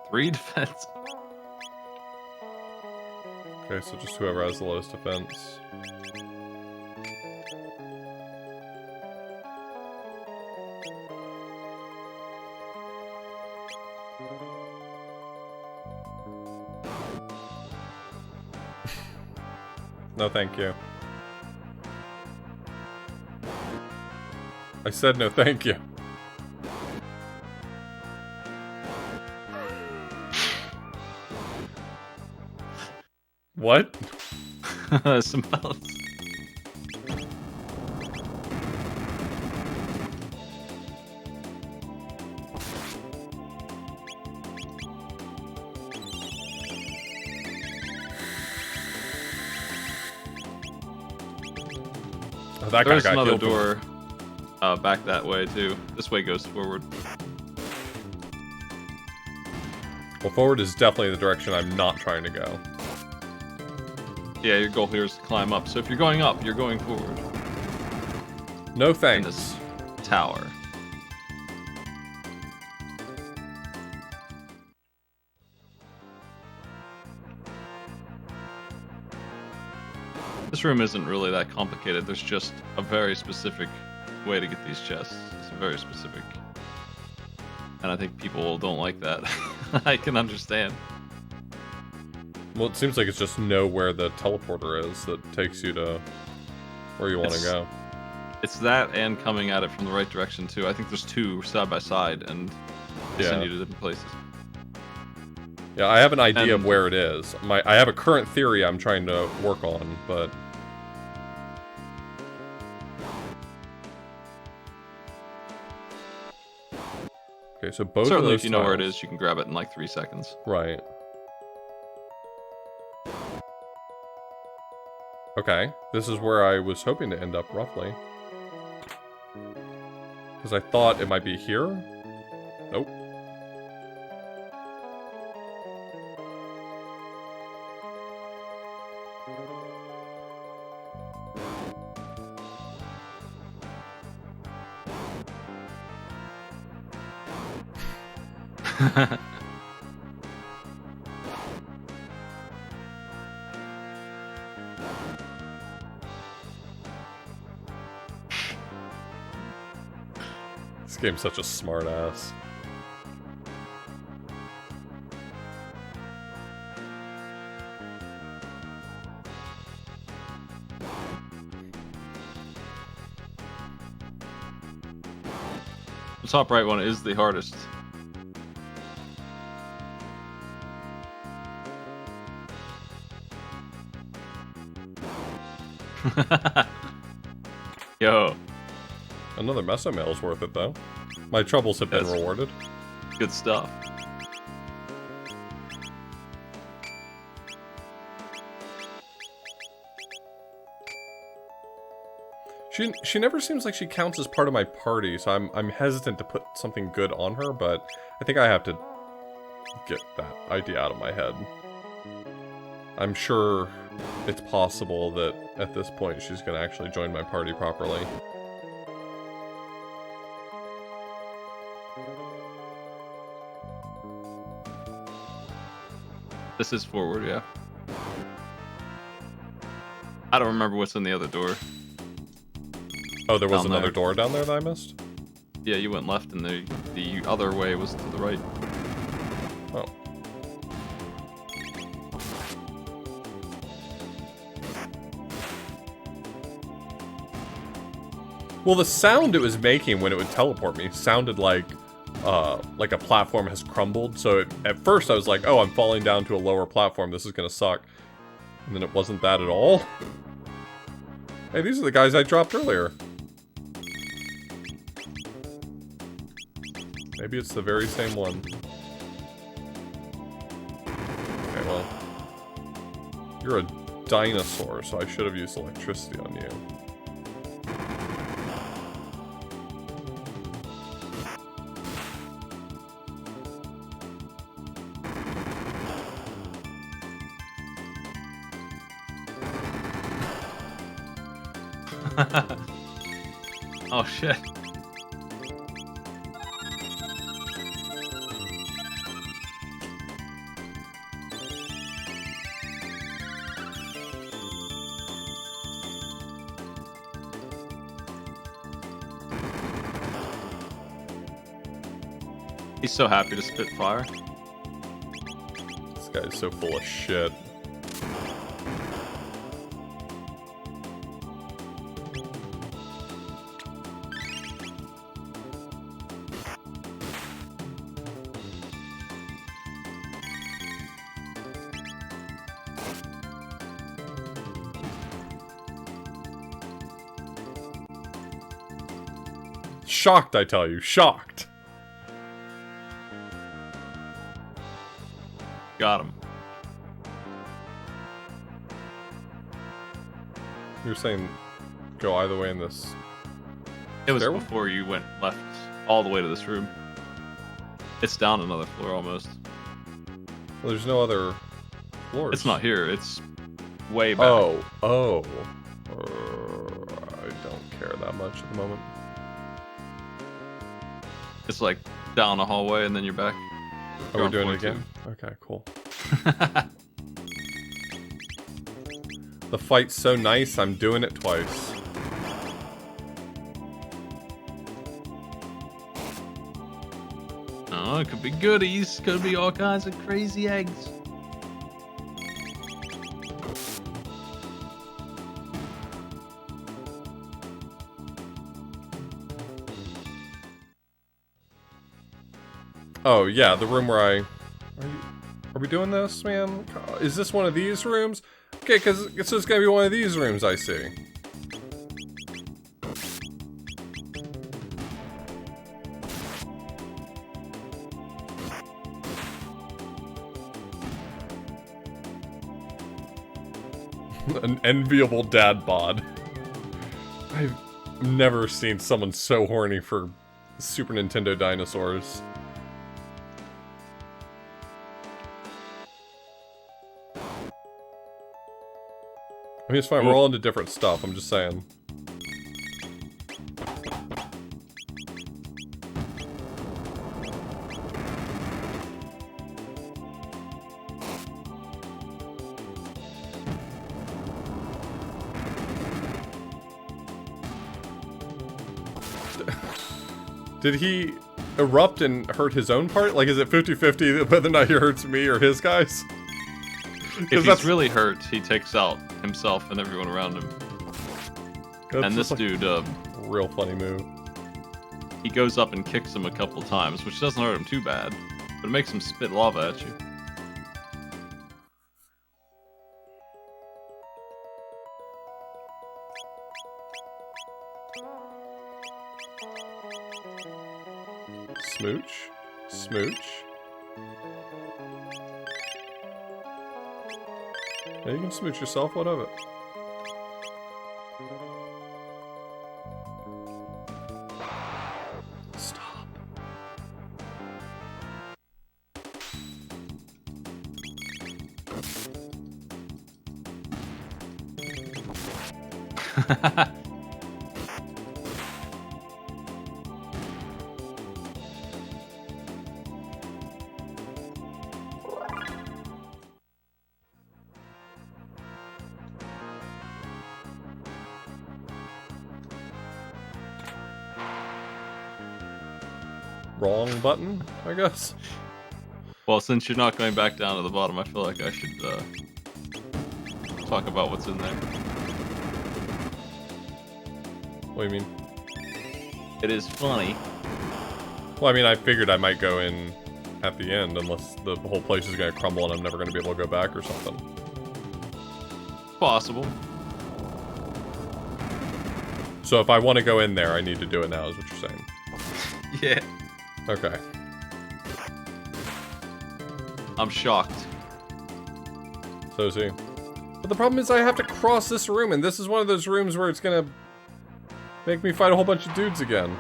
Speaker 2: Three defense.
Speaker 1: Okay, so just whoever has the lowest defense. No, thank you. I said no, thank you. What?
Speaker 2: Some bells.
Speaker 1: Oh, that guy
Speaker 2: There's
Speaker 1: got
Speaker 2: another
Speaker 1: healed from-
Speaker 2: door back that way too. This way goes forward.
Speaker 1: Well, forward is definitely the direction I'm not trying to go.
Speaker 2: Yeah, your goal here is to climb up. So if you're going up, you're going forward.
Speaker 1: No
Speaker 2: In
Speaker 1: thanks.
Speaker 2: this tower. This room isn't really that complicated. There's just a very specific way to get these chests. It's very specific. And I think people don't like that. I can understand.
Speaker 1: Well, it seems like it's just know where the teleporter is that takes you to where you want to go.
Speaker 2: It's that and coming at it from the right direction too. I think there's two side by side and they send
Speaker 1: Yeah.
Speaker 2: you to different places.
Speaker 1: Yeah, I have an idea of
Speaker 2: And-
Speaker 1: where it is. I have a current theory I'm trying to work on, but... Okay, so both of
Speaker 2: Certainly
Speaker 1: those
Speaker 2: if you know where it
Speaker 1: tiles-
Speaker 2: is, you can grab it in like 3 seconds.
Speaker 1: Right. Okay, this is where I was hoping to end up, roughly. Because I thought it might be here? Nope. This game's such a smart ass.
Speaker 2: The top right one is the hardest. Yo,
Speaker 1: Another Mesomail is worth it, though. My troubles have been
Speaker 2: Yes.
Speaker 1: rewarded.
Speaker 2: good stuff.
Speaker 1: She never seems like she counts as part of my party, so I'm hesitant to put something good on her, but I think I have to get that idea out of my head. I'm sure it's possible that at this point she's going to actually join my party properly.
Speaker 2: This is forward, yeah. I don't remember what's in the other door.
Speaker 1: Oh, there was
Speaker 2: Down
Speaker 1: another
Speaker 2: there.
Speaker 1: door down there that I missed?
Speaker 2: Yeah, you went left and the other way was to the right.
Speaker 1: Oh. Well, the sound it was making when it would teleport me sounded like a platform has crumbled. So at first I was like, oh, I'm falling down to a lower platform. This is gonna suck. And then it wasn't that at all. Hey, these are the guys I dropped earlier. Maybe it's the very same one. Okay, well. You're a dinosaur, so I should have used electricity on you.
Speaker 2: Oh shit. He's so happy to spit fire.
Speaker 1: This guy is so full of shit. Shocked, I tell you. Shocked.
Speaker 2: Got him.
Speaker 1: You're saying go either way in this.
Speaker 2: It was
Speaker 1: Stairwell?
Speaker 2: before you went left all the way to this room. It's down another floor almost.
Speaker 1: Well, there's no other floors.
Speaker 2: It's not here. It's way back.
Speaker 1: Oh. I don't care that much at the moment.
Speaker 2: It's like down a hallway and then you're back.
Speaker 1: Are
Speaker 2: You're
Speaker 1: we
Speaker 2: on
Speaker 1: doing it
Speaker 2: floor
Speaker 1: again? Okay, cool. The fight's so nice, I'm doing it twice.
Speaker 2: Oh, it could be goodies. Could be all kinds of crazy eggs.
Speaker 1: Oh, yeah, the room where I... Are we doing this, man? Is this one of these rooms? Okay, because it's just gonna be one of these rooms, I see. An enviable dad bod. I've never seen someone so horny for Super Nintendo dinosaurs. I mean, it's fine, we're all into different stuff, I'm just saying. Did he erupt and hurt his own part? Like, is it 50-50 whether or not he hurts me or his guys?
Speaker 2: If he's really hurt, he takes out himself and everyone around him. And this dude,
Speaker 1: real funny move.
Speaker 2: He goes up and kicks him a couple times, which doesn't hurt him too bad, but it makes him spit lava at you.
Speaker 1: Smooch? Smooch? Yeah, you can smooch yourself, what of it? Stop. Wrong button, I guess.
Speaker 2: Well, since you're not going back down to the bottom, I feel like I should talk about what's in there.
Speaker 1: What do you mean?
Speaker 2: It is funny.
Speaker 1: Well, I mean, I figured I might go in at the end, unless the whole place is going to crumble and I'm never going to be able to go back or something.
Speaker 2: Possible.
Speaker 1: So if I want to go in there, I need to do it now, is what you're saying.
Speaker 2: Yeah.
Speaker 1: Okay.
Speaker 2: I'm shocked.
Speaker 1: So is he. But the problem is I have to cross this room, and this is one of those rooms where it's gonna make me fight a whole bunch of dudes again.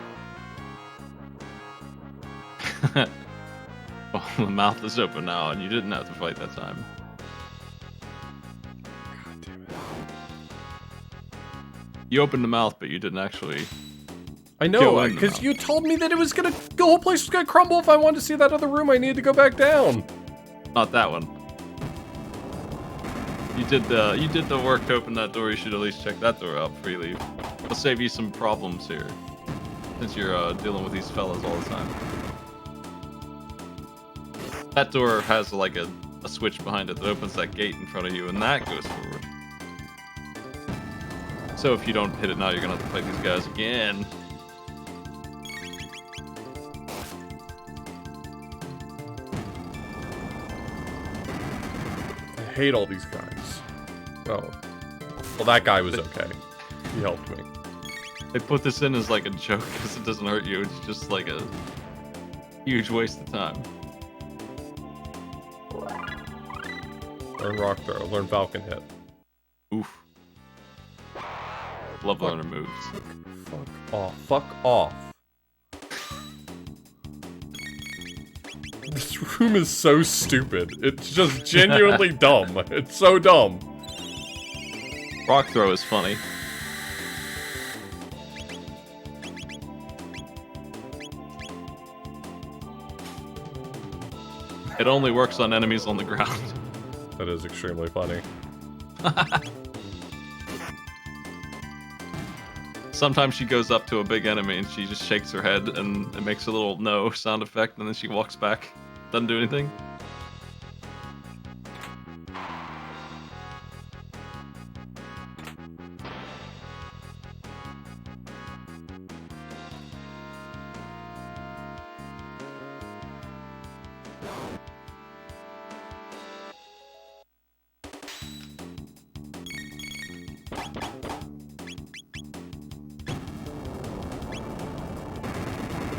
Speaker 2: Well, the mouth is open now, and you didn't have to fight that time.
Speaker 1: God damn it.
Speaker 2: You opened the mouth, but you didn't actually...
Speaker 1: I know, because you told me that it was gonna... The whole place was gonna crumble if I wanted to see that other room. I needed to go back down.
Speaker 2: Not that one. You did the work to open that door. You should at least check that door out before you leave. It'll save you some problems here, since you're dealing with these fellas all the time. That door has like a switch behind it that opens that gate in front of you, and that goes forward. So if you don't hit it now, you're gonna have to fight these guys again.
Speaker 1: I hate all these guys. Oh. Well, that guy was okay. He helped me.
Speaker 2: They put this in as like a joke because it doesn't hurt you. It's just like a huge waste of time.
Speaker 1: Learn rock throw. Learn falcon hit.
Speaker 2: Oof. Love learner moves.
Speaker 1: Fuck off. Fuck off. This room is so stupid. It's just genuinely dumb. It's so dumb.
Speaker 2: Rock throw is funny. It only works on enemies on the ground.
Speaker 1: That is extremely funny.
Speaker 2: Sometimes she goes up to a big enemy and she just shakes her head and it makes a little no sound effect and then she walks back. Doesn't do anything.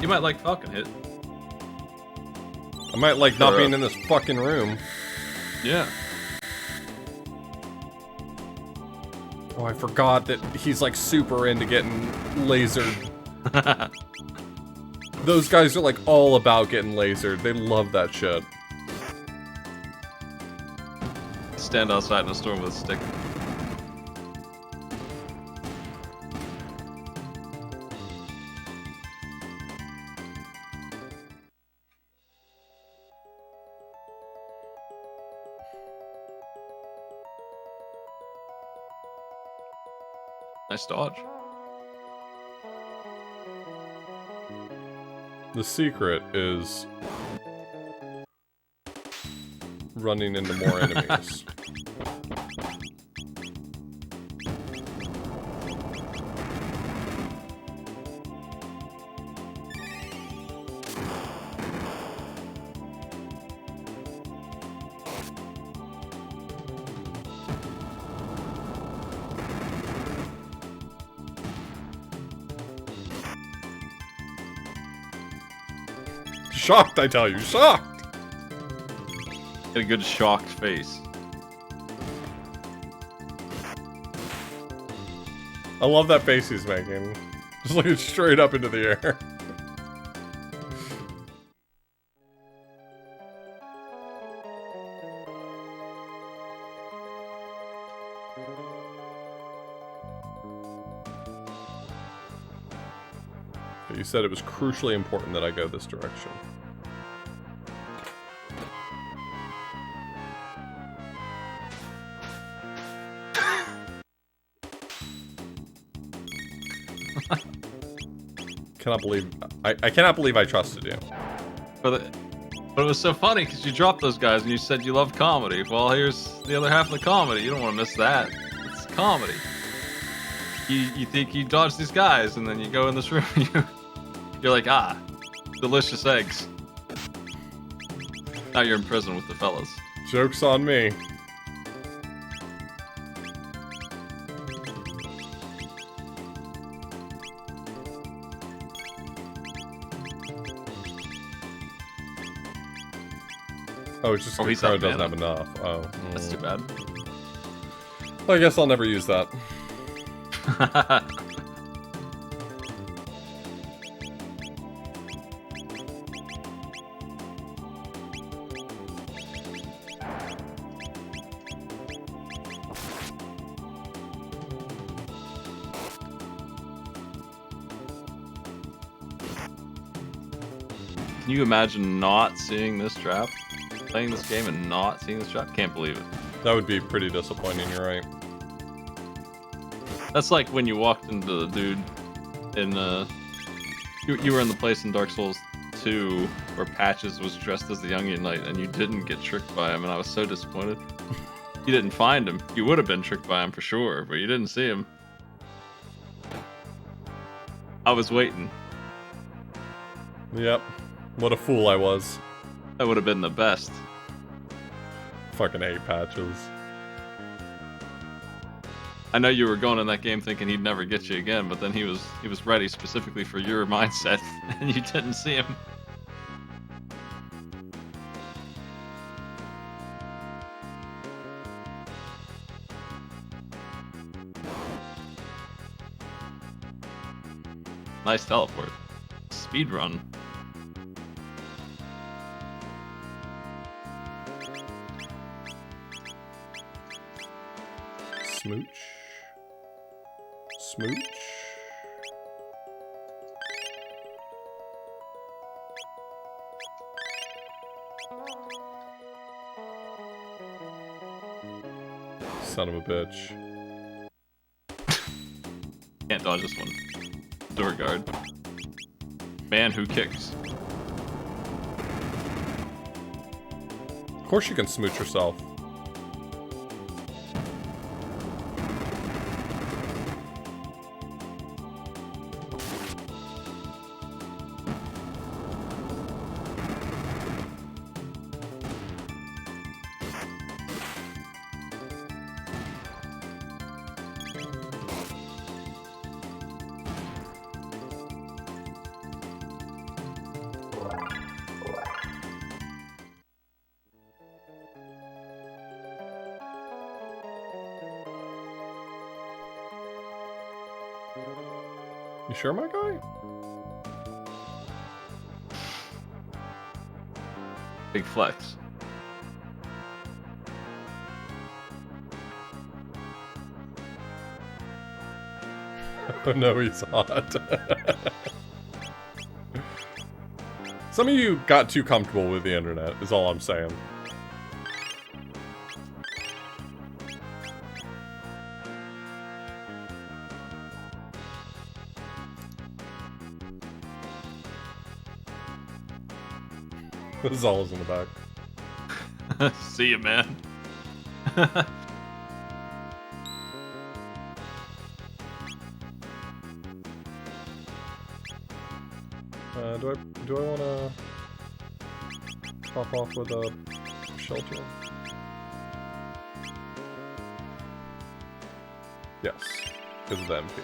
Speaker 2: You might like Falcon Hit.
Speaker 1: I might like not being in this fucking room.
Speaker 2: Yeah.
Speaker 1: Oh, I forgot that he's like super into getting lasered. Those guys are like all about getting lasered. They love that shit.
Speaker 2: Stand outside in a storm with a stick. Nice dodge.
Speaker 1: The secret is running into more enemies. Shocked, I tell you, shocked!
Speaker 2: Get a good shocked face.
Speaker 1: I love that face he's making. Just looking straight up into the air. But you said it was crucially important that I go this direction. I cannot believe I trusted you.
Speaker 2: But it was so funny because you dropped those guys and you said you love comedy. Well, here's the other half of the comedy. You don't want to miss that. It's comedy. You think you dodge these guys and then you go in this room and you're like, ah, delicious eggs. Now you're in prison with the fellas.
Speaker 1: Joke's on me. Oh, it's just
Speaker 2: he's
Speaker 1: Chrono
Speaker 2: out
Speaker 1: doesn't
Speaker 2: mana.
Speaker 1: have enough. Oh.
Speaker 2: That's too bad.
Speaker 1: Well, I guess I'll never use that.
Speaker 2: Can you imagine not seeing this trap? Playing this game and not seeing this trap? Can't believe it.
Speaker 1: That would be pretty disappointing, you're right.
Speaker 2: That's like when you walked into the dude in, you were in the place in Dark Souls 2 where Patches was dressed as the Youngian Knight and you didn't get tricked by him, and I was so disappointed. You didn't find him. You would have been tricked by him for sure, but you didn't see him. I was waiting.
Speaker 1: Yep. What a fool I was.
Speaker 2: That would have been the best.
Speaker 1: Fucking hate Patches.
Speaker 2: I know you were going in that game thinking he'd never get you again, but then he was ready specifically for your mindset, and you didn't see him. Nice teleport. Speed run.
Speaker 1: Smooch. Smooch. Son of a bitch.
Speaker 2: Can't dodge this one. Door guard. Man who kicks.
Speaker 1: Of course you can smooch yourself. You sure, my guy?
Speaker 2: Big flex.
Speaker 1: Oh no, he's hot. Some of you got too comfortable with the internet, is all I'm saying. This is always in the back.
Speaker 2: See you, man.
Speaker 1: Do I want to pop off with a shelter? Yes, because of the MP.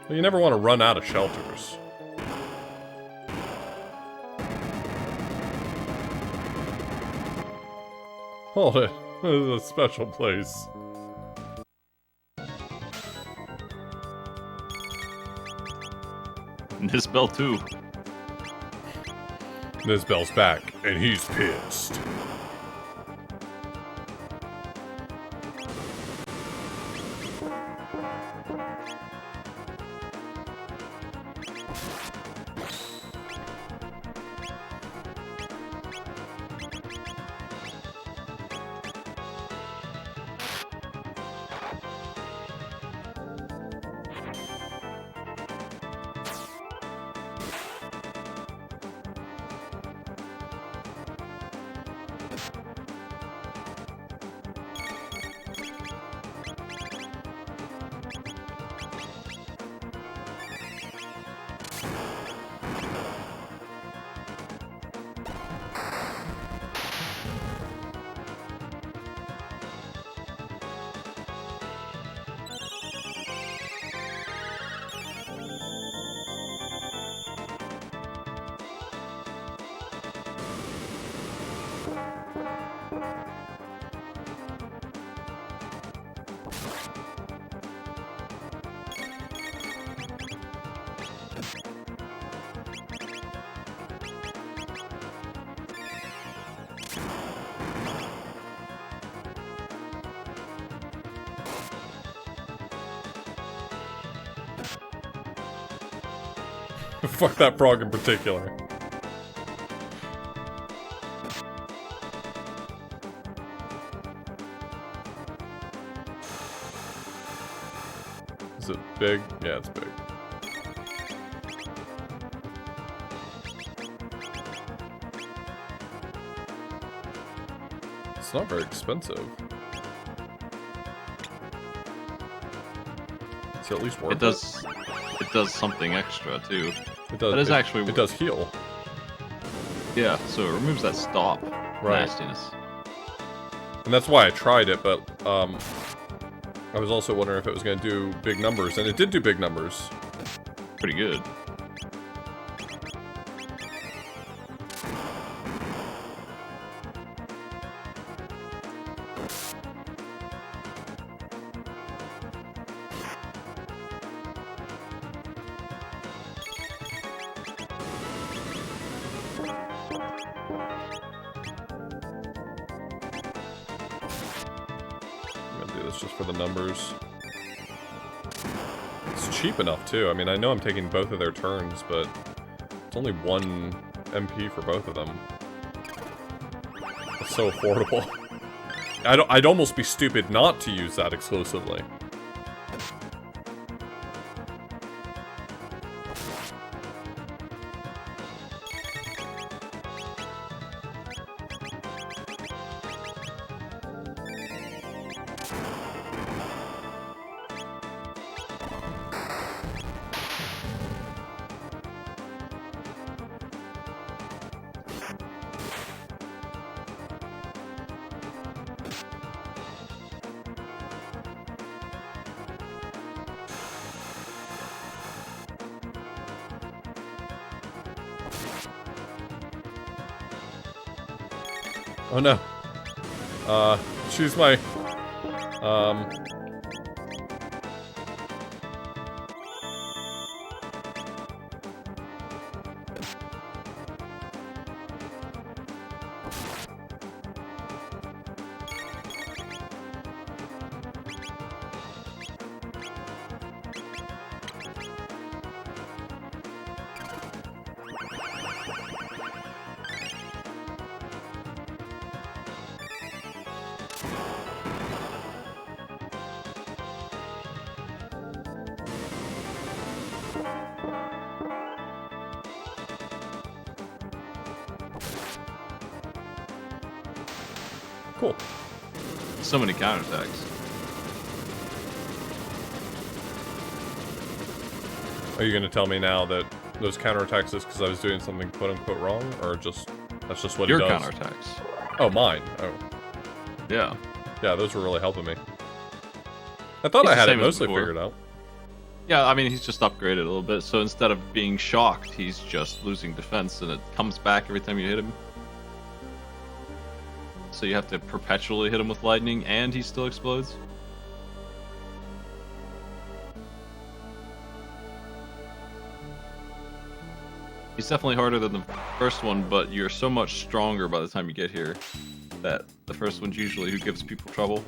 Speaker 1: Well, you never want to run out of shelters. Hold it. This is a special place.
Speaker 2: Nisbel too.
Speaker 1: Nisbel's back, and he's pissed. Fuck that frog in particular. Is it big? Yeah, it's big. It's not very expensive. It's at least worth
Speaker 2: It does. It does something extra too.
Speaker 1: It does.
Speaker 2: That is actually.
Speaker 1: It does heal.
Speaker 2: Yeah. So it removes that stop
Speaker 1: Right.
Speaker 2: nastiness.
Speaker 1: And that's why I tried it, but I was also wondering if it was going to do big numbers, and it did do big numbers.
Speaker 2: Pretty good.
Speaker 1: Just for the numbers. It's cheap enough too. I mean, I know I'm taking both of their turns, but it's only 1 MP for both of them. It's so affordable. I'd almost be stupid not to use that exclusively. Oh no. Choose my... Cool.
Speaker 2: So many counterattacks.
Speaker 1: Are you going to tell me now that those counterattacks is because I was doing something quote-unquote wrong? Or just... that's just what
Speaker 2: Your
Speaker 1: he does?
Speaker 2: counterattacks.
Speaker 1: Oh, mine. Oh.
Speaker 2: Yeah.
Speaker 1: Yeah, those were really helping me. I thought
Speaker 2: He's
Speaker 1: I
Speaker 2: the
Speaker 1: had it
Speaker 2: same as
Speaker 1: mostly
Speaker 2: before.
Speaker 1: figured out.
Speaker 2: Yeah, I mean, he's just upgraded a little bit, so instead of being shocked, he's just losing defense, and it comes back every time you hit him. So you have to perpetually hit him with lightning, and he still explodes. He's definitely harder than the first one, but you're so much stronger by the time you get here that the first one's usually who gives people trouble.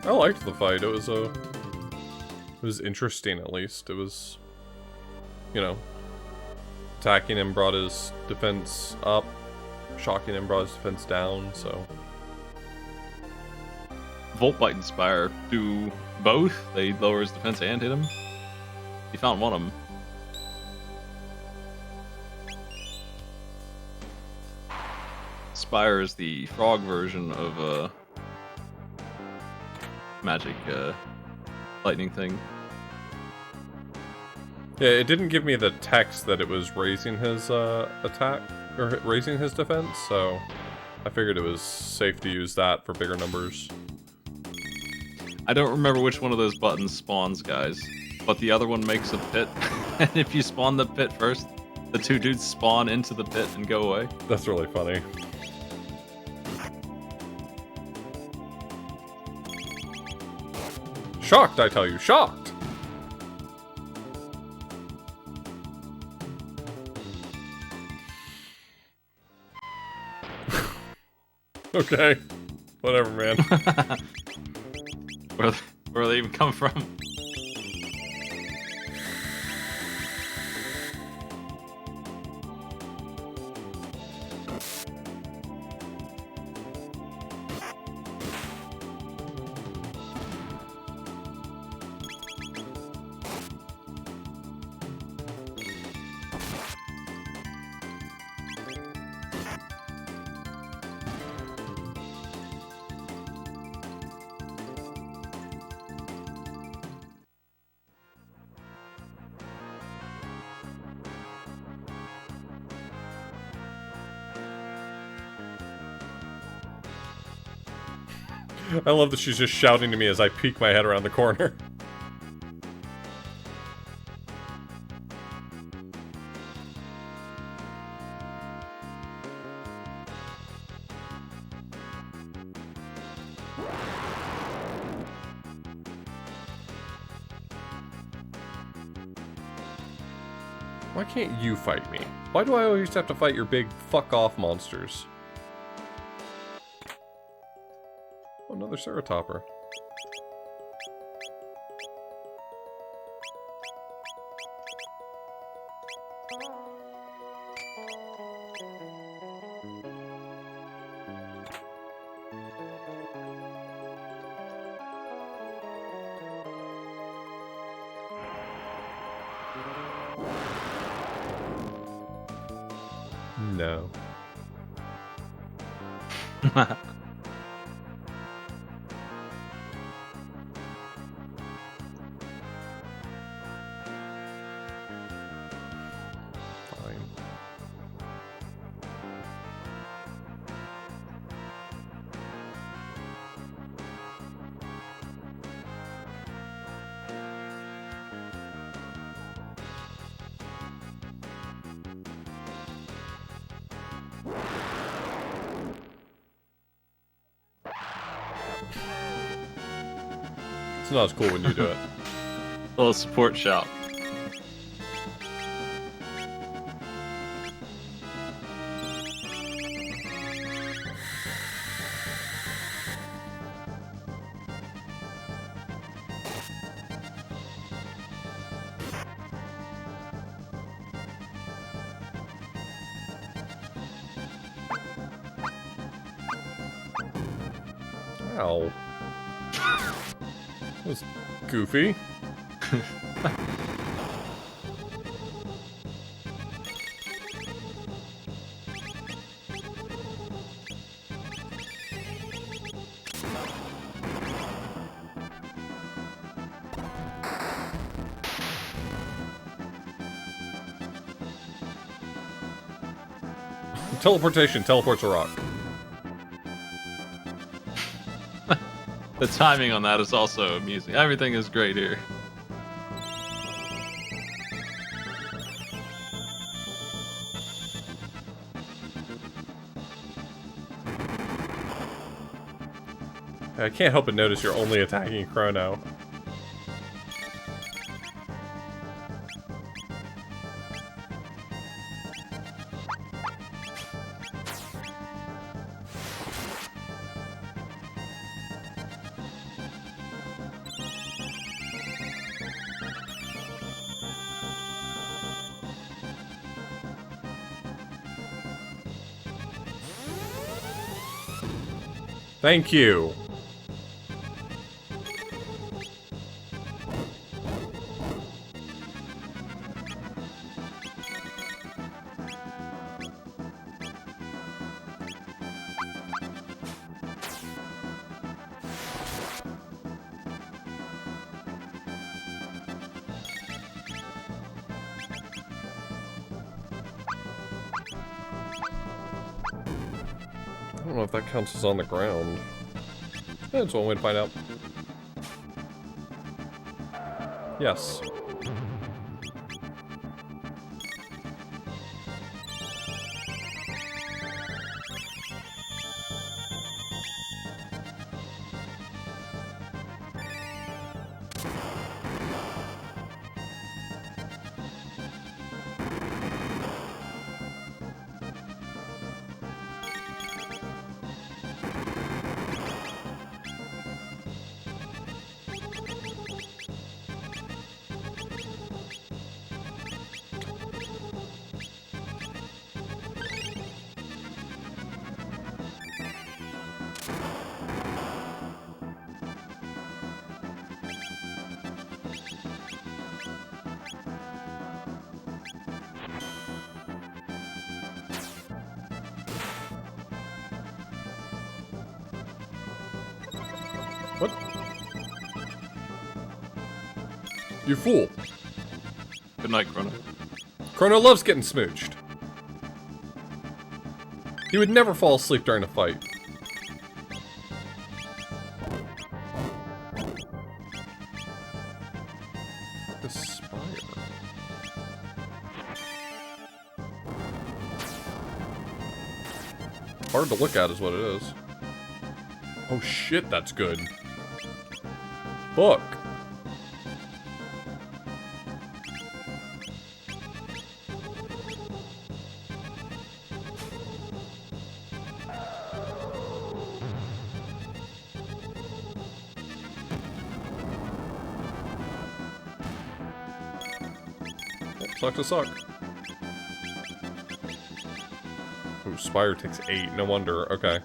Speaker 1: I liked the fight. It was interesting at least. It was, you know, attacking him brought his defense up, shocking him brought his defense down, so.
Speaker 2: Volt Bite and Spire do both. They lower his defense and hit him. He found one of them. Spire is the frog version of magic lightning thing.
Speaker 1: Yeah, it didn't give me the text that it was raising his attack, or raising his defense, so I figured it was safe to use that for bigger numbers.
Speaker 2: I don't remember which one of those buttons spawns guys, but the other one makes a pit, and if you spawn the pit first, the two dudes spawn into the pit and go away.
Speaker 1: That's really funny. Shocked, I tell you, shocked! Okay. Whatever, man.
Speaker 2: Where they even come from?
Speaker 1: I love that she's just shouting to me as I peek my head around the corner. Why can't you fight me? Why do I always have to fight your big fuck-off monsters? Oh, another Ceratopper. No. Fine. It's not as cool when you do it.
Speaker 2: A little support shout.
Speaker 1: Ow. That was goofy. Teleportation teleports a rock.
Speaker 2: The timing on that is also amusing. Everything is great here.
Speaker 1: I can't help but notice you're only attacking Chrono. Thank you. I don't know if that counts as on the ground. That's one way to find out. Yes. What? You fool.
Speaker 2: Good night, Chrono.
Speaker 1: Chrono loves getting smooched. He would never fall asleep during a fight. fire. Hard to look at is what it is. Oh shit, that's good. Book. Suck to suck. Ooh, Spire takes 8. No wonder. Okay.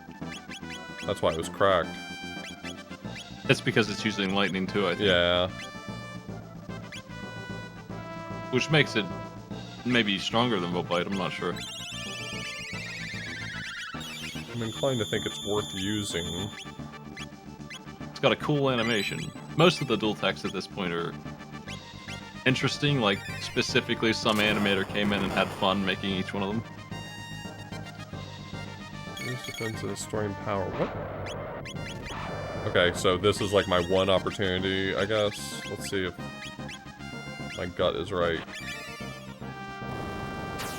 Speaker 1: That's why it was cracked.
Speaker 2: That's because it's using lightning too, I think.
Speaker 1: Yeah.
Speaker 2: Which makes it maybe stronger than Bite, I'm not sure.
Speaker 1: I'm inclined to think it's worth using.
Speaker 2: It's got a cool animation. Most of the dual techs at this point are interesting, like specifically some animator came in and had fun making each one of them.
Speaker 1: Use defensive, storing power. What? Okay, so this is like my one opportunity, I guess. Let's see if my gut is right.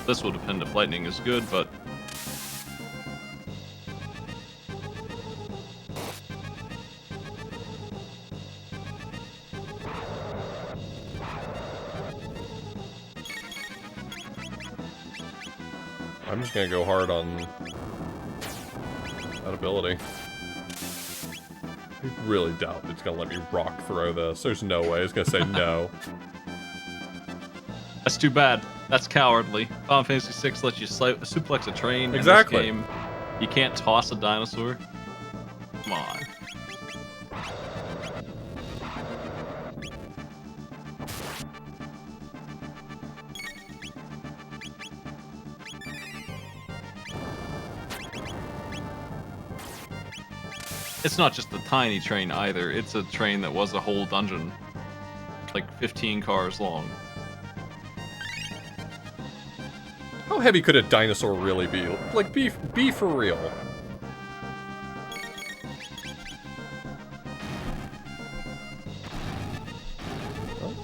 Speaker 2: This will depend if lightning is good, but
Speaker 1: I'm just gonna go hard on that ability. I really doubt it's gonna let me rock throw this. There's no way. It's gonna say no.
Speaker 2: that's too bad. That's cowardly. Final Fantasy VI lets you suplex a train.
Speaker 1: Exactly.
Speaker 2: In this game, you can't toss a dinosaur. Come on. It's not just a tiny train either. It's a train that was a whole dungeon. Like 15 cars long.
Speaker 1: How heavy could a dinosaur really be? Like, be for real. Oh.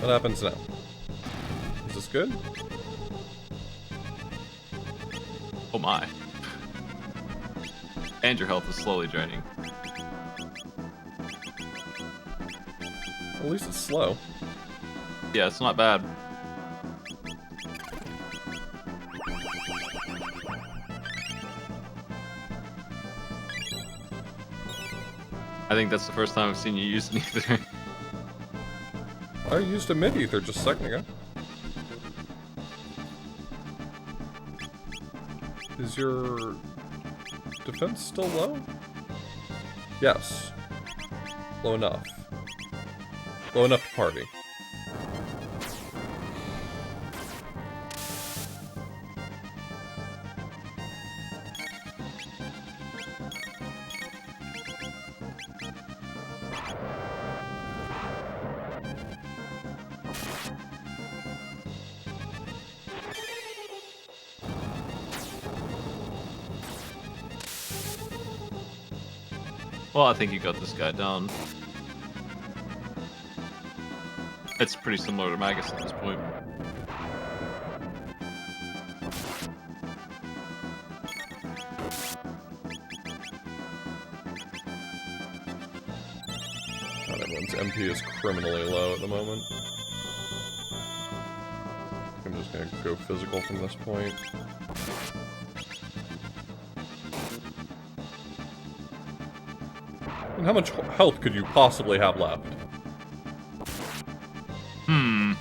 Speaker 1: What happens now? Is this good?
Speaker 2: Oh my. And your health is slowly draining.
Speaker 1: At least it's slow.
Speaker 2: Yeah, it's not bad. I think that's the first time I've seen you use an ether.
Speaker 1: I used a mid-ether just a second ago. Is your defense still low? Yes. Low enough. Low enough to party.
Speaker 2: Well, I think you got this guy down. It's pretty similar to Magus at this point.
Speaker 1: God, everyone's MP is criminally low at the moment. I'm just gonna go physical from this point. And how much health could you possibly have left? I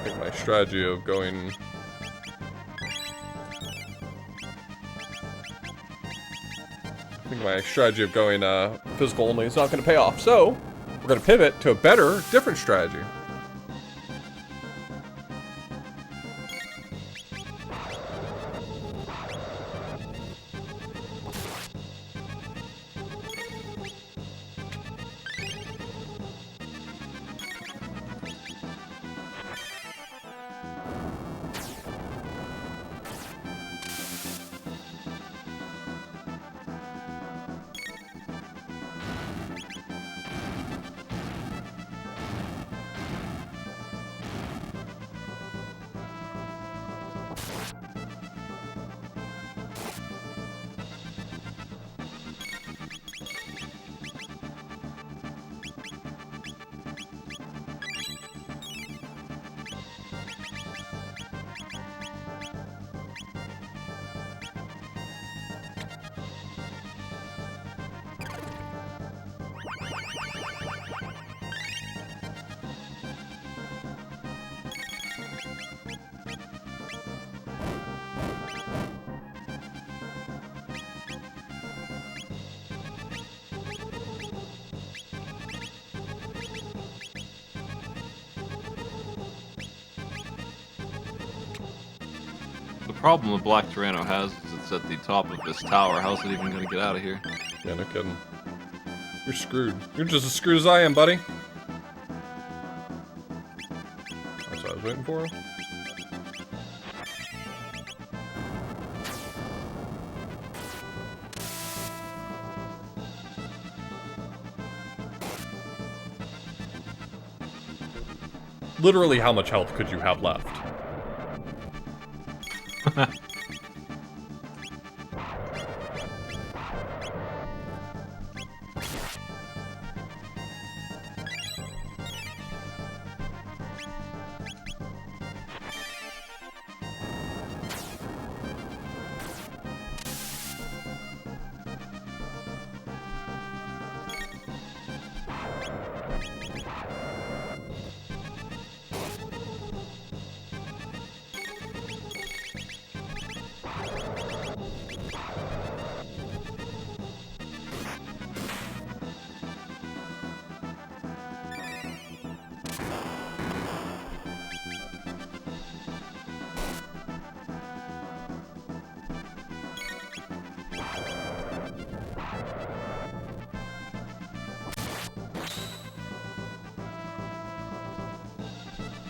Speaker 1: think my strategy of going... physical only is not going to pay off, so we're going to pivot to a better, different strategy.
Speaker 2: problem the Black Tyranno has is it's at the top of this tower. How's it even gonna get out of here?
Speaker 1: Yeah, no kidding. You're screwed. You're just as screwed as I am, buddy. That's what I was waiting for. Literally, how much health could you have left?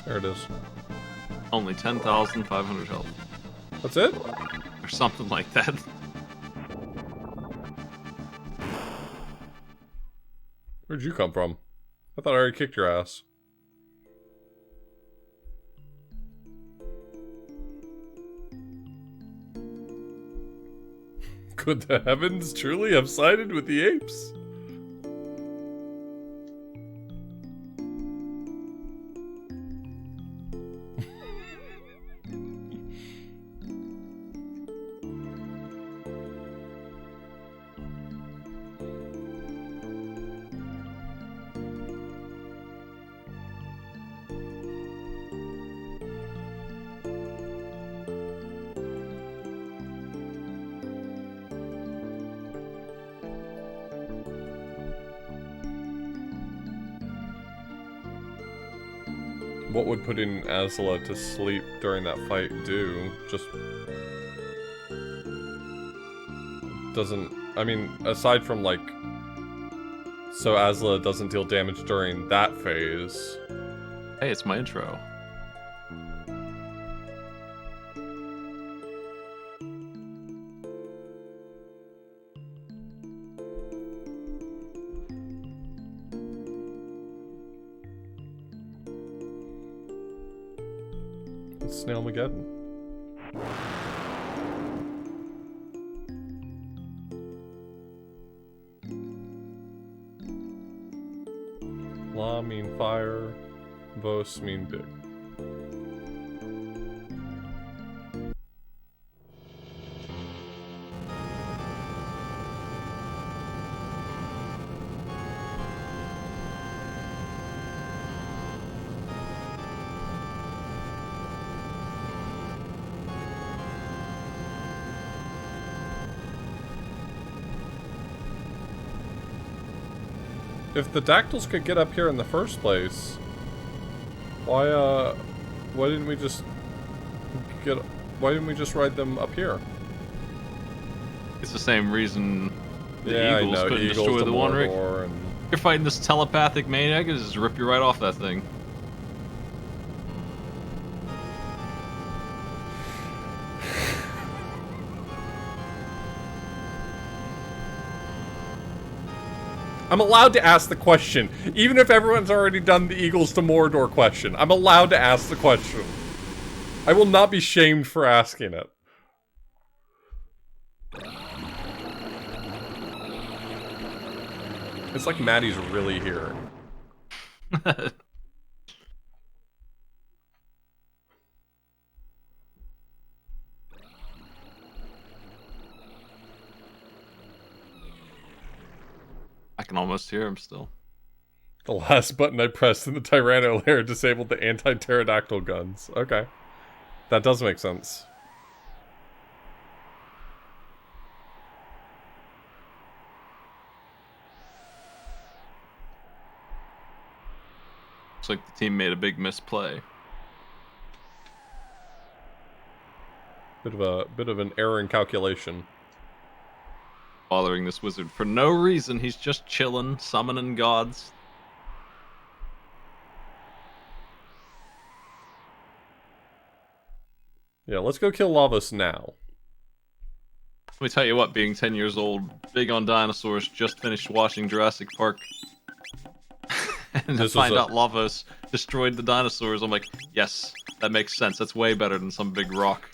Speaker 1: There it is.
Speaker 2: Only 10,500 health.
Speaker 1: That's it?
Speaker 2: Or something like that.
Speaker 1: Where'd you come from? I thought I already kicked your ass. Could the heavens truly have sided with the apes? What would putting Azula to sleep during that fight do? Just... doesn't... I mean, aside from, like... so Azula doesn't deal damage during that phase.
Speaker 2: Hey, it's my intro.
Speaker 1: It's Snailmageddon. La mean fire, Vos mean big. If the dactyls could get up here in the first place, why didn't we just ride them up here?
Speaker 2: It's the same reason the
Speaker 1: Yeah,
Speaker 2: Eagles
Speaker 1: I know.
Speaker 2: couldn't
Speaker 1: Eagles,
Speaker 2: destroy the One Rig.
Speaker 1: and...
Speaker 2: You're fighting this telepathic maniac, it'll just rip you right off that thing.
Speaker 1: I'm allowed to ask the question, even if everyone's already done the Eagles to Mordor question. I'm allowed to ask the question. I will not be shamed for asking it. It's like Maddie's really here.
Speaker 2: I can almost hear him still.
Speaker 1: The last button I pressed in the Tyranno lair disabled the anti-pterodactyl guns. Okay. That does make sense.
Speaker 2: Looks like the team made a big misplay.
Speaker 1: Bit of an error in calculation.
Speaker 2: Bothering this wizard for no reason. He's just chilling, summoning gods.
Speaker 1: Yeah, let's go kill Lavos now.
Speaker 2: Let me tell you what, being 10 years old, big on dinosaurs, just finished watching Jurassic Park. And to find out Lavos destroyed the dinosaurs, I'm like, yes, that makes sense. That's way better than some big rock.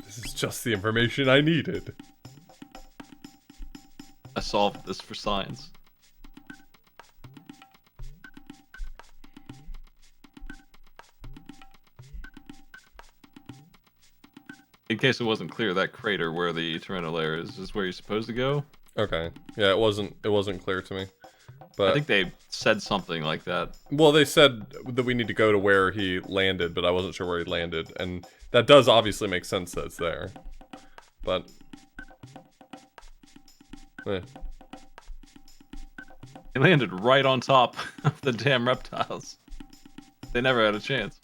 Speaker 1: This is just the information I needed.
Speaker 2: I solved this for science. In case it wasn't clear, that crater where the Chrono layer is where you're supposed to go.
Speaker 1: Okay. Yeah, it wasn't clear to me. But
Speaker 2: I think they said something like that.
Speaker 1: Well, they said that we need to go to where he landed, but I wasn't sure where he landed, and that does obviously make sense that it's there. But
Speaker 2: He landed right on top of the damn reptiles. They never had a chance.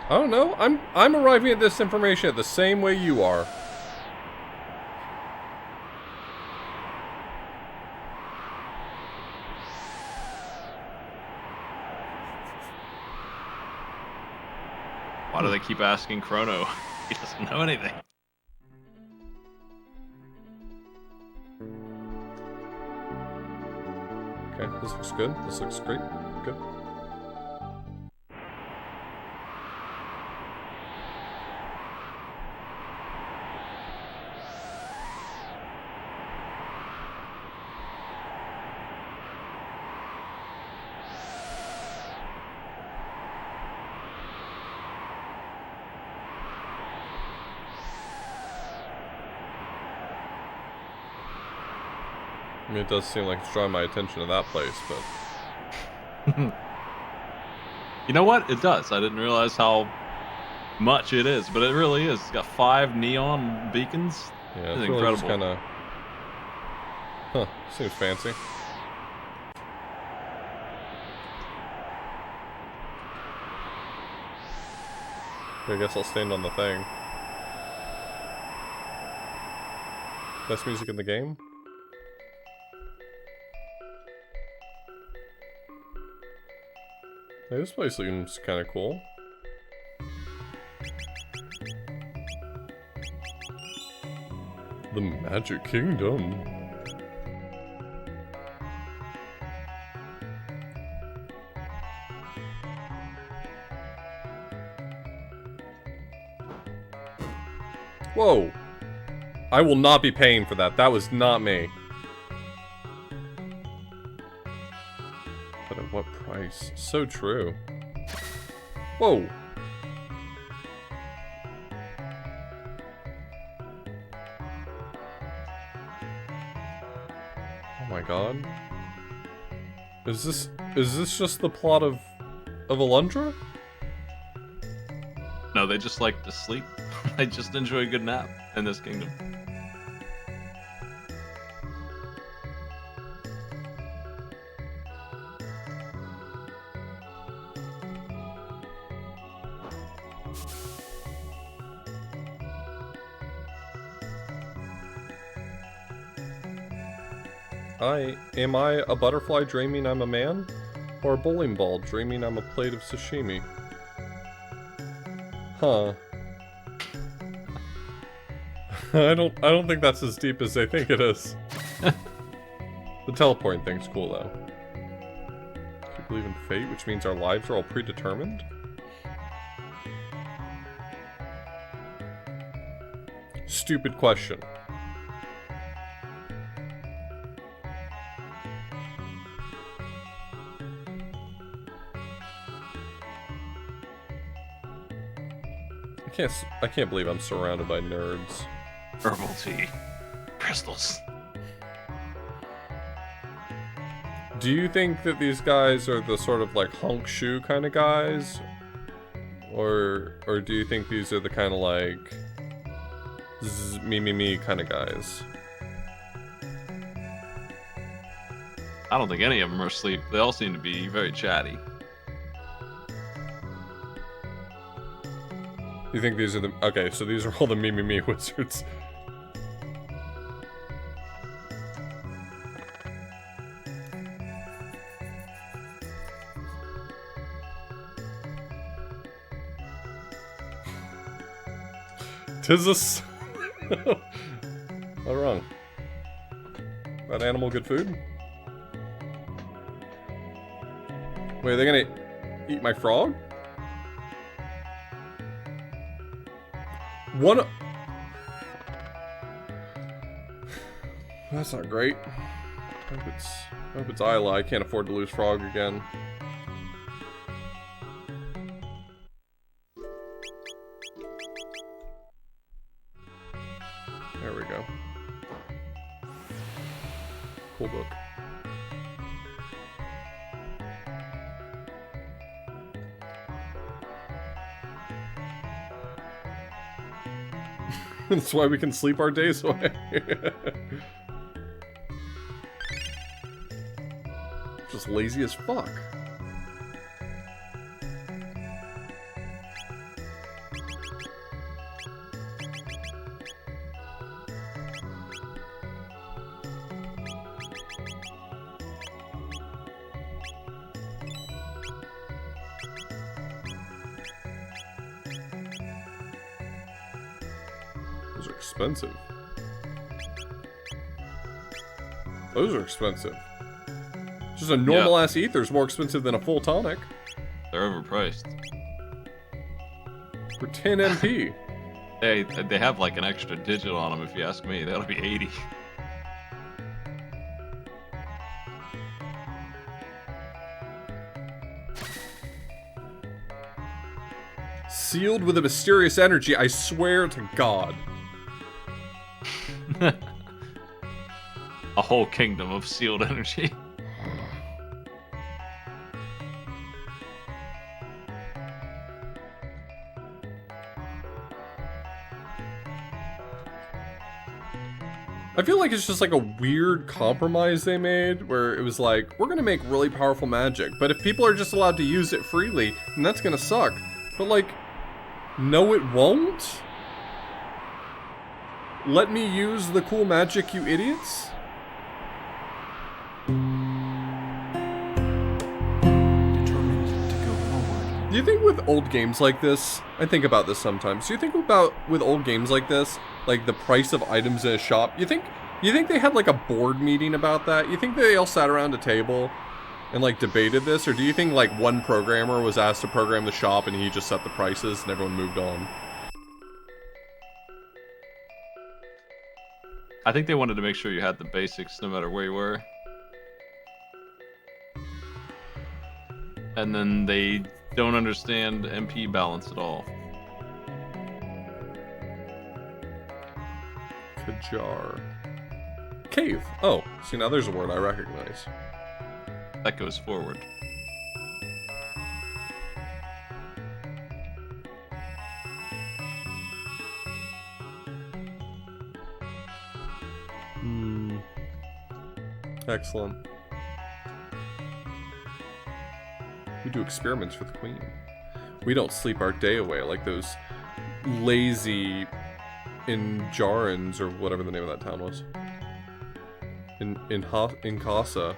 Speaker 1: I don't know. I'm arriving at this information the same way you are.
Speaker 2: Why do they keep asking Chrono? He doesn't know anything.
Speaker 1: Okay, this looks good. This looks great. Good. I mean, it does seem like it's drawing my attention to that place, but...
Speaker 2: You know what? It does. I didn't realize how much it is, but it really is. It's got 5 neon beacons.
Speaker 1: Yeah, it's
Speaker 2: really
Speaker 1: incredible.
Speaker 2: incredible.
Speaker 1: Kind of... Huh, seems fancy. I guess I'll stand on the thing. Best music in the game? Hey, this place seems kind of cool. The Magic Kingdom. Whoa! I will not be paying for that. That was not me. But at what price? So true. Whoa! Oh my god. Is this just the plot of Alundra?
Speaker 2: No, they just like to sleep. They just enjoy a good nap in this kingdom.
Speaker 1: Am I a butterfly dreaming I'm a man? Or a bowling ball dreaming I'm a plate of sashimi? Huh. I don't think that's as deep as they think it is. The teleporting thing's cool though. Do you believe in fate, which means our lives are all predetermined? Stupid question. can't believe I'm surrounded by nerds.
Speaker 2: Herbal tea. Crystals.
Speaker 1: Do you think that these guys are the sort of like honk shoe kind of guys? Or do you think these are the kind of like me kind of guys?
Speaker 2: I don't think any of them are asleep. They all seem to be very chatty.
Speaker 1: You think these are the... Okay, so these are all the me wizards. Tis this... All wrong. That animal good food? Wait, are they gonna eat my frog? One... That's not great. I hope it's Isla. I can't afford to lose frog again. There we go. Cool book. That's why we can sleep our days away. Just lazy as fuck. Those are expensive. Those are expensive. Just a normal ass ether is more expensive than a full tonic.
Speaker 2: They're overpriced.
Speaker 1: For 10 MP.
Speaker 2: They have like an extra digit on them if you ask me. That'll be 80.
Speaker 1: Sealed with a mysterious energy, I swear to God.
Speaker 2: A whole kingdom of sealed energy.
Speaker 1: I feel like it's just like a weird compromise they made where it was like, we're gonna make really powerful magic, but if people are just allowed to use it freely, then that's gonna suck. But like, no it won't? Let me use the cool magic, you idiots?
Speaker 3: Determined to go forward.
Speaker 1: Do you think with old games like this, I think about this sometimes, do you think about with old games like this, like the price of items in a shop, you think they had like a board meeting about that? You think they all sat around a table and like debated this? Or do you think like one programmer was asked to program the shop and he just set the prices and everyone moved on?
Speaker 2: I think they wanted to make sure you had the basics no matter where you were. And then they don't understand MP balance at all.
Speaker 1: Kajar. Cave. Oh, see now there's a word I recognize.
Speaker 2: That goes forward.
Speaker 1: Excellent. We do experiments with the Queen. We don't sleep our day away like those lazy Injarans or whatever the name of that town was. In Casa.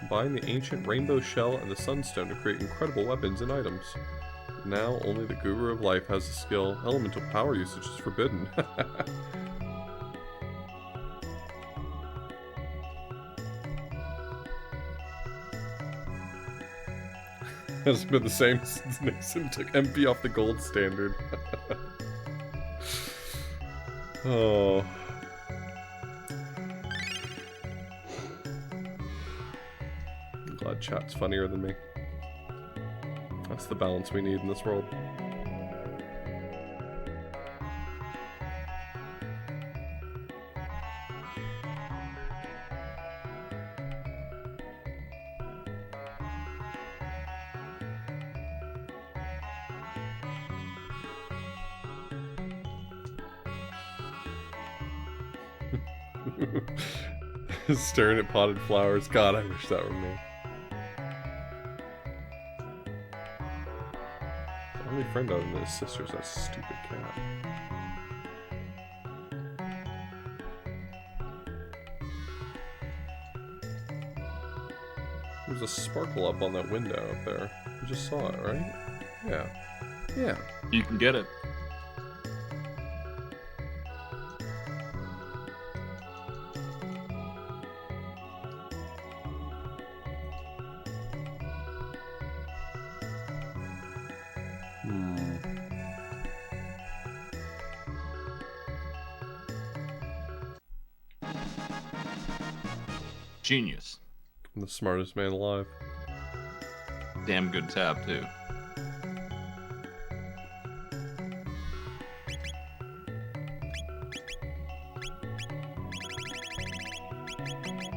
Speaker 1: Combine the ancient rainbow shell and the sunstone to create incredible weapons and items. Now only the Guru of Life has the skill. Elemental power usage is forbidden. Has been the same since Nixon took MP off the gold standard. Oh. I'm glad chat's funnier than me. That's the balance we need in this world. Staring at potted flowers. God, I wish that were me. The only friend other than his sister's that stupid cat. There's a sparkle up on that window up there. You just saw it, right? Yeah. Yeah.
Speaker 2: You can get it. Genius.
Speaker 1: I'm the smartest man alive.
Speaker 2: Damn good tab, too.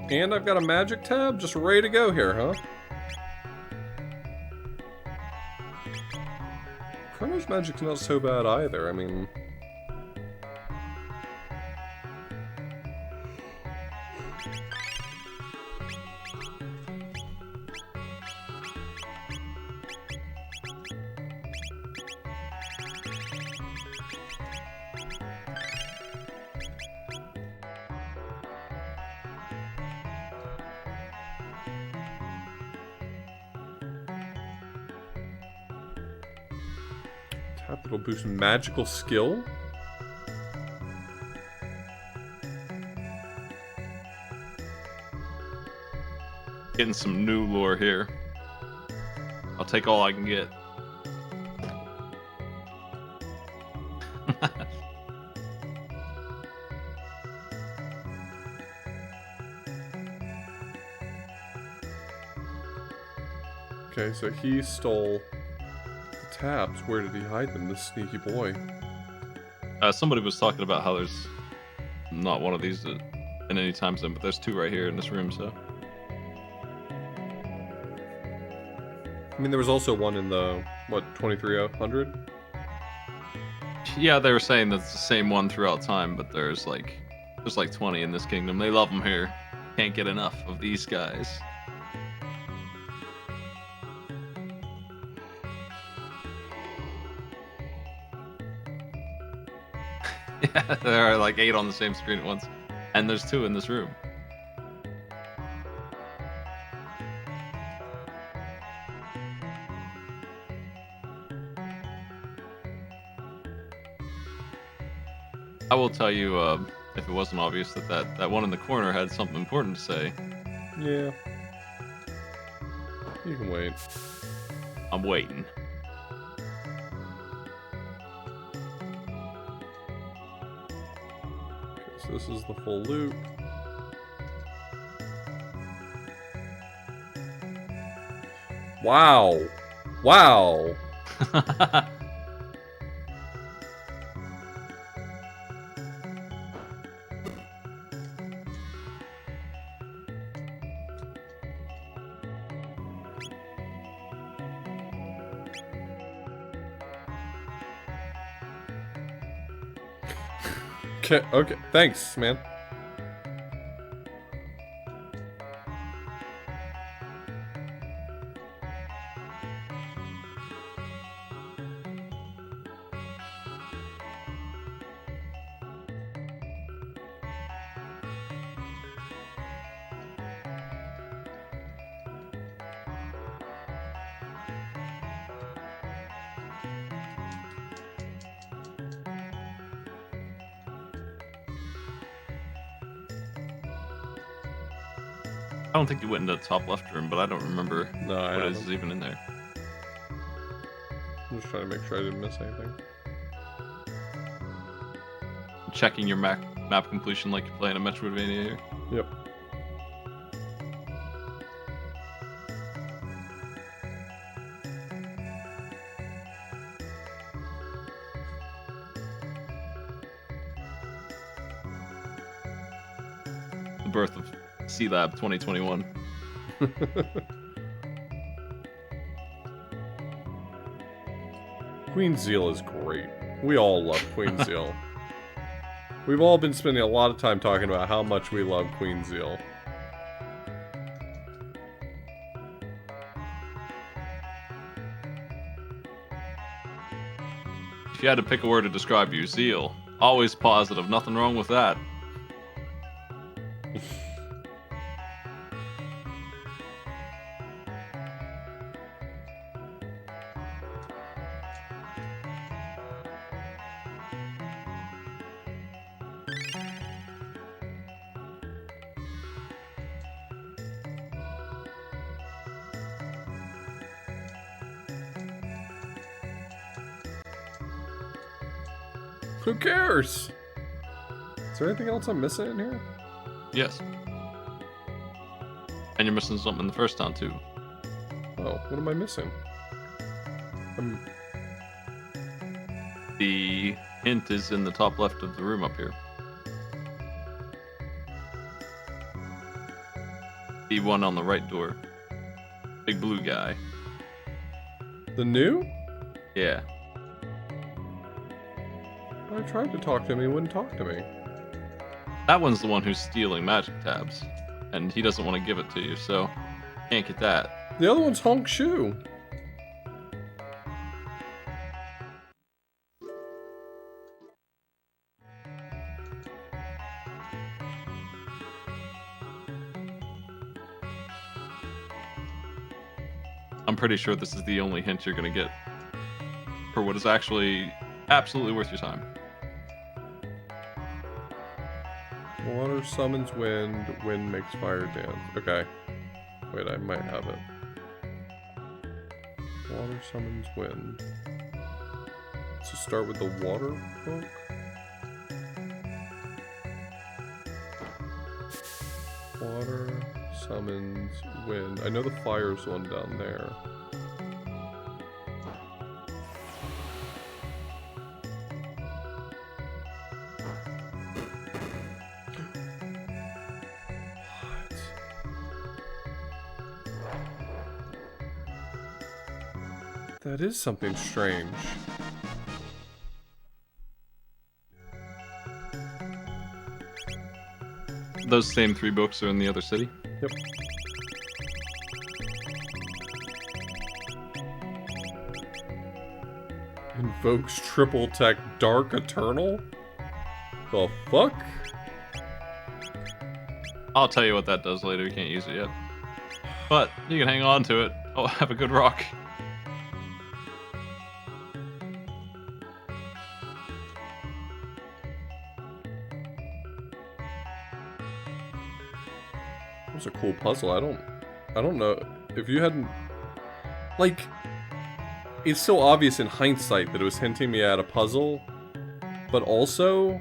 Speaker 1: And I've got a magic tab just ready to go here, huh? Chrono's magic's not so bad either, I mean... That'll boost magical skill?
Speaker 2: Getting some new lore here. I'll take all I can get.
Speaker 1: Okay, so he stole the tabs. Where did he hide them, this sneaky boy?
Speaker 2: Somebody was talking about how there's not one of these in any time zone, but there's two right here in this room, so...
Speaker 1: I mean, there was also one in the, what, 2300?
Speaker 2: Yeah, they were saying that's the same one throughout time, but there's like 20 in this kingdom. They love them here. Can't get enough of these guys. Yeah, there are like 8 on the same screen at once. And there's 2 in this room. I will tell you, if it wasn't obvious, that one in the corner had something important to say.
Speaker 1: Yeah. You can wait.
Speaker 2: I'm waiting.
Speaker 1: Okay, so this is the full loop. Wow. Wow. Okay, thanks, man.
Speaker 2: I don't think you went into the top left room, but I don't remember
Speaker 1: No, I
Speaker 2: what
Speaker 1: haven't.
Speaker 2: is even in there.
Speaker 1: I'm just trying to make sure I didn't miss anything.
Speaker 2: Checking your map completion like you're playing a Metroidvania here.
Speaker 1: Yep.
Speaker 2: birth of C-Lab 2021.
Speaker 1: Queen Zeal is great. We all love Queen Zeal. We've all been spending a lot of time talking about how much we love Queen Zeal.
Speaker 2: If you had to pick a word to describe you, zeal. Always positive, nothing wrong with that.
Speaker 1: Who cares? Is there anything else I'm missing in here?
Speaker 2: Yes. And you're missing something in the first town, too.
Speaker 1: Oh, what am I missing?
Speaker 2: The hint is in the top left of the room up here. The one on the right door. Big blue guy.
Speaker 1: The new?
Speaker 2: Yeah.
Speaker 1: I tried to talk to him, he wouldn't talk to me.
Speaker 2: That one's the one who's stealing magic tabs. And he doesn't want to give it to you, so can't get that.
Speaker 1: The other one's Honk Shoe.
Speaker 2: I'm pretty sure this is the only hint you're gonna get for what is actually absolutely worth your time.
Speaker 1: Water summons wind, wind makes fire dance. Okay. Wait, I might have it. Water summons wind. Let's just start with the water book. Water summons wind. I know the fire's one down there. That is something strange.
Speaker 2: Those same 3 books are in the other city?
Speaker 1: Yep. Invokes triple tech Dark Eternal? The fuck?
Speaker 2: I'll tell you what that does later, you can't use it yet. But you can hang on to it. Oh, have a good rock.
Speaker 1: That was a cool puzzle. I don't know if you hadn't, like, it's so obvious in hindsight that it was hinting me at a puzzle, but also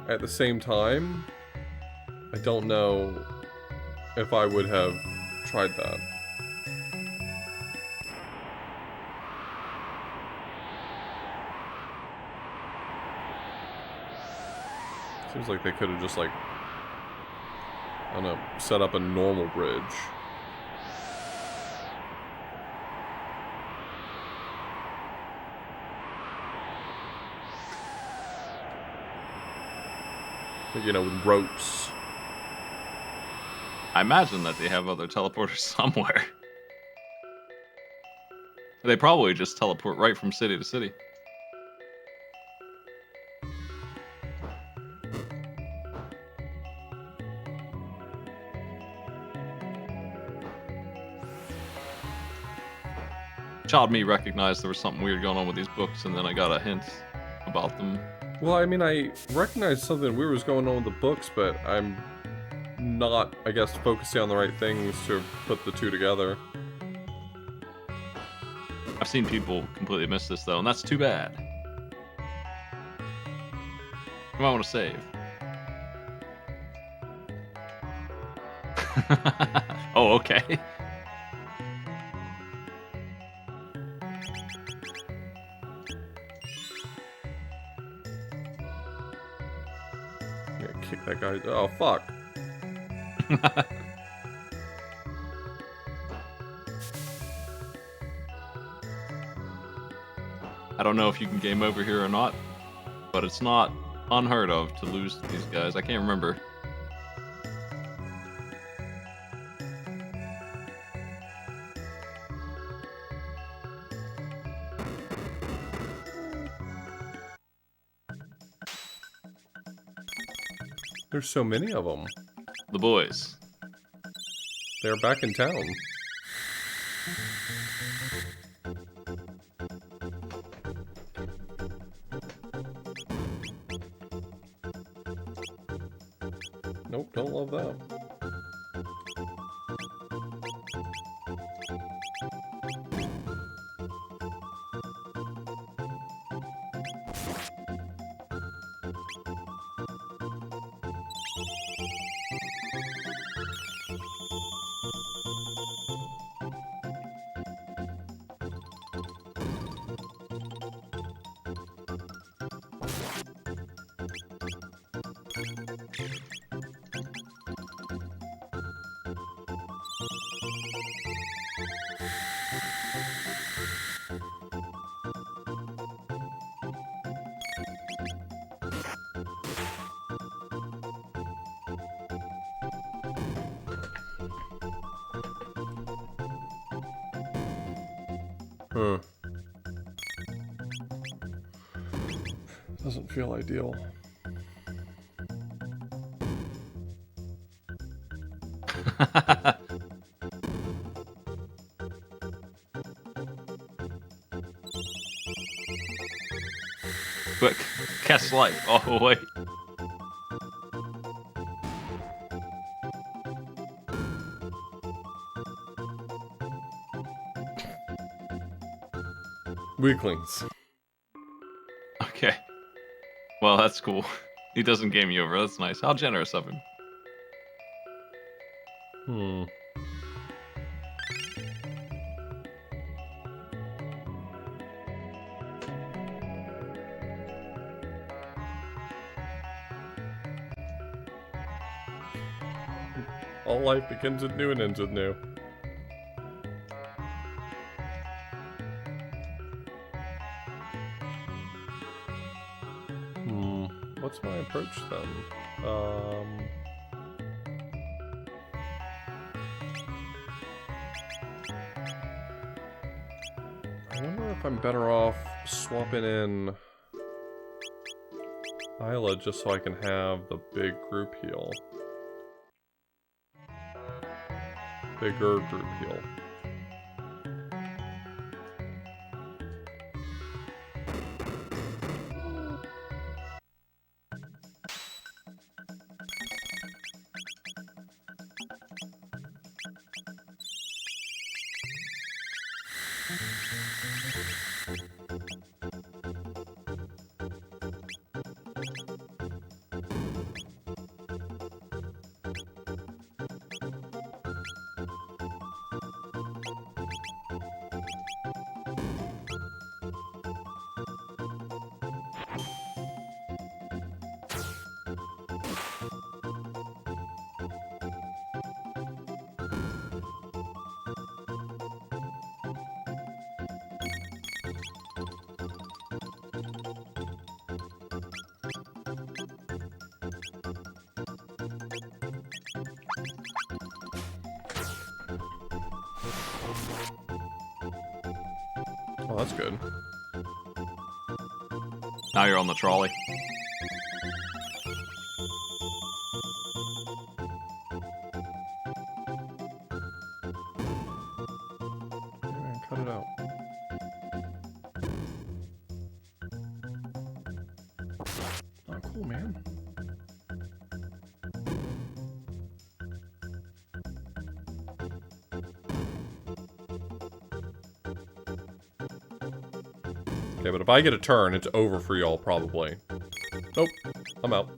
Speaker 1: at the same time, I don't know if I would have tried that. Seems like they could have just, like, I don't know, set up a normal bridge. You know, with ropes.
Speaker 2: I imagine that they have other teleporters somewhere. They probably just teleport right from city to city. Child me recognized there was something weird going on with these books, and then I got a hint about them.
Speaker 1: Well, I mean, I recognized something weird was going on with the books, but I'm not, I guess, focusing on the right things to put the two together.
Speaker 2: I've seen people completely miss this, though, and that's too bad. You might want to save. Oh, okay.
Speaker 1: Yeah, kick that guy. Oh, fuck.
Speaker 2: I don't know if you can game over here or not, but it's not unheard of to lose to these guys. I can't remember.
Speaker 1: There's so many of them.
Speaker 2: The boys.
Speaker 1: They're back in town. Nope, don't love that. Huh. Doesn't feel ideal.
Speaker 2: Quick, cast light. Oh, wait.
Speaker 1: Weaklings.
Speaker 2: Okay. Well, that's cool. He doesn't game me over. That's nice. How generous of him.
Speaker 1: Hmm. All life begins with new and ends with new. What's my approach then? I wonder if I'm better off swapping in Isla just so I can have the big group heal. Bigger group heal. Oh, that's good.
Speaker 2: Now you're on the trolley.
Speaker 1: Man, cut it out. Oh, cool, man. Okay, but if I get a turn, it's over for y'all, probably. Nope. I'm out.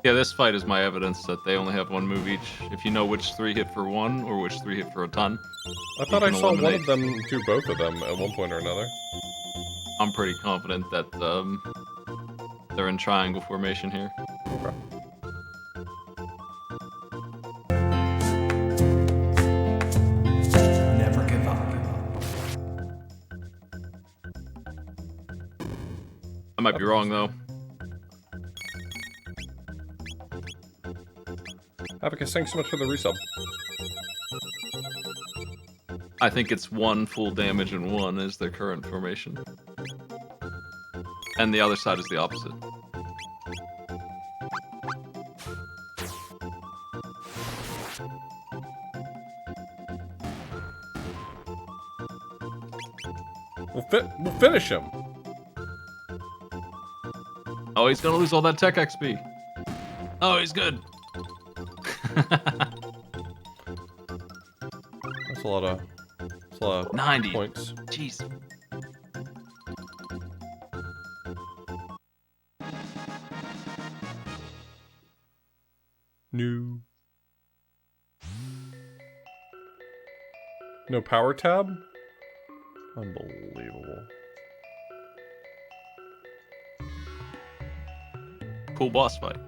Speaker 2: Yeah, this fight is my evidence that they only have one move each. If you know which 3 hit for 1 or which 3 hit for a ton,
Speaker 1: I thought
Speaker 2: you
Speaker 1: I
Speaker 2: can
Speaker 1: saw one
Speaker 2: eliminate.
Speaker 1: of them do both of them at one point or another.
Speaker 2: I'm pretty confident that they're in triangle formation here.
Speaker 1: Okay.
Speaker 3: Never give up.
Speaker 2: I might be wrong though.
Speaker 1: Abacus, thanks so much for the resub.
Speaker 2: I think it's 1 full damage and 1 is their current formation. And the other side is the opposite.
Speaker 1: We'll finish him.
Speaker 2: Oh, he's gonna lose all that tech XP. Oh, he's good.
Speaker 1: That's a lot of
Speaker 2: 90
Speaker 1: points.
Speaker 2: Jeez.
Speaker 1: New. No power tab? Unbelievable.
Speaker 2: Cool boss fight.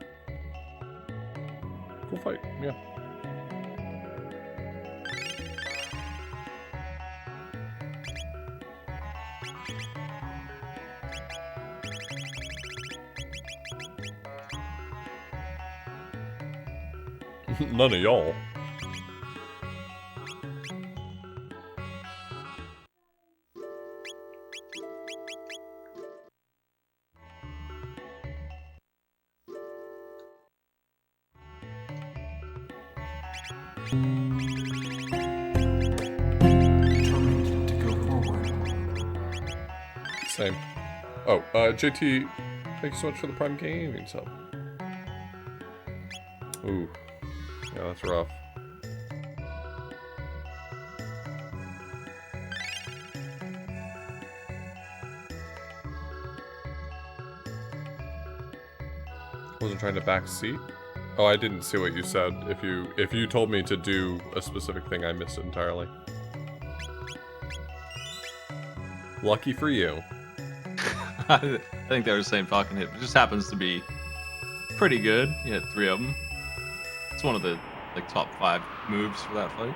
Speaker 1: Cool fight, yeah. None of y'all.
Speaker 3: Determined to go forward.
Speaker 1: Same. Oh, JT, thank you so much for the Prime Gaming sub. Ooh. Yeah, that's rough. Wasn't trying to backseat. Oh, I didn't see what you said. If you told me to do a specific thing, I missed it entirely. Lucky for you.
Speaker 2: I think they were the same fucking hit. It just happens to be pretty good. You had 3 of them. It's one of the like top 5 moves for that fight.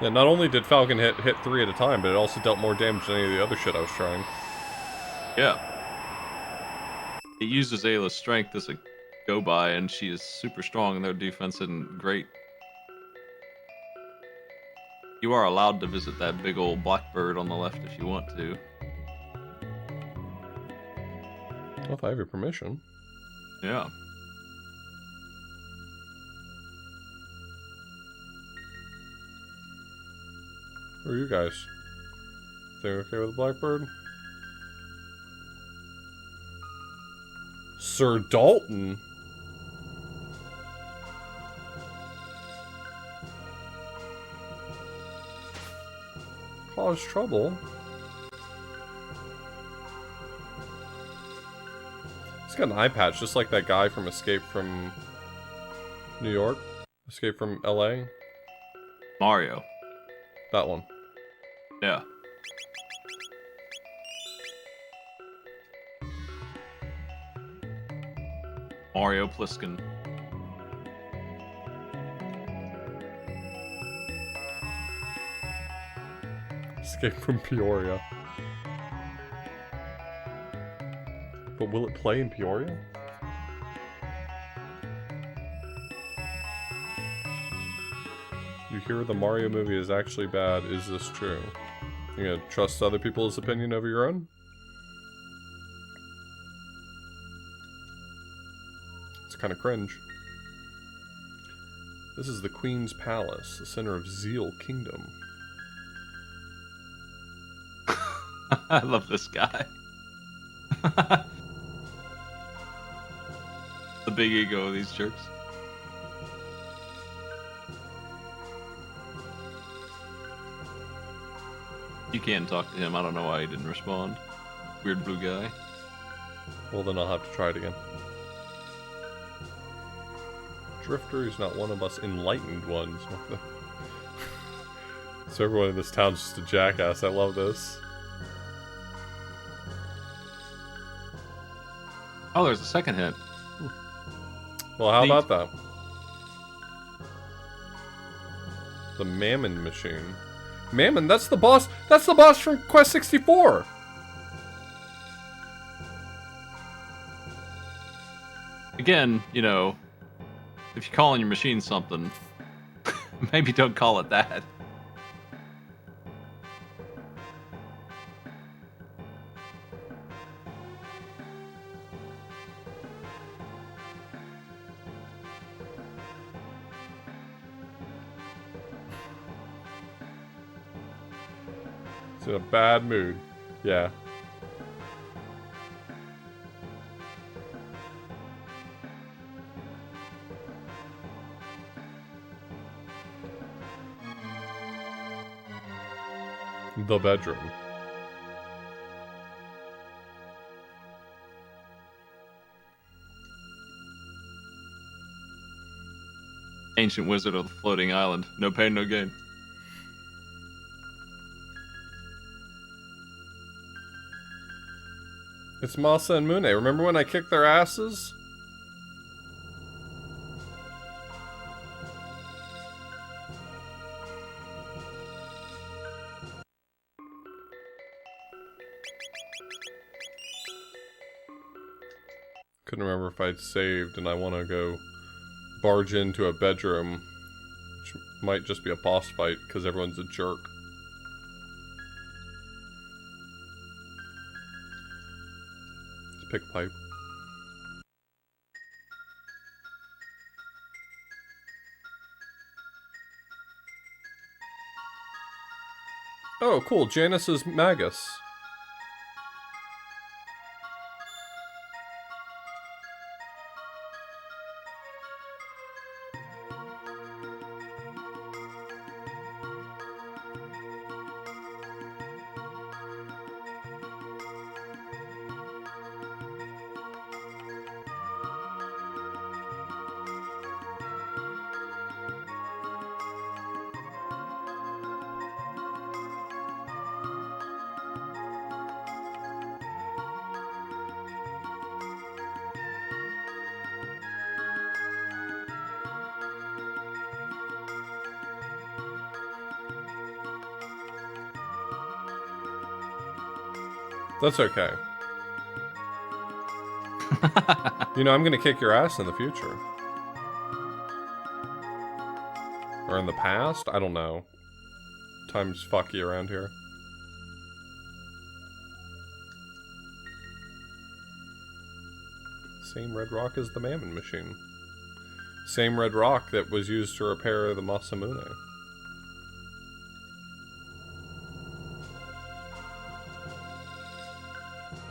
Speaker 1: Yeah, not only did Falcon hit 3 at a time, but it also dealt more damage than any of the other shit I was trying.
Speaker 2: Yeah. It uses Ayla's strength as a go by, and she is super strong, and their defense isn't great. You are allowed to visit that big old blackbird on the left if you want to.
Speaker 1: Well, if I have your permission.
Speaker 2: Yeah.
Speaker 1: Who are you guys? Think okay with Blackbird? Sir Dalton? Cause trouble? He's got an eye patch, just like that guy from Escape from New York. Escape from LA.
Speaker 2: Mario.
Speaker 1: That one.
Speaker 2: Yeah. Mario Pliskin.
Speaker 1: Escape from Peoria. But will it play in Peoria? You hear the Mario movie is actually bad. Is this true? You gonna trust other people's opinion over your own? It's kind of cringe. This is the Queen's Palace, the center of Zeal Kingdom.
Speaker 2: I love this guy. The big ego of these jerks. You can talk to him. I don't know why he didn't respond. Weird blue guy.
Speaker 1: Well, then I'll have to try it again. Drifter is not one of us enlightened ones. So everyone in this town's just a jackass. I love this.
Speaker 2: Oh, there's a second hint.
Speaker 1: Well, how
Speaker 2: Neat.
Speaker 1: about that? The Mammon Machine. Mammon, that's the boss. That's the boss from Quest 64.
Speaker 2: Again, you know, if you're calling your machine something, maybe don't call it that.
Speaker 1: It's in a bad mood. Yeah. The bedroom.
Speaker 2: Ancient wizard of the floating island. No pain, no gain.
Speaker 1: It's Masa and Mune. Remember when I kicked their asses? Couldn't remember if I'd saved, and I want to go barge into a bedroom, which might just be a boss fight because everyone's a jerk. Let's pick pipe. Oh, cool. Janice's Magus. That's okay. You know, I'm gonna kick your ass in the future. Or in the past? I don't know. Time's fucky around here. Same red rock as the Mammon Machine. Same red rock that was used to repair the Masamune.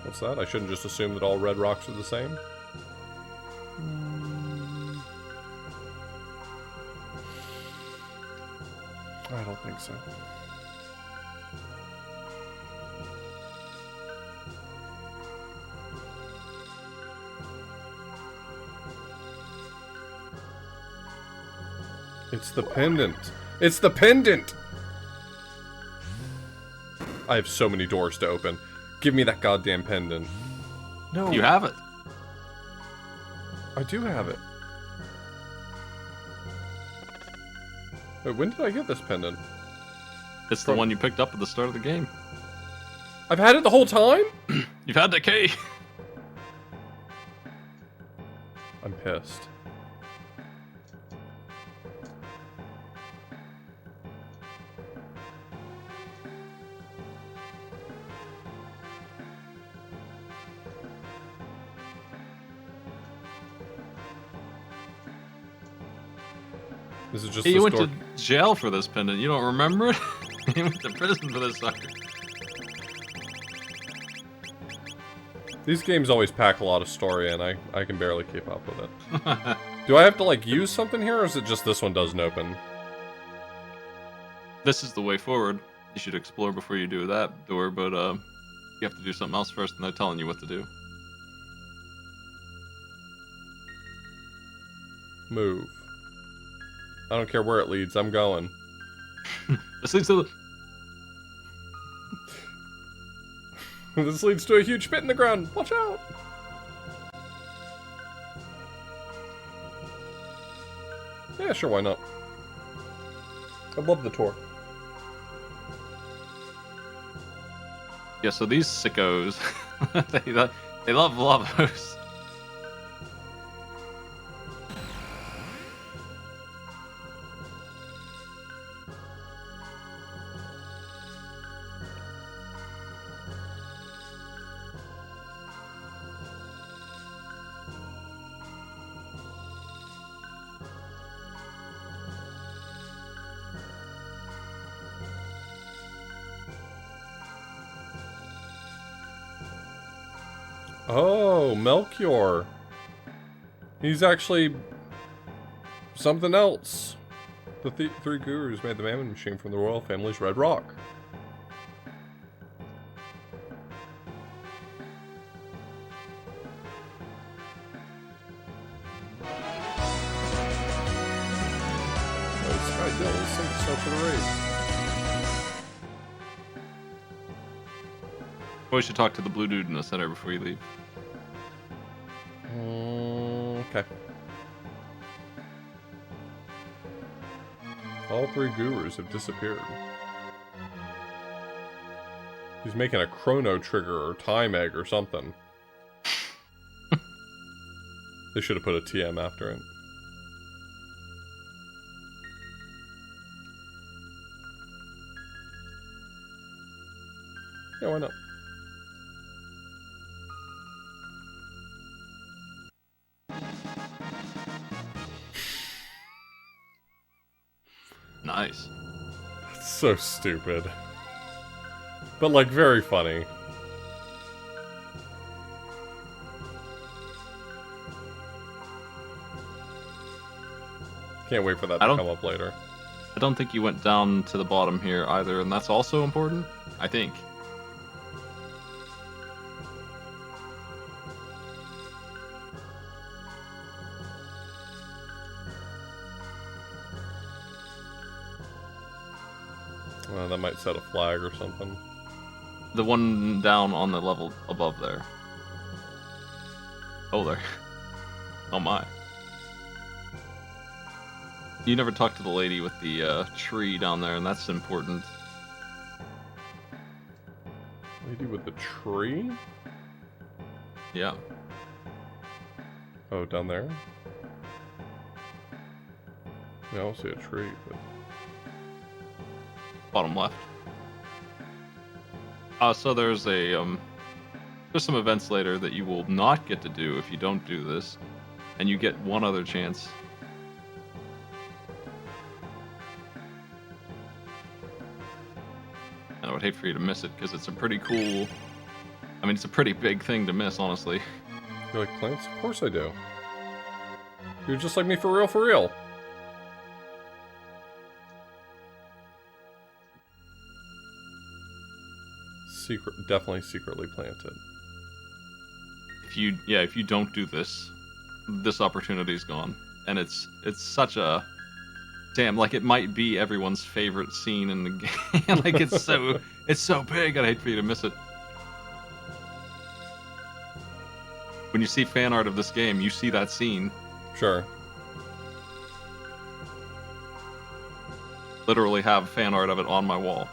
Speaker 1: What's that? I shouldn't just assume that all red rocks are the same? I don't think so. It's the pendant. It's the pendant! I have so many doors to open. Give me that goddamn pendant. No.
Speaker 2: You have it.
Speaker 1: I do have it. Wait, when did I get this pendant?
Speaker 2: It's the one you picked up at the start of the game.
Speaker 1: I've had it the whole time?
Speaker 2: You've had the key.
Speaker 1: I'm pissed. This is just
Speaker 2: Hey,
Speaker 1: the
Speaker 2: you went
Speaker 1: store.
Speaker 2: to jail for this pendant. You don't remember it? You went to prison for this sucker.
Speaker 1: These games always pack a lot of story in. I can barely keep up with it. Do I have to, like, use something here, or is it just this one doesn't open?
Speaker 2: This is the way forward. You should explore before you do that door, but you have to do something else first, and they're telling you what to do.
Speaker 1: Move. I don't care where it leads, I'm going.
Speaker 2: This leads to the...
Speaker 1: This leads to a huge pit in the ground. Watch out! Yeah, sure, why not? I love the tour.
Speaker 2: Yeah, so these sickos, they love lavos.
Speaker 1: Oh, Melchior. He's actually something else. The three gurus made the Mammon Machine from the royal family's red rock. Oh, Sky Dill is so for the race.
Speaker 2: We should talk to the blue dude in the center before you leave.
Speaker 1: Okay. All three gurus have disappeared. He's making a chrono trigger or time egg or something. They should have put a TM after it. Yeah, why not?
Speaker 2: Nice.
Speaker 1: That's so stupid. But, like, very funny. Can't wait for that to come up later.
Speaker 2: I don't think you went down to the bottom here either, and that's also important, I think.
Speaker 1: Well, that might set a flag or something.
Speaker 2: The one down on the level above there. Oh, there. Oh my. You never talked to the lady with the tree down there, and that's important.
Speaker 1: Lady with the tree?
Speaker 2: Yeah.
Speaker 1: Oh, down there? Yeah, I don't see a tree, but...
Speaker 2: Bottom left. So there's there's some events later that you will not get to do if you don't do this, and you get one other chance. And I would hate for you to miss it because it's a pretty cool. I mean, it's a pretty big thing to miss, honestly.
Speaker 1: You like plants? Of course I do. You're just like me for real, for real. Definitely secretly planted.
Speaker 2: If you don't do this, this opportunity's gone, and it's such a damn, like, it might be everyone's favorite scene in the game. Like, it's so big. I'd hate for you to miss it. When you see fan art of this game, you see that scene.
Speaker 1: Sure.
Speaker 2: Literally have fan art of it on my wall.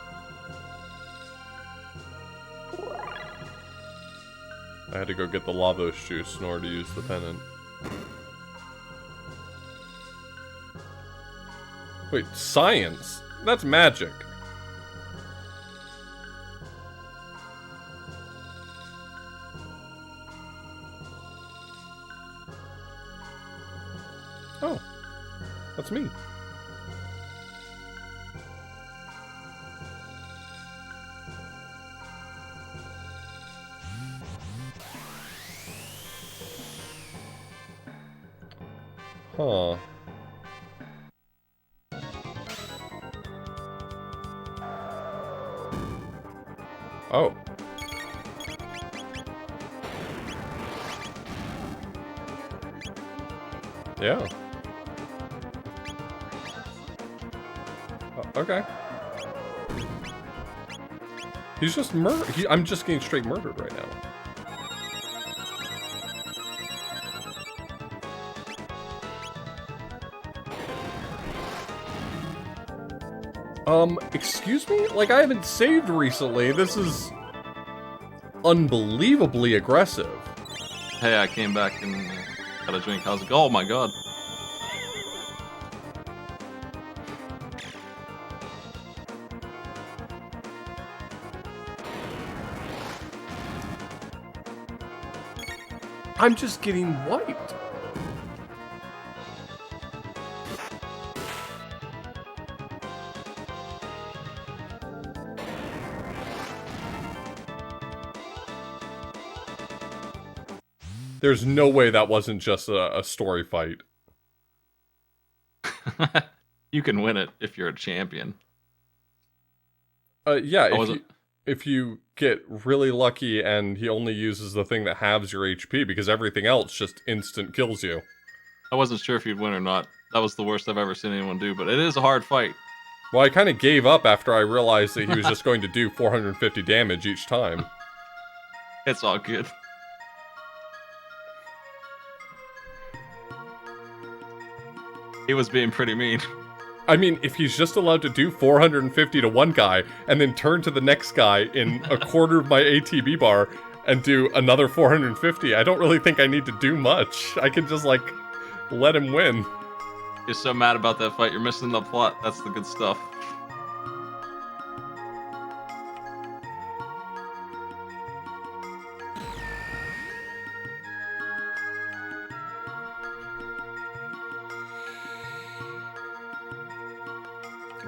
Speaker 1: I had to go get the Lavos juice in order to use the pennant. Wait, science? That's magic. Oh, that's me. Huh. Oh. Yeah. Okay. He's just I'm just getting straight murdered right now. Excuse me? Like, I haven't saved recently. This is unbelievably aggressive.
Speaker 2: Hey, I came back and got a drink. How's it go? Oh my god.
Speaker 1: I'm just getting wiped. There's no way that wasn't just a story fight.
Speaker 2: You can win it if you're a champion.
Speaker 1: Yeah, if you get really lucky and he only uses the thing that halves your HP, because everything else just instant kills you.
Speaker 2: I wasn't sure if you'd win or not. That was the worst I've ever seen anyone do, but it is a hard fight.
Speaker 1: Well, I kind of gave up after I realized that he was just going to do 450 damage each time.
Speaker 2: It's all good. He was being pretty mean.
Speaker 1: I mean, if he's just allowed to do 450 to one guy, and then turn to the next guy in a quarter of my ATB bar, and do another 450, I don't really think I need to do much. I can just, like, let him win.
Speaker 2: You're so mad about that fight, you're missing the plot. That's the good stuff.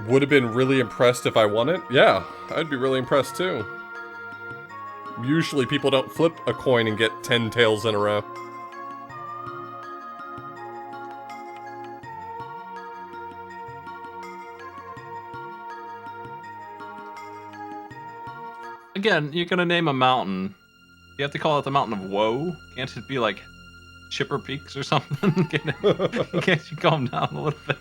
Speaker 1: Would have been really impressed if I won it. Yeah, I'd be really impressed too. Usually people don't flip a coin and get 10 tails in a row.
Speaker 2: Again, you're gonna name a mountain. You have to call it the Mountain of Woe? Can't it be like Chipper Peaks or something? Can't you calm down a little bit?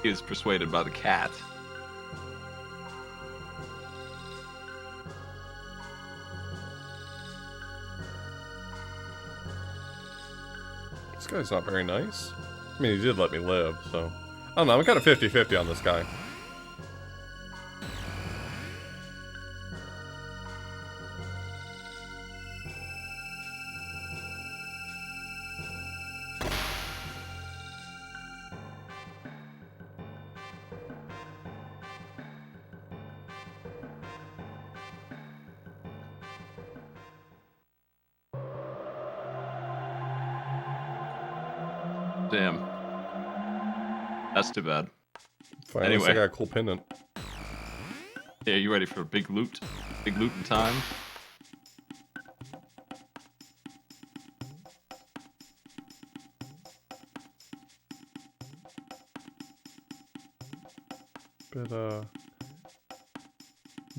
Speaker 2: He was persuaded by the cat.
Speaker 1: This guy's not very nice. I mean, he did let me live, so... I don't know, I'm kind of 50-50 on this guy.
Speaker 2: Damn. That's too bad.
Speaker 1: Fine, at least I
Speaker 2: Anyway.
Speaker 1: got a cool pendant.
Speaker 2: Yeah, you ready for big loot? Big looting time?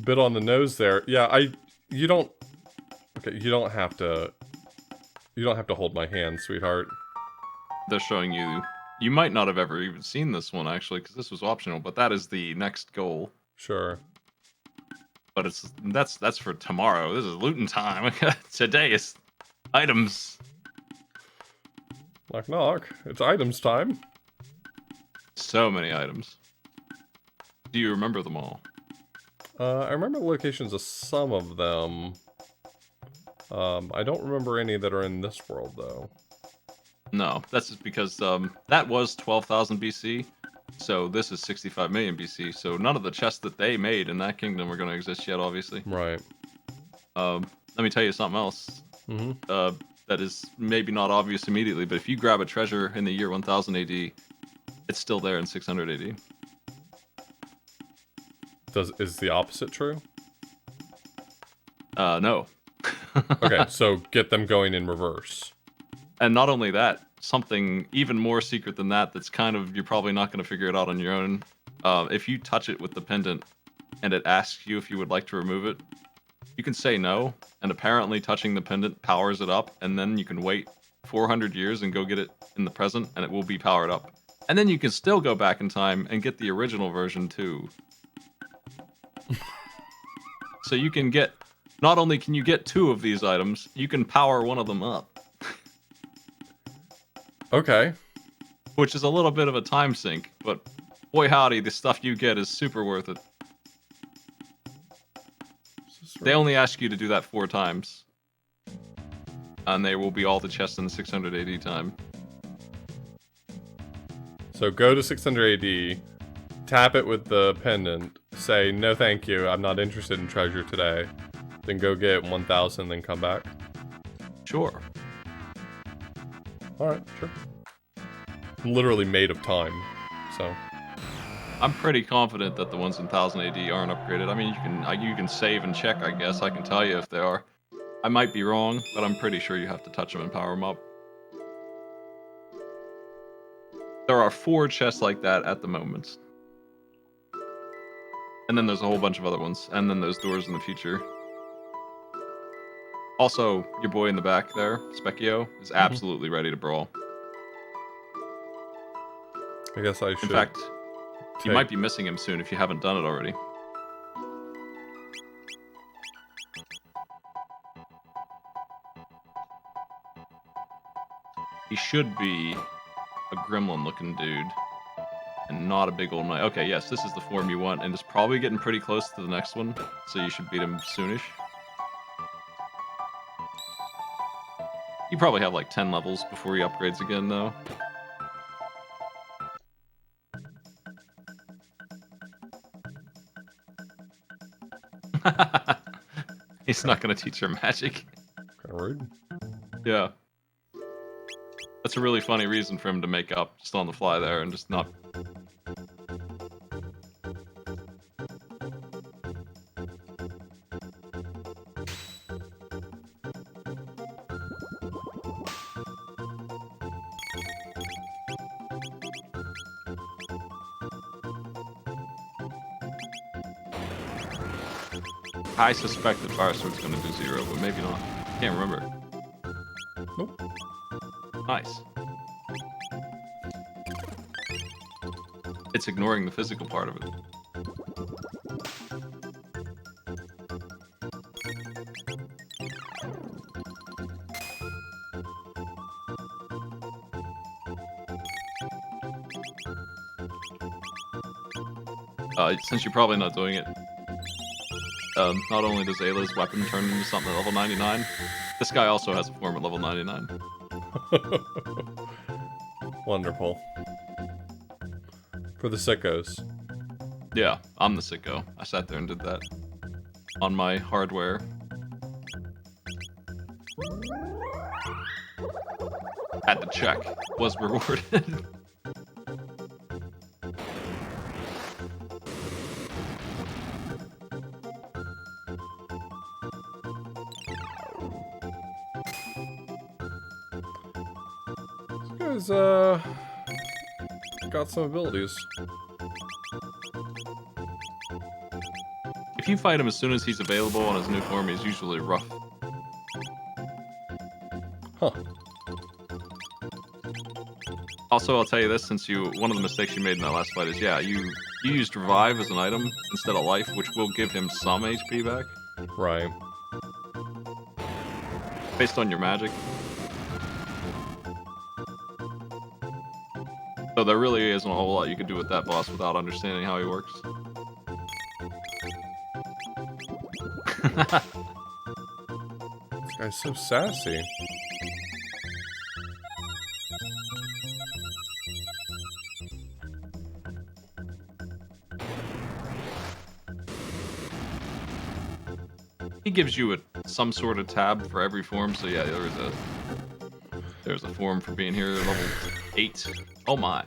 Speaker 1: Bit on the nose there. Yeah, you don't have to hold my hand, sweetheart.
Speaker 2: They're showing you. You might not have ever even seen this one, actually, because this was optional, but that is the next goal.
Speaker 1: Sure.
Speaker 2: But that's for tomorrow. This is looting time. Today is items.
Speaker 1: Knock knock. It's items time.
Speaker 2: So many items. Do you remember them all?
Speaker 1: I remember the locations of some of them. I don't remember any that are in this world, though.
Speaker 2: No, that's just because that was 12,000 BC, so this is 65 million BC, so none of the chests that they made in that kingdom are going to exist yet, obviously.
Speaker 1: Right.
Speaker 2: Let me tell you something else. that is maybe not obvious immediately, but if you grab a treasure in the year 1000 AD, it's still there in 600 AD.
Speaker 1: Is the opposite true?
Speaker 2: No.
Speaker 1: Okay, so get them going in reverse.
Speaker 2: And not only that, something even more secret than that, that's kind of, you're probably not going to figure it out on your own. If you touch it with the pendant and it asks you if you would like to remove it, you can say no, and apparently touching the pendant powers it up, and then you can wait 400 years and go get it in the present, and it will be powered up. And then you can still go back in time and get the original version too. So you can get, not only can you get 2 of these items, you can power one of them up.
Speaker 1: Okay.
Speaker 2: Which is a little bit of a time sink, but boy howdy, the stuff you get is super worth it. They only ask you to do that 4 times. And they will be all the chests in the 600 AD time.
Speaker 1: So go to 600 AD, tap it with the pendant, say, no thank you, I'm not interested in treasure today. Then go get 1000, then come back.
Speaker 2: Sure.
Speaker 1: Alright, sure. I'm literally made of time, so...
Speaker 2: I'm pretty confident that the ones in 1000 AD aren't upgraded. I mean, you can save and check, I guess. I can tell you if they are. I might be wrong, but I'm pretty sure you have to touch them and power them up. There are 4 chests like that at the moment. And then there's a whole bunch of other ones. And then there's doors in the future. Also, your boy in the back there, Specchio, is absolutely ready to brawl.
Speaker 1: I guess I should...
Speaker 2: In fact, you might be missing him soon if you haven't done it already. He should be a gremlin-looking dude, and not a big old knight. Okay, yes, this is the form you want, and it's probably getting pretty close to the next one, so you should beat him soonish. You probably have like 10 levels before he upgrades again, though. He's not gonna teach her magic.
Speaker 1: Kinda rude.
Speaker 2: Yeah. That's a really funny reason for him to make up just on the fly there and just not... I suspect that Fire Sword's gonna do 0, but maybe not. Can't remember.
Speaker 1: Nope.
Speaker 2: Nice. It's ignoring the physical part of it. Since you're probably not doing it, not only does Ayla's weapon turn into something at level 99, this guy also has a form at level 99.
Speaker 1: Wonderful. For the sickos.
Speaker 2: Yeah, I'm the sicko. I sat there and did that. On my hardware. Had to check. Was rewarded.
Speaker 1: This guy's, got some abilities.
Speaker 2: If you fight him as soon as he's available on his new form, he's usually rough.
Speaker 1: Huh.
Speaker 2: Also, I'll tell you this, since one of the mistakes you made in that last fight is, yeah, you used Revive as an item instead of Life, which will give him some HP back.
Speaker 1: Right.
Speaker 2: Based on your magic. So there really isn't a whole lot you can do with that boss without understanding how he works.
Speaker 1: This guy's so sassy.
Speaker 2: He gives you some sort of tab for every form, so yeah, there's a form for being here level 8. Oh my.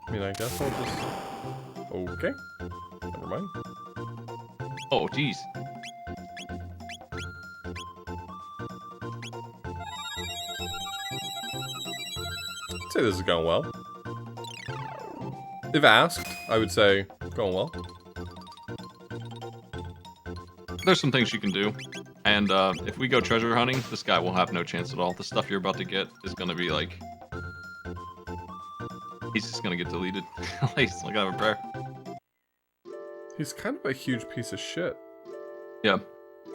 Speaker 1: I mean, I guess I'll just... Okay. Never mind.
Speaker 2: Oh, jeez.
Speaker 1: I'd say this is going well. If asked, I would say going well.
Speaker 2: There's some things you can do. And if we go treasure hunting, this guy will have no chance at all. The stuff you're about to get is going to be like... He's just going to get deleted. He's like, I have a prayer.
Speaker 1: He's kind of a huge piece of shit.
Speaker 2: Yeah.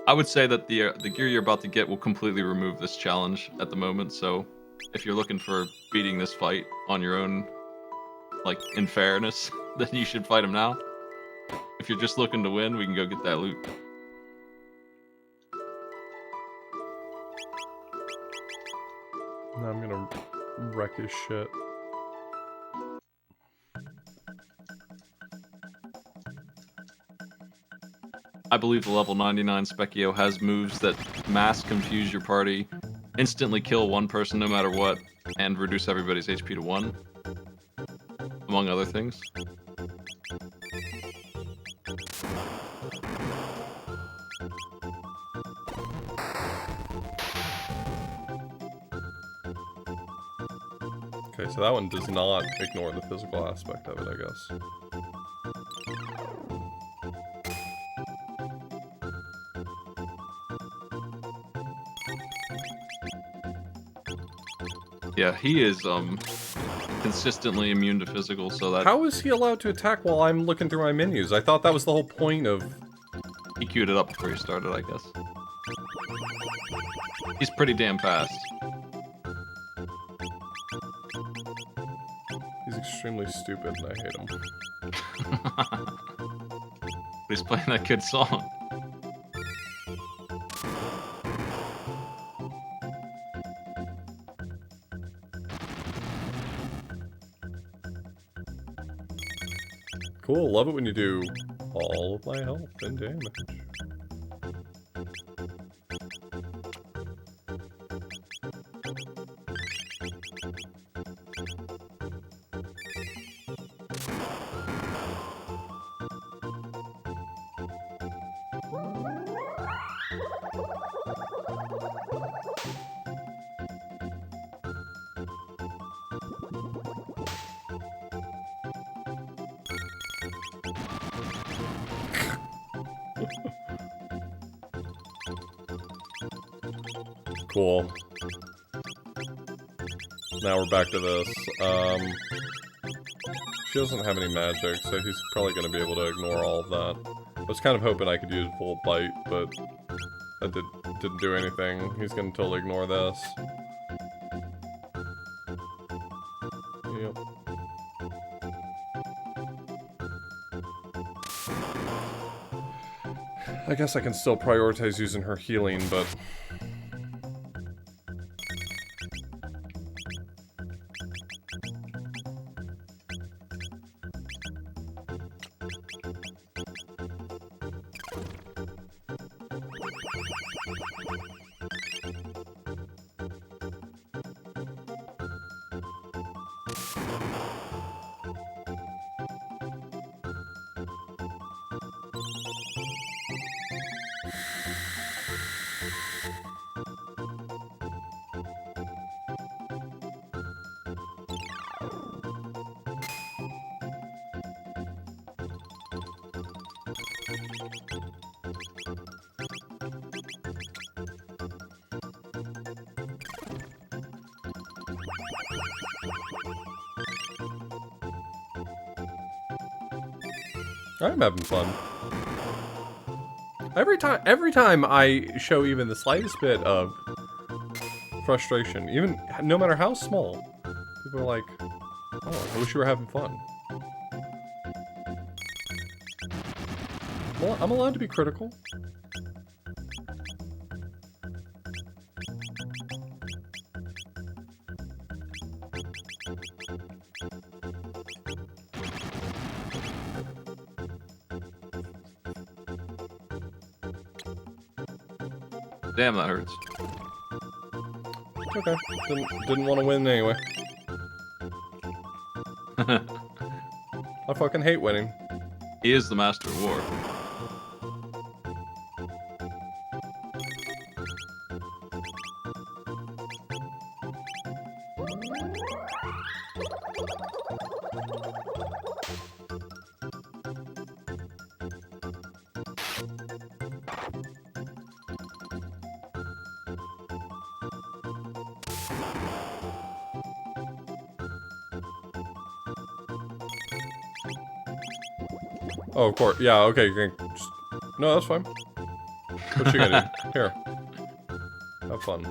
Speaker 2: I would say that the gear you're about to get will completely remove this challenge at the moment, so if you're looking for beating this fight on your own, like, in fairness, then you should fight him now. If you're just looking to win, we can go get that loot.
Speaker 1: Now I'm gonna wreck his shit.
Speaker 2: I believe the level 99 Specchio has moves that mass confuse your party, instantly kill one person no matter what, and reduce everybody's HP to 1. Among other things.
Speaker 1: Okay, so that one does not ignore the physical aspect of it, I guess.
Speaker 2: Yeah, he is consistently immune to physical, so that
Speaker 1: How is he allowed to attack while I'm looking through my menus? I thought that was the whole point of...
Speaker 2: he queued it up before he started, I guess. He's pretty damn fast.
Speaker 1: He's extremely stupid and I hate him.
Speaker 2: He's playing that good song.
Speaker 1: Cool, love it when you do all of my health and damage. Cool. Now we're back to this. She doesn't have any magic, so he's probably going to be able to ignore all of that. I was kind of hoping I could use Full Bite, but that didn't do anything. He's going to totally ignore this. Yep. I guess I can still prioritize using her healing, but... I'm having fun. Every time I show even the slightest bit of frustration, even no matter how small, people are like, "Oh, I wish you were having fun." Well, I'm allowed to be critical.
Speaker 2: Damn, that hurts.
Speaker 1: Okay. Didn't want to win anyway. I fucking hate winning.
Speaker 2: He is the master of war.
Speaker 1: Oh, of course. Yeah, okay. Just... No, that's fine. What you gonna do? Here. Have fun.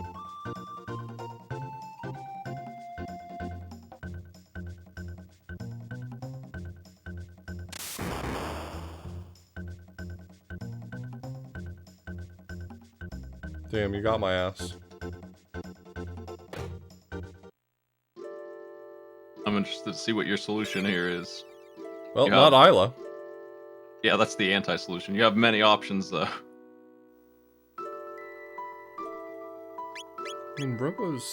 Speaker 1: Damn, you got my ass.
Speaker 2: I'm interested to see what your solution here is.
Speaker 1: Well,
Speaker 2: You
Speaker 1: not
Speaker 2: have-
Speaker 1: Isla.
Speaker 2: Yeah, that's the anti-solution. You have many options, though.
Speaker 1: I mean, Robo's...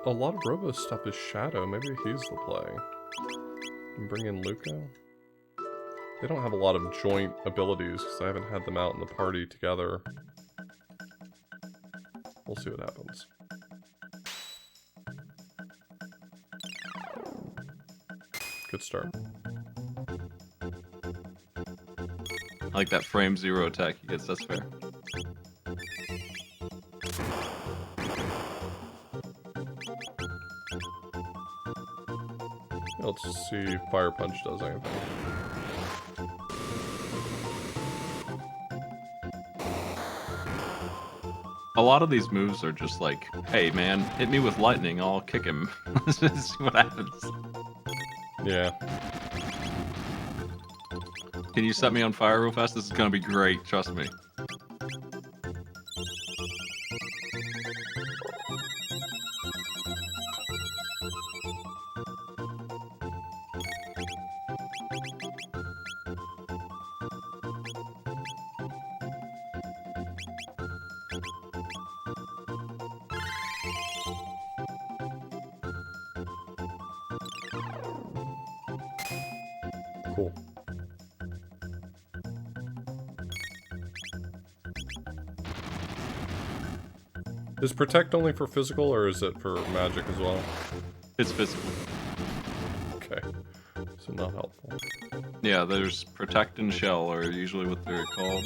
Speaker 1: A lot of Robo's stuff is Shadow. Maybe he's the play. And bring in Luco. They don't have a lot of joint abilities, because I haven't had them out in the party together. We'll see what happens. Good start.
Speaker 2: I like that frame 0 attack he gets, that's fair.
Speaker 1: Let's see if Fire Punch does anything.
Speaker 2: A lot of these moves are just like, hey man, hit me with lightning, I'll kick him. Let's just see what happens.
Speaker 1: Yeah.
Speaker 2: Can you set me on fire real fast? This is gonna be great, trust me.
Speaker 1: Cool. Is Protect only for physical, or is it for magic as well?
Speaker 2: It's physical.
Speaker 1: Okay. So not helpful.
Speaker 2: Yeah, there's Protect and Shell are usually what they're called.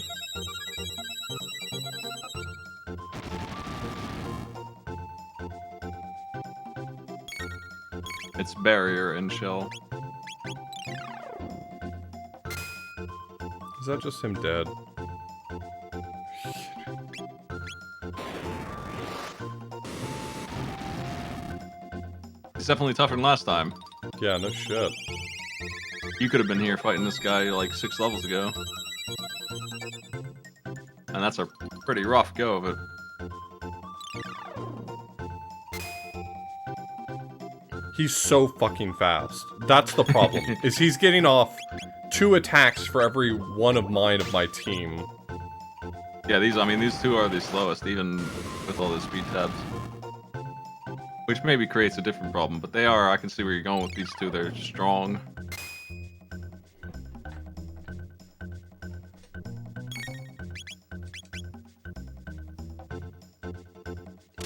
Speaker 2: It's Barrier and Shell.
Speaker 1: Is that just him dead?
Speaker 2: He's definitely tougher than last time.
Speaker 1: Yeah, no shit.
Speaker 2: You could have been here fighting this guy like 6 levels ago. And that's a pretty rough go of it.
Speaker 1: He's so fucking fast. That's the problem. Is he's getting off 2 attacks for every one of mine of my team.
Speaker 2: Yeah, these two are the slowest, even with all those speed tabs. Which maybe creates a different problem, but they are, I can see where you're going with these two, they're strong.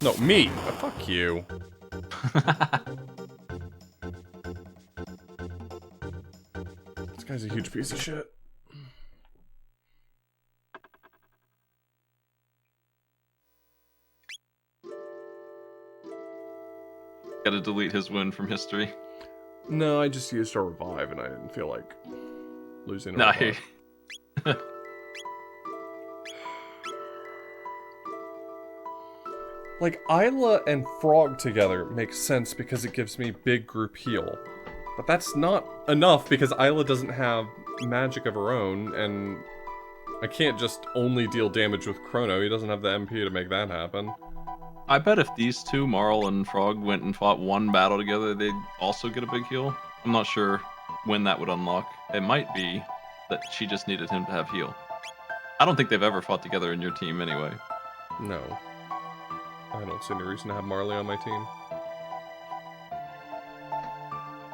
Speaker 1: No, me! Fuck you. This guy's a huge piece of shit.
Speaker 2: Gotta delete his win from history.
Speaker 1: No, I just used a revive and I didn't feel like losing a
Speaker 2: No,
Speaker 1: revive. Like, Isla and Frog together makes sense because it gives me big group heal. But that's not enough because Isla doesn't have magic of her own, and I can't just only deal damage with Chrono. He doesn't have the MP to make that happen.
Speaker 2: I bet if these two, Marl and Frog, went and fought one battle together, they'd also get a big heal. I'm not sure when that would unlock. It might be that she just needed him to have heal. I don't think they've ever fought together in your team anyway.
Speaker 1: No. I don't see any reason to have Marley on my team.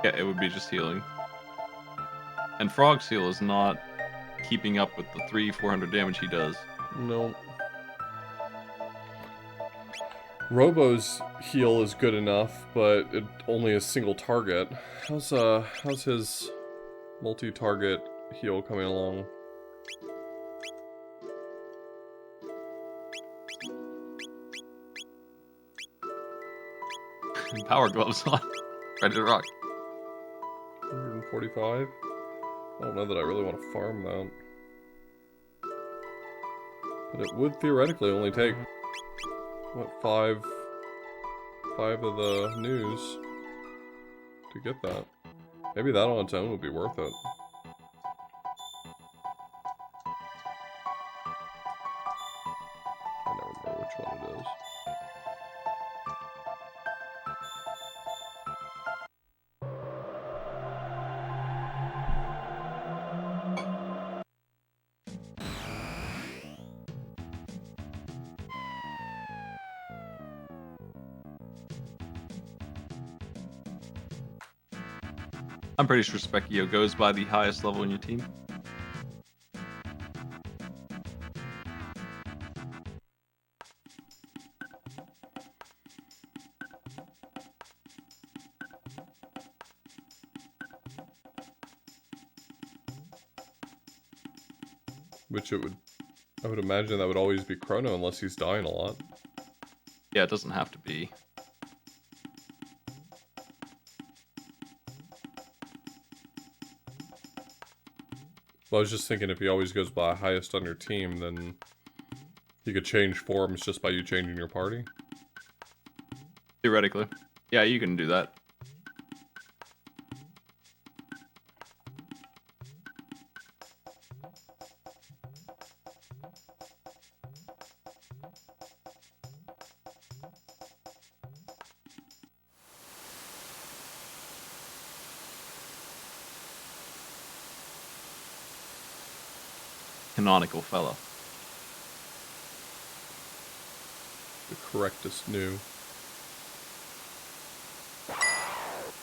Speaker 2: Yeah, it would be just healing. And Frog's heal is not keeping up with the 400 damage he does.
Speaker 1: No. Robo's heal is good enough, but it only is single target. How's his multi-target heal coming along?
Speaker 2: Power gloves on. Ready to rock.
Speaker 1: 145? I don't know that I really want to farm that. But it would theoretically only take, what, five of the news to get that. Maybe that on its own would be worth it. I never remember which one it is.
Speaker 2: I'm pretty sure Specchio goes by the highest level in your team.
Speaker 1: Which I would imagine that would always be Chrono unless he's dying a lot.
Speaker 2: Yeah, it doesn't have to be.
Speaker 1: Well, I was just thinking if he always goes by highest on your team, then he could change forms just by you changing your party.
Speaker 2: Theoretically. Yeah, you can do that. Canonical fellow.
Speaker 1: The correctest new.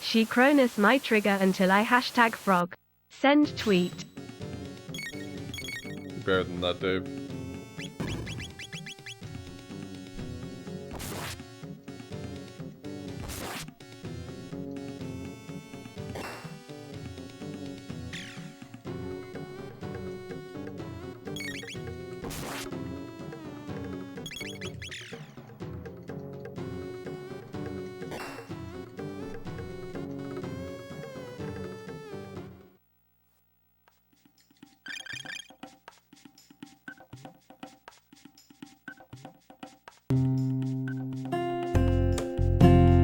Speaker 4: She Cronus my trigger until I hashtag frog. Send tweet.
Speaker 1: You're better than that, Dave.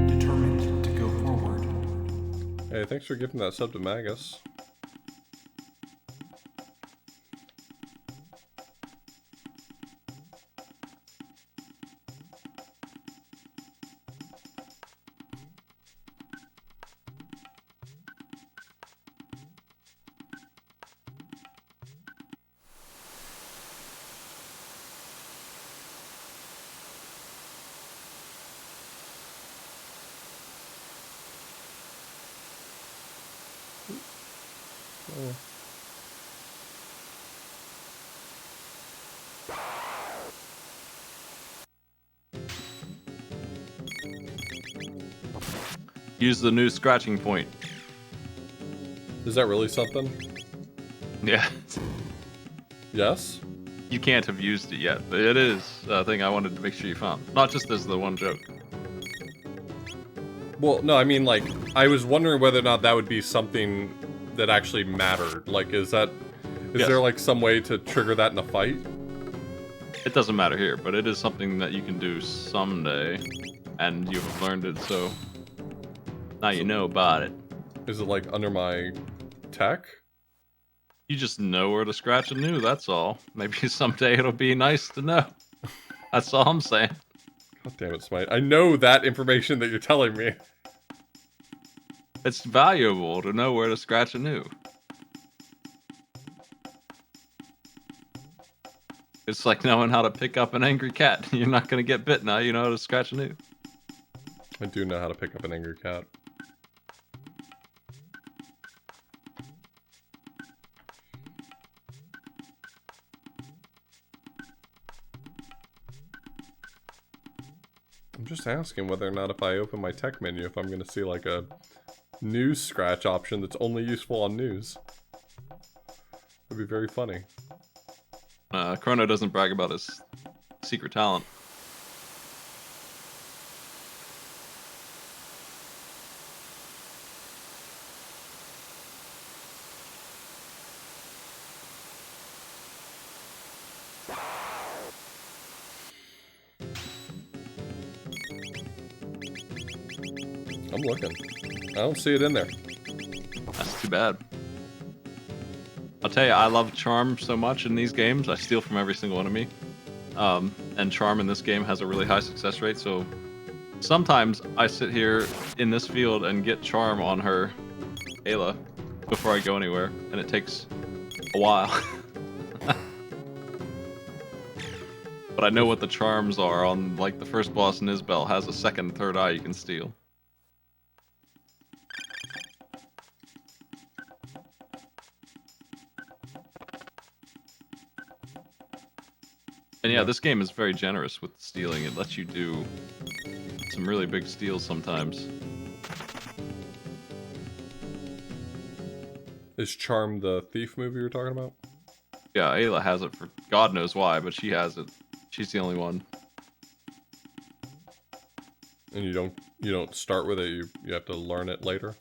Speaker 3: Determined to go forward.
Speaker 1: Hey, thanks for giving that sub to Magus. Oh.
Speaker 2: Use the new scratching point.
Speaker 1: Is that really something?
Speaker 2: Yeah.
Speaker 1: Yes?
Speaker 2: You can't have used it yet, but it is a thing I wanted to make sure you found. Not just as the one joke.
Speaker 1: Well, no, I mean, like, I was wondering whether or not that would be something that actually mattered. Like, is
Speaker 2: Yes.
Speaker 1: there, like, some way to trigger that in a fight?
Speaker 2: It doesn't matter here, but it is something that you can do someday, and you've learned it, so now you know about it.
Speaker 1: Is it, like, under my tech?
Speaker 2: You just know where to scratch anew, that's all. Maybe someday it'll be nice to know. That's all I'm saying.
Speaker 1: God damn it, Smite. I know that information that you're telling me.
Speaker 2: It's valuable to know where to scratch anew. It's like knowing how to pick up an angry cat. You're not gonna get bit now. You know how to scratch a new.
Speaker 1: I do know how to pick up an angry cat. I'm just asking whether or not if I open my tech menu, if I'm going to see like a news scratch option that's only useful on news. That'd be very funny.
Speaker 2: Chrono doesn't brag about his secret talent.
Speaker 1: I'm looking. I don't see it in there.
Speaker 2: That's too bad. I'll tell you, I love Charm so much in these games. I steal from every single one of me. And Charm in this game has a really high success rate, so sometimes I sit here in this field and get Charm on her, Ayla, before I go anywhere, and it takes a while. But I know what the charms are on, like, the first boss in Isbel has a second, third eye you can steal. And yeah, this game is very generous with stealing. It lets you do some really big steals sometimes.
Speaker 1: Is Charm the thief movie you're talking about?
Speaker 2: Yeah, Ayla has it for God knows why, but she has it. She's the only one.
Speaker 1: And you don't start with it, you have to learn it later?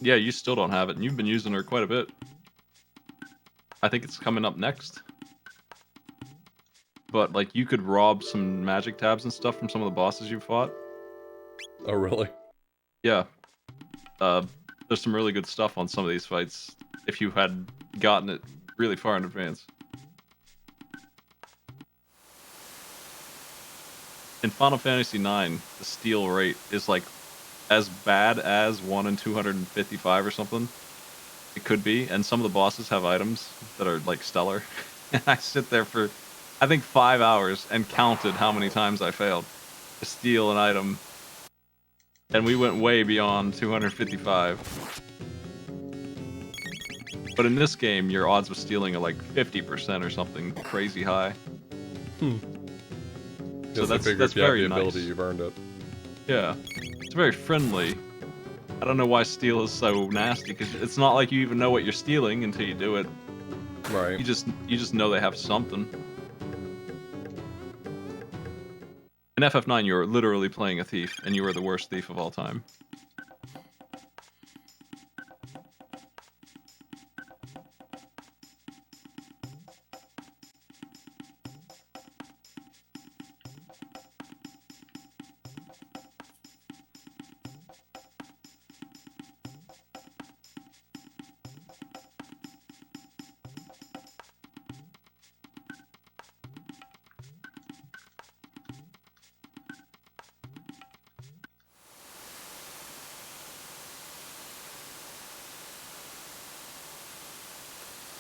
Speaker 2: Yeah, you still don't have it, and you've been using her quite a bit. I think it's coming up next. But, like, you could rob some magic tabs and stuff from some of the bosses you fought.
Speaker 1: Oh, really?
Speaker 2: Yeah. There's some really good stuff on some of these fights, if you had gotten it really far in advance. In Final Fantasy IX, the steal rate is, like, as bad as 1 in 255 or something. It could be, and some of the bosses have items that are, like, stellar. And I sit there for, I think, 5 hours and counted how many times I failed to steal an item. And we went way beyond 255. But in this game, your odds of stealing are like 50% or something crazy high. So that's very nice.
Speaker 1: Ability, you've earned it.
Speaker 2: Yeah, it's very friendly. I don't know why steal is so nasty, because it's not like you even know what you're stealing until you do it.
Speaker 1: Right.
Speaker 2: You just know they have something. In FF9, you were literally playing a thief, and you were the worst thief of all time.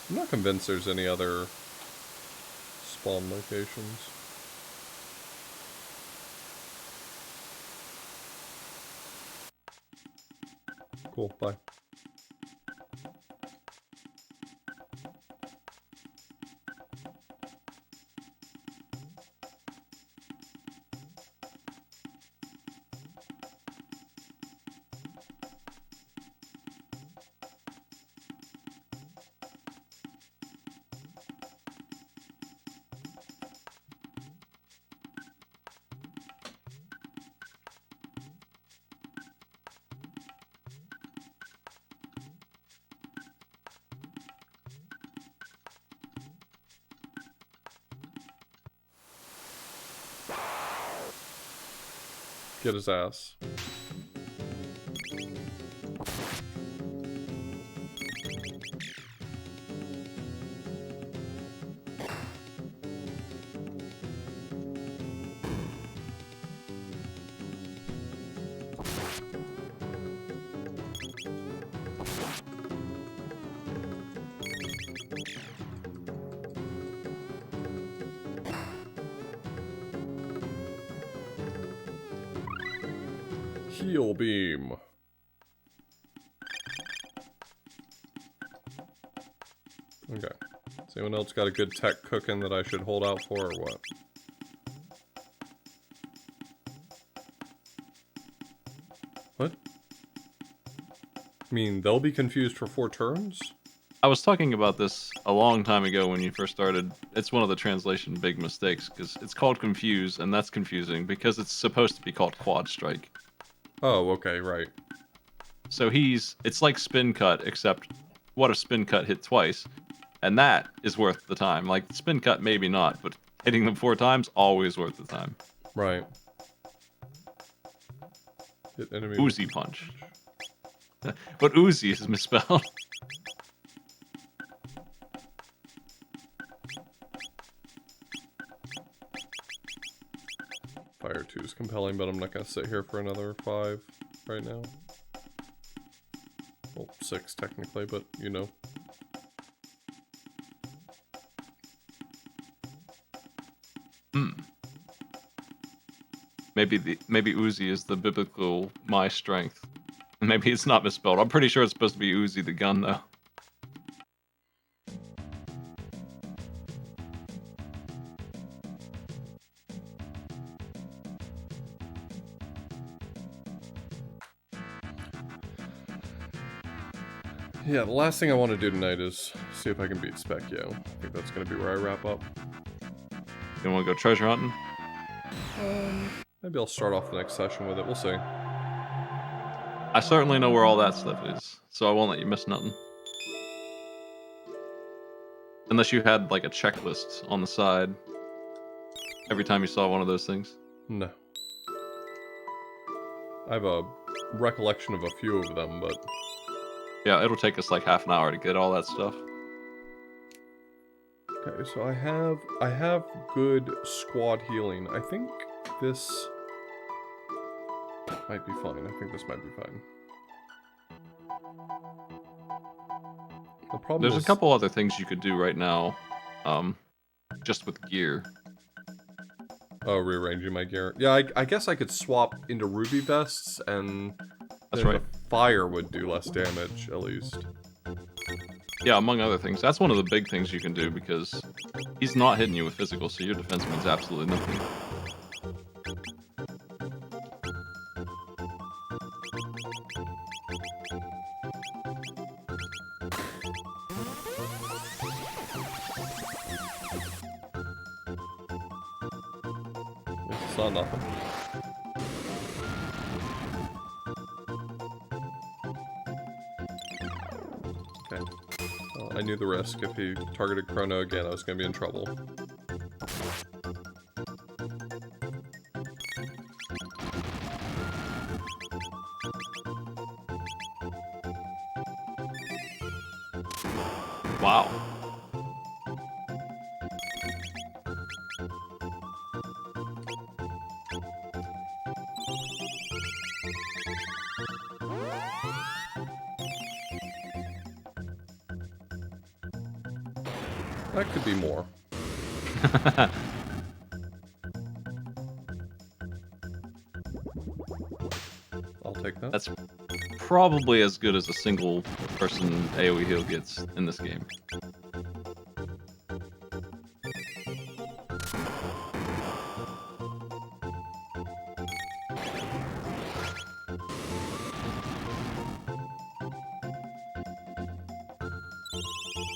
Speaker 1: I'm not convinced there's any other spawn locations. Cool, bye. Get his ass. Heal beam. Okay. Has anyone else got a good tech cooking that I should hold out for, or what? What? I mean, they'll be confused for 4 turns?
Speaker 2: I was talking about this a long time ago when you first started. It's one of the translation big mistakes, because it's called Confuse, and that's confusing, because it's supposed to be called Quad Strike.
Speaker 1: Oh, okay, right.
Speaker 2: So it's like Spin Cut, except what if Spin Cut hit twice? And that is worth the time. Like, Spin Cut, maybe not, but hitting them 4 times, always worth the time.
Speaker 1: Right. Hit enemy
Speaker 2: Uzi Punch. But Uzi is misspelled.
Speaker 1: Fire 2 is compelling, but I'm not going to sit here for another 5 right now. Well, 6 technically, but you know.
Speaker 2: Maybe Uzi is the biblical my strength. Maybe it's not misspelled. I'm pretty sure it's supposed to be Uzi the gun, though.
Speaker 1: Yeah, the last thing I want to do tonight is see if I can beat Specchio. I think that's going to be where I wrap up.
Speaker 2: You want to go treasure hunting?
Speaker 1: Maybe I'll start off the next session with it. We'll see.
Speaker 2: I certainly know where all that stuff is, so I won't let you miss nothing. Unless you had, like, a checklist on the side every time you saw one of those things.
Speaker 1: No. I have a recollection of a few of them, but...
Speaker 2: Yeah, it'll take us like half an hour to get all that stuff.
Speaker 1: Okay, so I have good squad healing. I think this might be fine. I think this might be fine. The problem
Speaker 2: There's
Speaker 1: is...
Speaker 2: a couple other things you could do right now, just with gear.
Speaker 1: Oh, rearranging my gear. Yeah, I guess I could swap into ruby vests, and
Speaker 2: That's
Speaker 1: then
Speaker 2: right.
Speaker 1: the fire would do less damage, at least.
Speaker 2: Yeah, among other things. That's one of the big things you can do, because he's not hitting you with physical, so your defense means absolutely nothing.
Speaker 1: It's not nothing. Okay. Well, I knew the risk. If he targeted Chrono again, I was going to be in trouble.
Speaker 2: Wow.
Speaker 1: That could be more. I'll take that.
Speaker 2: That's probably as good as a single person AoE heal gets in this game.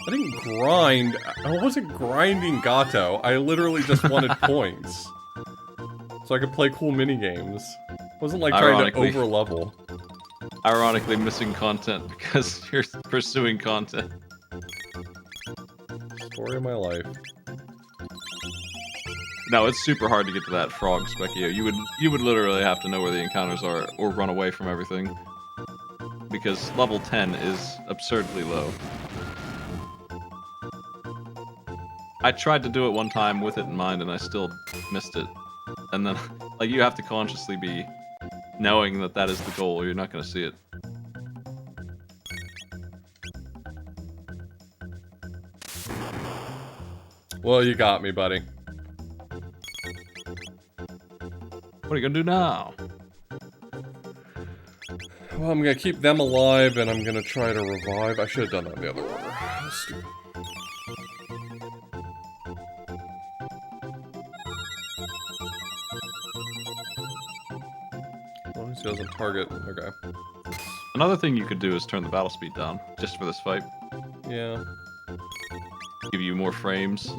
Speaker 1: I didn't grind. I wasn't grinding Gato. I literally just wanted points. So I could play cool minigames. It wasn't like trying to
Speaker 2: Ironically.
Speaker 1: over-level.
Speaker 2: Ironically missing content because you're pursuing content.
Speaker 1: Story of my life.
Speaker 2: No, it's super hard to get to that frog Specchio. You would literally have to know where the encounters are or run away from everything. Because level 10 is absurdly low. I tried to do it one time with it in mind and I still missed it. And then, like, you have to consciously be knowing that that is the goal or you're not going to see it.
Speaker 1: Well, you got me, buddy.
Speaker 2: What are you going to do now?
Speaker 1: Well, I'm gonna keep them alive, and I'm gonna try to revive. I should have done that in the other order. That's stupid. As long as he doesn't target. Okay.
Speaker 2: Another thing you could do is turn the battle speed down, just for this fight.
Speaker 1: Yeah.
Speaker 2: Give you more frames.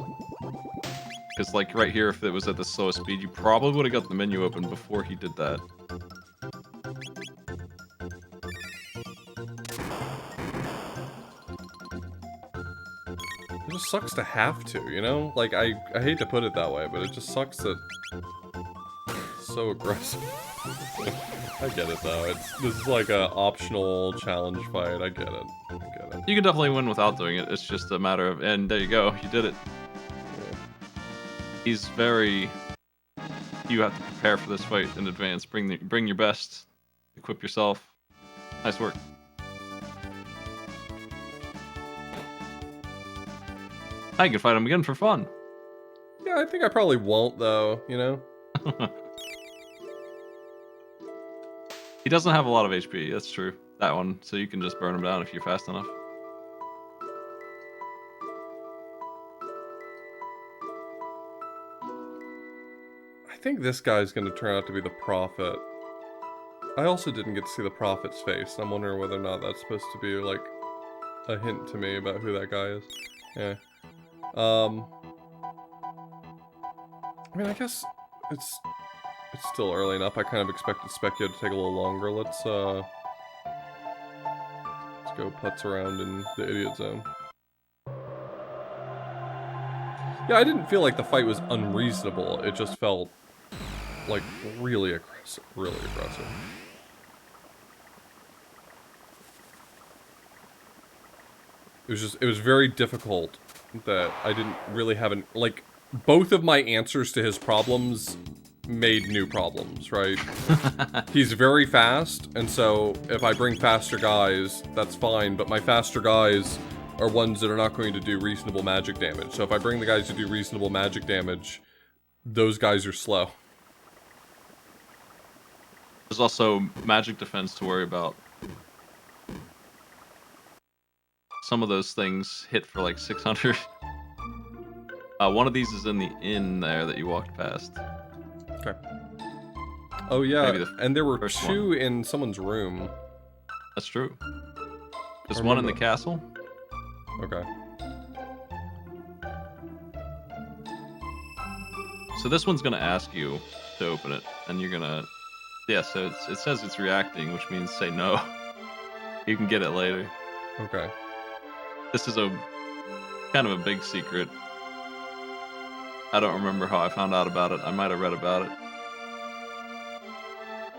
Speaker 2: Because, like, right here, if it was at the slowest speed, you probably would have got the menu open before he did that.
Speaker 1: It just sucks to have to, you know? Like, I hate to put it that way, but it just sucks that it's so aggressive. I get it, though. This is like a optional challenge fight. I get it. I get it.
Speaker 2: You can definitely win without doing it. It's just a matter of... And there you go. You did it.
Speaker 1: Yeah.
Speaker 2: He's very... You have to prepare for this fight in advance. Bring your best. Equip yourself. Nice work. I can fight him again for fun.
Speaker 1: Yeah, I think I probably won't, though, you know?
Speaker 2: He doesn't have a lot of HP, that's true. That one, so you can just burn him down if you're fast enough.
Speaker 1: I think this guy's gonna turn out to be the Prophet. I also didn't get to see the Prophet's face. I'm wondering whether or not that's supposed to be, like, a hint to me about who that guy is. Yeah. I mean, I guess it's still early enough. I kind of expected Specia to take a little longer. Let's go putz around in the idiot zone. Yeah, I didn't feel like the fight was unreasonable. It just felt like really aggressive. Really aggressive. It was very difficult that I didn't really have like, both of my answers to his problems made new problems, right? He's very fast, and so if I bring faster guys, that's fine, but my faster guys are ones that are not going to do reasonable magic damage. So if I bring the guys to do reasonable magic damage, those guys are slow.
Speaker 2: There's also magic defense to worry about. Some of those things hit for like 600. One of these is in the inn there that you walked past.
Speaker 1: Okay. Oh yeah, and there were two
Speaker 2: one.
Speaker 1: in someone's room.
Speaker 2: That's true. There's one in the castle.
Speaker 1: Okay.
Speaker 2: So this one's gonna ask you to open it, and you're gonna... Yeah, so it says it's reacting, which means say no. You can get it later.
Speaker 1: Okay.
Speaker 2: This is a kind of a big secret. I don't remember how I found out about it. I might have read about it.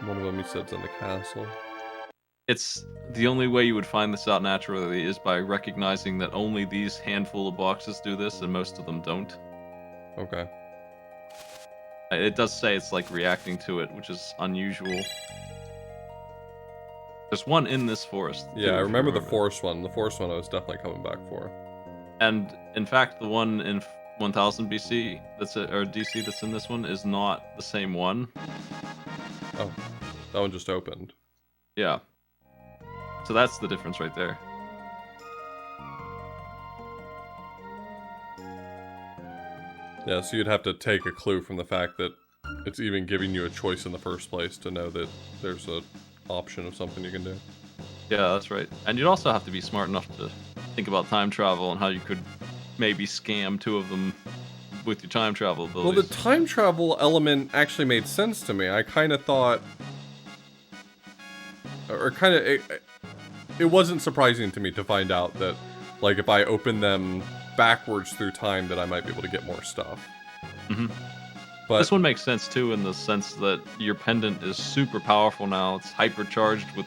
Speaker 1: One of them you said's in the castle.
Speaker 2: It's the only way you would find this out naturally is by recognizing that only these handful of boxes do this and most of them don't.
Speaker 1: Okay.
Speaker 2: It does say it's like reacting to it, which is unusual. There's one in this forest.
Speaker 1: Yeah,
Speaker 2: too,
Speaker 1: I remember the
Speaker 2: it.
Speaker 1: forest one. The forest one I was definitely coming back for.
Speaker 2: And in fact, the one in 1000 BC or DC that's in this one is not the same one.
Speaker 1: Oh, that one just opened.
Speaker 2: Yeah. So that's the difference right there.
Speaker 1: Yeah, so you'd have to take a clue from the fact that it's even giving you a choice in the first place to know that there's a option of something you can do.
Speaker 2: Yeah, that's right. And you'd also have to be smart enough to think about time travel and how you could maybe scam two of them with your time travel abilities.
Speaker 1: Well, the time travel element actually made sense to me. I kind of thought... Or kind of... It wasn't surprising to me to find out that, like, if I open them backwards through time, that I might be able to get more stuff.
Speaker 2: Mm-hmm.
Speaker 1: But
Speaker 2: this one makes sense, too, in the sense that your pendant is super powerful now. It's hypercharged with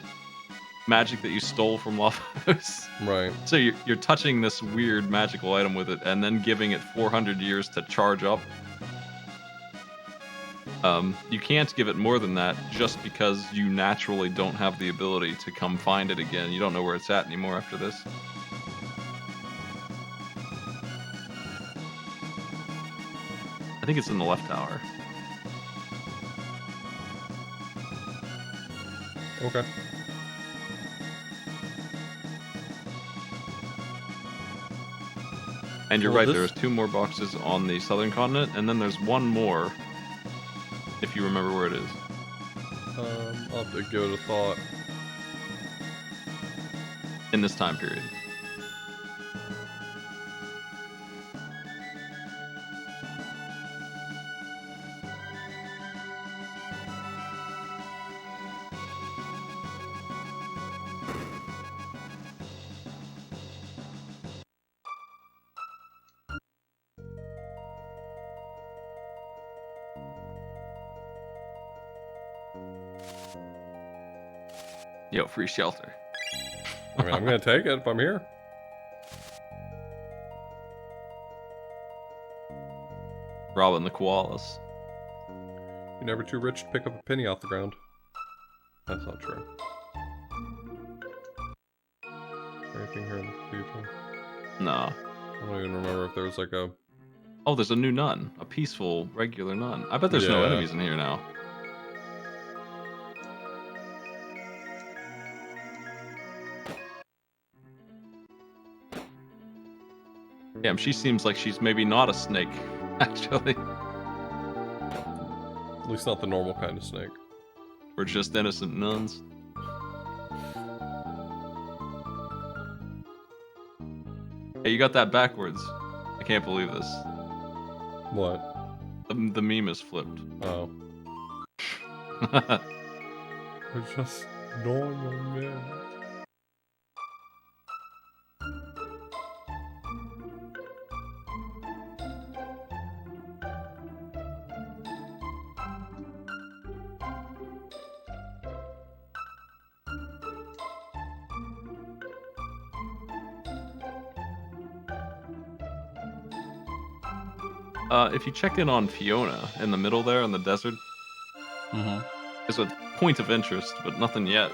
Speaker 2: magic that you stole from Lofos.
Speaker 1: Right.
Speaker 2: So you're touching this weird magical item with it and then giving it 400 years to charge up. You can't give it more than that just because you naturally don't have the ability to come find it again. You don't know where it's at anymore after this. I think it's in the left tower.
Speaker 1: Okay.
Speaker 2: And you're
Speaker 1: Well,
Speaker 2: right,
Speaker 1: this-
Speaker 2: there's 2 more boxes on the southern continent, and then there's 1 more, if you remember where it is.
Speaker 1: I'll have to give it a thought.
Speaker 2: In this time period. Yo, free shelter.
Speaker 1: I mean, I'm gonna take it if I'm here.
Speaker 2: Robin the koalas.
Speaker 1: You're never too rich to pick up a penny off the ground. That's not true. Anything here in the future?
Speaker 2: Nah.
Speaker 1: I don't even remember if there was like a...
Speaker 2: Oh, there's a new nun. A peaceful, regular nun. I bet there's no
Speaker 1: Yeah.
Speaker 2: enemies in here now. Damn, she seems like she's maybe not a snake, actually.
Speaker 1: At least not the normal kind of snake.
Speaker 2: We're just innocent nuns. Hey, you got that backwards. I can't believe this.
Speaker 1: What?
Speaker 2: The meme is flipped.
Speaker 1: Oh. We're just normal men.
Speaker 2: If you check in on Fiona in the middle there in the desert,
Speaker 1: Mm-hmm.
Speaker 2: there's a point of interest, but nothing yet.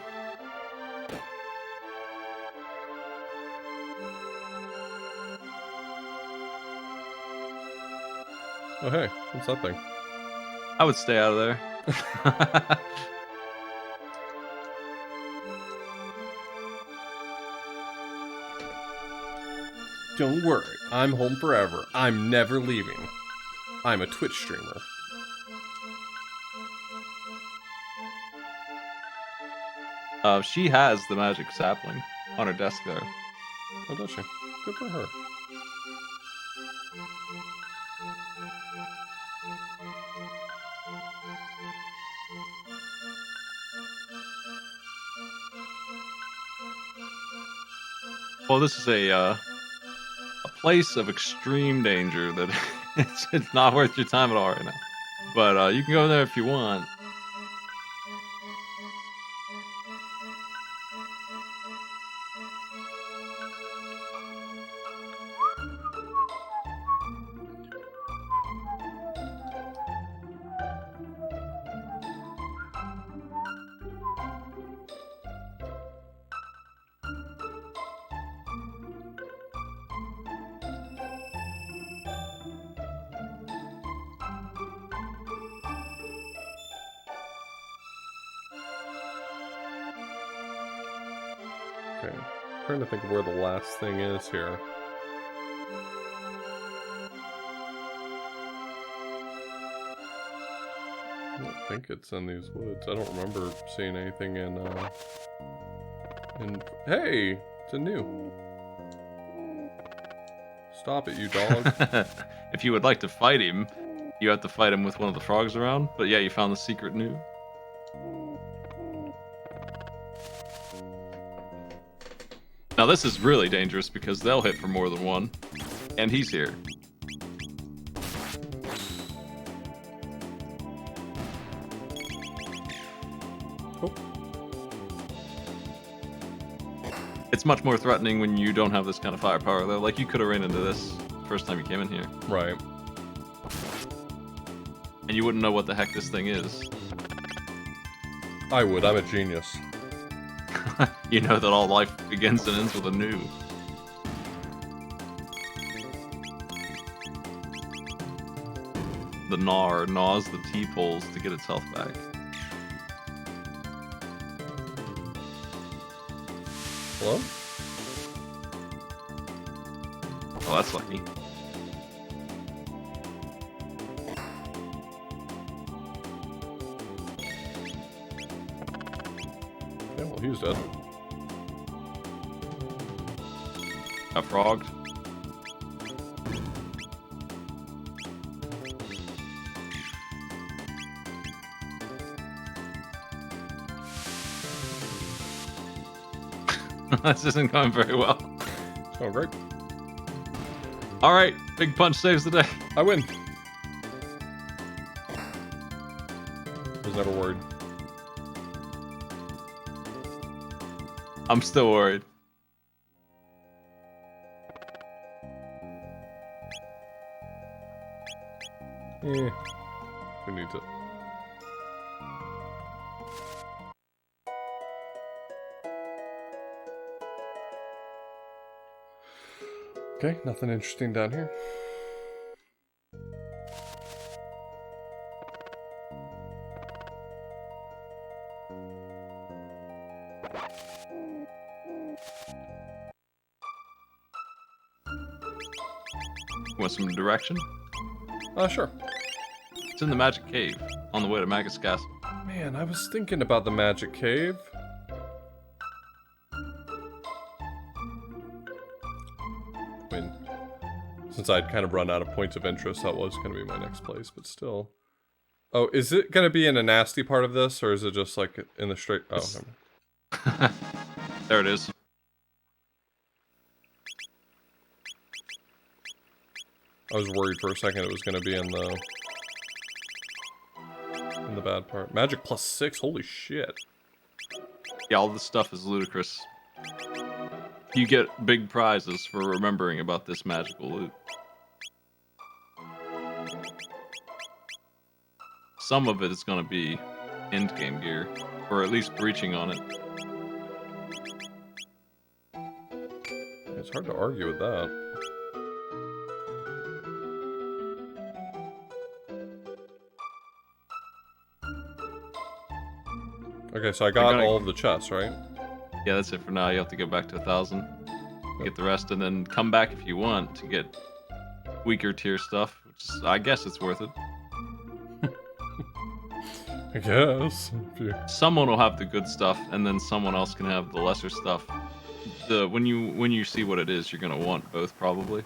Speaker 1: Oh, hey. What's that thing?
Speaker 2: I would stay out of there.
Speaker 1: Don't worry. I'm home forever. I'm never leaving. I'm a Twitch streamer.
Speaker 2: She has the magic sapling on her desk there.
Speaker 1: Oh, does she? Good for her.
Speaker 2: Well, this is a place of extreme danger that it's not worth your time at all right now. But you can go there if you want.
Speaker 1: Okay. I'm trying to think of where the last thing is here. I don't think it's in these woods. I don't remember seeing anything in, Hey! It's a new. Stop it, you dog.
Speaker 2: If you would like to fight him, you have to fight him with one of the frogs around. But yeah, you found the secret new. Now this is really dangerous because they'll hit for more than one. And he's here.
Speaker 1: Oh.
Speaker 2: It's much more threatening when you don't have this kind of firepower though. Like you could have ran into this first time you came in here.
Speaker 1: Right.
Speaker 2: And you wouldn't know what the heck this thing is.
Speaker 1: I would. I'm a genius.
Speaker 2: You know that all life begins and ends with a new. The gnar gnaws the T-poles to get its health back.
Speaker 1: Hello?
Speaker 2: Oh, that's lucky.
Speaker 1: he was dead.
Speaker 2: Got frogged. This isn't going very well.
Speaker 1: Oh, great.
Speaker 2: All right, big punch saves the day.
Speaker 1: I win. Was never worried.
Speaker 2: I'm still worried.
Speaker 1: We need to. Okay, nothing interesting down here.
Speaker 2: Want some direction?
Speaker 1: Sure.
Speaker 2: It's in the magic cave on the way to Magus Castle.
Speaker 1: Man, I was thinking about the magic cave. I mean, since I'd kind of run out of points of interest, that was going to be my next place, but still. Oh, is it going to be in a nasty part of this, or is it just like in the straight... Oh, never mind.
Speaker 2: There it is.
Speaker 1: I was worried for a second it was going to be in the bad part. Magic +6, holy shit.
Speaker 2: Yeah, all this stuff is ludicrous. You get big prizes for remembering about this magical loot. Some of it is going to be endgame gear, or at least breaching on it.
Speaker 1: It's hard to argue with that. Okay, so I got all of the chests, right?
Speaker 2: Yeah, that's it for now. You have to go back to 1,000. Get the rest, and then come back if you want to get weaker tier stuff. Which is, I guess it's worth it.
Speaker 1: I guess.
Speaker 2: Someone will have the good stuff, and then someone else can have the lesser stuff. When you see what it is, you're gonna want both probably.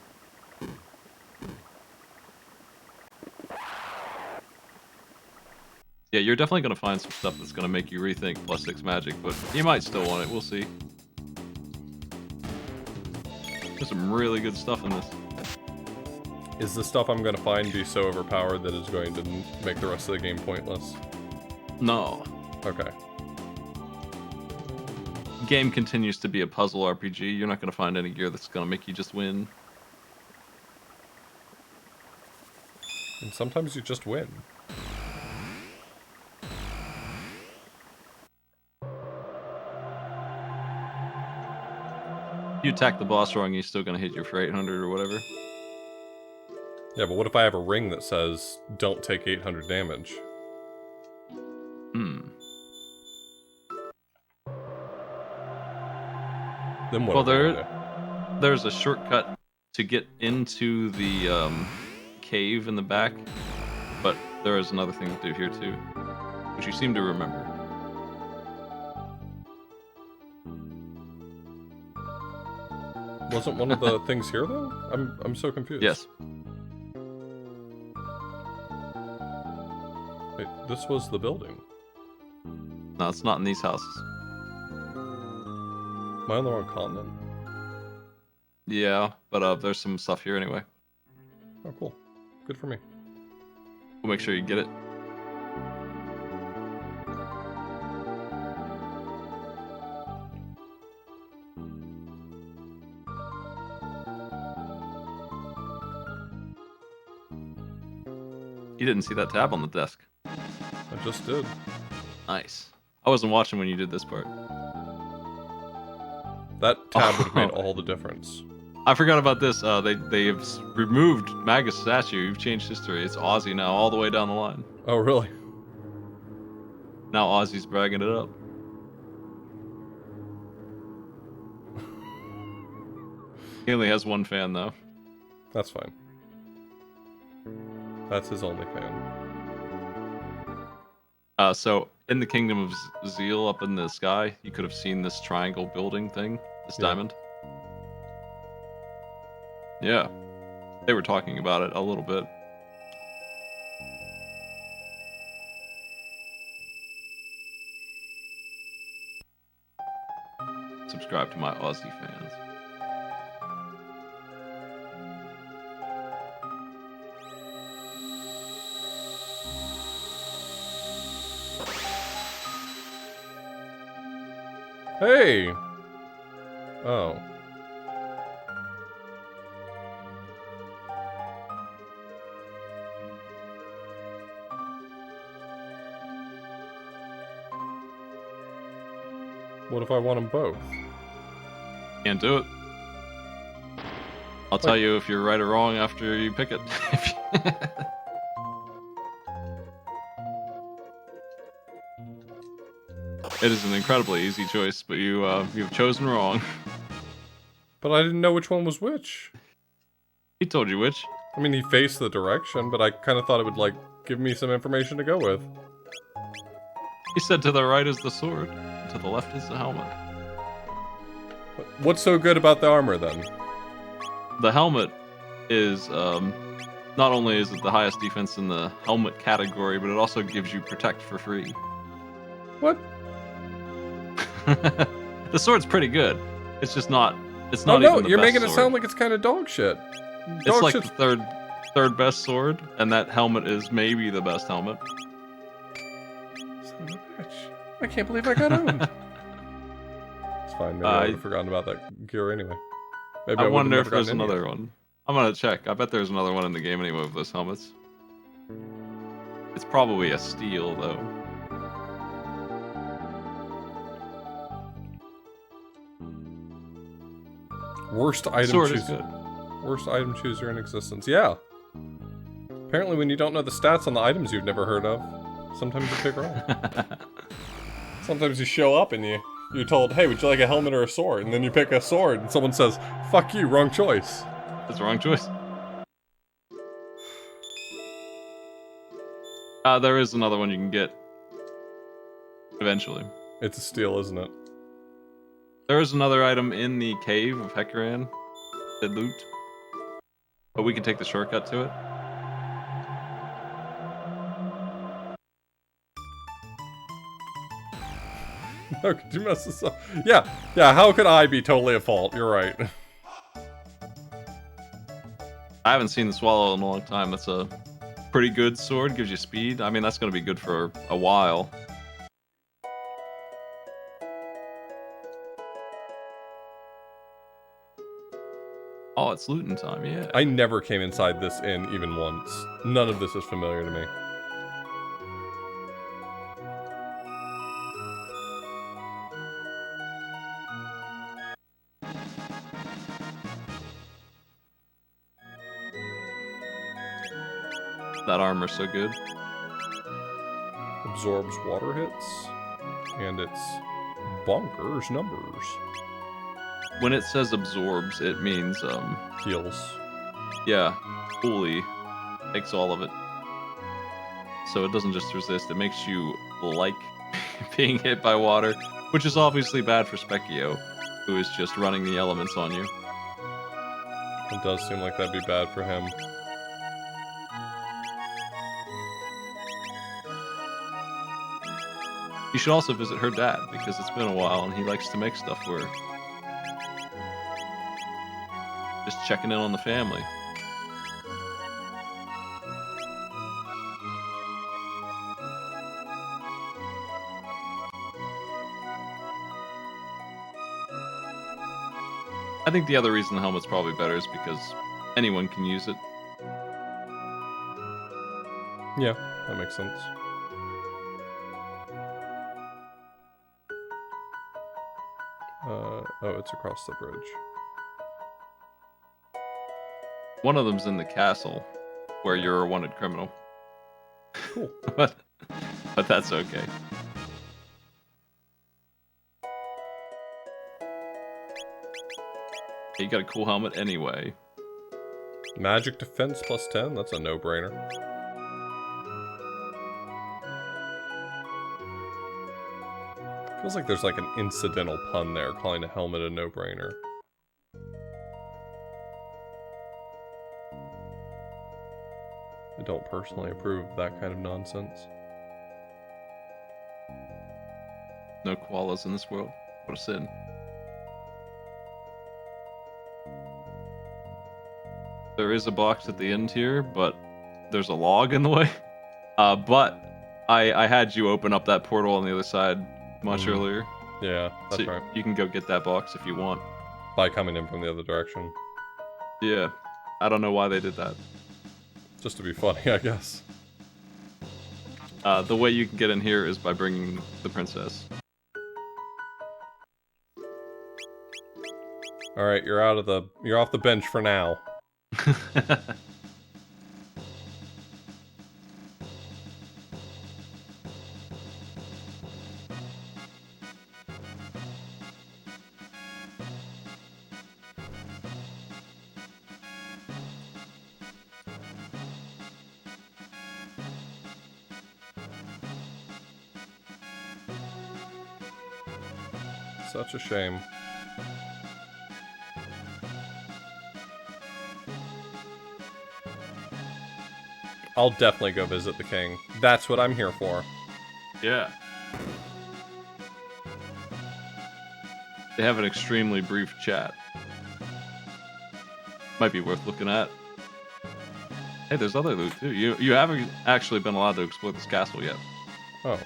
Speaker 2: Yeah, you're definitely gonna find some stuff that's gonna make you rethink +6 magic, but you might still want it. We'll see. There's some really good stuff in this.
Speaker 1: Is the stuff I'm going to find be so overpowered that it's going to make the rest of the game pointless?
Speaker 2: No.
Speaker 1: Okay.
Speaker 2: Game continues to be a puzzle RPG. You're not gonna find any gear that's gonna make you just win.
Speaker 1: And sometimes you just win.
Speaker 2: If you attack the boss wrong, you're still gonna hit you for 800 or whatever.
Speaker 1: Yeah, but what if I have a ring that says, don't take 800 damage? Then what?
Speaker 2: Well, there's a shortcut to get into the cave in the back, but there is another thing to do here too, which you seem to remember.
Speaker 1: Wasn't one of the things here though? I'm so confused.
Speaker 2: Yes.
Speaker 1: Wait, this was the building.
Speaker 2: No, it's not in these houses.
Speaker 1: Am I on the wrong continent?
Speaker 2: Yeah, but there's some stuff here anyway.
Speaker 1: Oh, cool. Good for me.
Speaker 2: We'll make sure you get it. You didn't see that tab on the desk.
Speaker 1: I just did.
Speaker 2: Nice. I wasn't watching when you did this part.
Speaker 1: That tab would have made all the difference.
Speaker 2: I forgot about this. They've removed Magus statue. You've changed history. It's Ozzy now, all the way down the line.
Speaker 1: Oh, really?
Speaker 2: Now Ozzy's bragging it up. He only has one fan, though.
Speaker 1: That's fine. That's his only fan.
Speaker 2: So in the Kingdom of Zeal up in the sky, you could have seen this triangle building thing, this diamond. Yeah. They were talking about it a little bit. Subscribe to my Aussie fans.
Speaker 1: Hey! Oh. What if I want them both?
Speaker 2: Can't do it. I'll tell you if you're right or wrong after you pick it. It is an incredibly easy choice, but you've chosen wrong.
Speaker 1: But I didn't know which one was which.
Speaker 2: He told you which.
Speaker 1: I mean, he faced the direction, but I kind of thought it would, like, give me some information to go with.
Speaker 2: He said to the right is the sword, to the left is the helmet.
Speaker 1: What's so good about the armor, then?
Speaker 2: The helmet is, not only is it the highest defense in the helmet category, but it also gives you protect for free.
Speaker 1: What?
Speaker 2: The sword's pretty good. It's just not. It's
Speaker 1: Oh
Speaker 2: not.
Speaker 1: no,
Speaker 2: even the
Speaker 1: you're
Speaker 2: best
Speaker 1: making it
Speaker 2: sword.
Speaker 1: sound like it's kind of dog shit.
Speaker 2: It's like the third best sword, and that helmet is maybe the best helmet.
Speaker 1: Son of a bitch. I can't believe I got owned. It's fine. Maybe I would have forgotten about that gear anyway. Maybe
Speaker 2: I
Speaker 1: would've
Speaker 2: wonder
Speaker 1: never
Speaker 2: if there's
Speaker 1: gotten any
Speaker 2: another
Speaker 1: of it.
Speaker 2: one. I'm gonna check. I bet there's another one in the game anyway with those helmets. It's probably a steel though.
Speaker 1: Worst item
Speaker 2: Sword is
Speaker 1: chooser.
Speaker 2: good.
Speaker 1: Worst item chooser in existence. Yeah. Apparently, when you don't know the stats on the items you've never heard of, sometimes you pick wrong. Sometimes you show up and you're told, "Hey, would you like a helmet or a sword?" And then you pick a sword, and someone says, "Fuck you, wrong choice."
Speaker 2: That's the wrong choice. There is another one you can get eventually.
Speaker 1: It's a steal, isn't it?
Speaker 2: There is another item in the cave of Hecaran that loot, but we can take the shortcut to it.
Speaker 1: How could you mess this up? Yeah, how could I be totally at fault? You're right.
Speaker 2: I haven't seen the Swallow in a long time. That's a pretty good sword, gives you speed. I mean, that's going to be good for a while. Oh, it's looting time, yeah.
Speaker 1: I never came inside this inn even once. None of this is familiar to me.
Speaker 2: That armor's so good.
Speaker 1: Absorbs water hits. And it's bonkers numbers.
Speaker 2: When it says absorbs, it means,
Speaker 1: Heals.
Speaker 2: yeah, fully takes all of it. So it doesn't just resist, it makes you like being hit by water, which is obviously bad for Specchio, who is just running the elements on you.
Speaker 1: It does seem like that'd be bad for him.
Speaker 2: You should also visit her dad, because it's been a while and he likes to make stuff for her. Just checking in on the family. I think the other reason the helmet's probably better is because anyone can use it.
Speaker 1: Yeah, that makes sense. Oh, it's across the bridge.
Speaker 2: One of them's in the castle, where you're a wanted criminal.
Speaker 1: Cool.
Speaker 2: but that's okay. You got a cool helmet anyway.
Speaker 1: Magic defense plus 10? That's a no-brainer. Feels like there's like an incidental pun there, calling a helmet a no-brainer. I don't personally approve of that kind of nonsense.
Speaker 2: No koalas in this world. What a sin. There is a box at the end here, but there's a log in the way. But I had you open up that portal on the other side much earlier.
Speaker 1: Yeah, that's
Speaker 2: So
Speaker 1: right.
Speaker 2: you can go get that box if you want.
Speaker 1: By coming in from the other direction.
Speaker 2: Yeah. I don't know why they did that.
Speaker 1: Just to be funny, I guess.
Speaker 2: The way you can get in here is by bringing the princess.
Speaker 1: Alright, you're off the bench for now. Such a shame. I'll definitely go visit the king. That's what I'm here for.
Speaker 2: Yeah. They have an extremely brief chat. Might be worth looking at. Hey, there's other loot too. You haven't actually been allowed to explore this castle yet.
Speaker 1: Oh,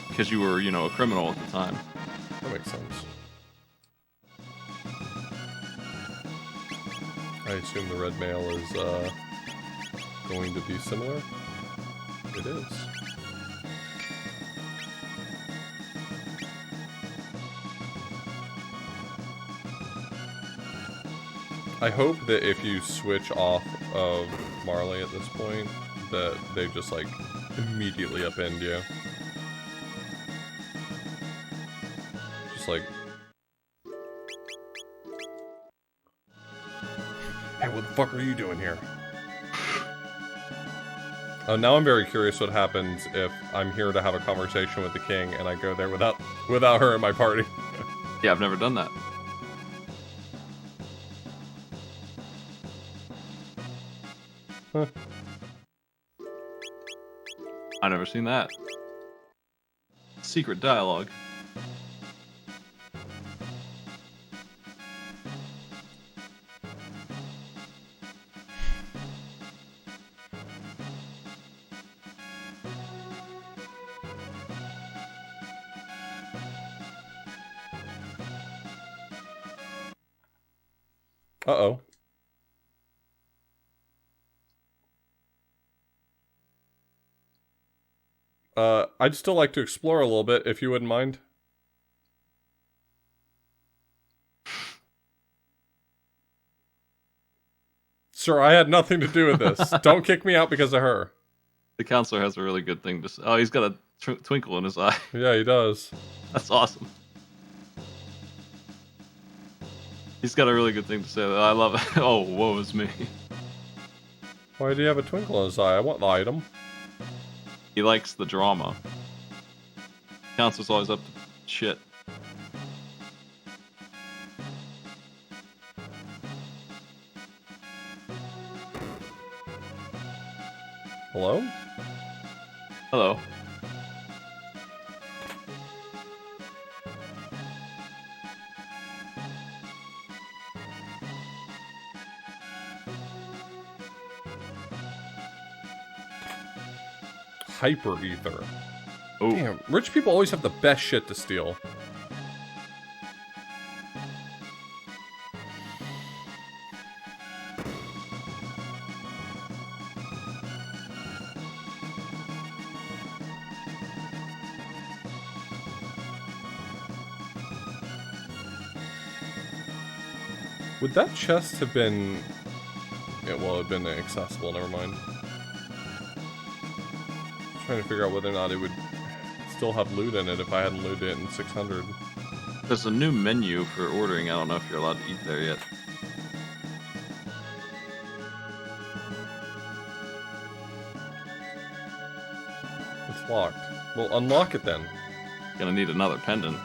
Speaker 2: Because you were, a criminal at the time.
Speaker 1: that makes sense. I assume the red mail is, going to be similar? It is. I hope that if you switch off of Marley at this point, that they just, like, immediately upend you. Just like... Hey, what the fuck are you doing here? Oh, now I'm very curious what happens if I'm here to have a conversation with the king and I go there without her in my party.
Speaker 2: Yeah, I've never done that.
Speaker 1: Huh.
Speaker 2: I've never seen that. Secret dialogue.
Speaker 1: Uh-oh. I'd still like to explore a little bit, if you wouldn't mind. Sir, I had nothing to do with this. Don't kick me out because of her.
Speaker 2: The counselor has a really good thing to say. Oh, he's got a twinkle in his eye.
Speaker 1: Yeah, he does.
Speaker 2: That's awesome. He's got a really good thing to say. I love it. Oh, woe is me.
Speaker 1: Why do you have a twinkle in his eye? I want the item.
Speaker 2: He likes the drama. Counselor's always up to shit.
Speaker 1: Hello?
Speaker 2: Hello.
Speaker 1: Hyper ether.
Speaker 2: Oh,
Speaker 1: Damn, rich people always have the best shit to steal. Would that chest have been... Yeah, well, it had been accessible, never mind. Trying to figure out whether or not it would still have loot in it if I hadn't looted it in 600.
Speaker 2: there's a new menu for ordering. I don't know if you're allowed to eat there yet.
Speaker 1: It's locked. Well, unlock it then.
Speaker 2: Gonna need another pendant.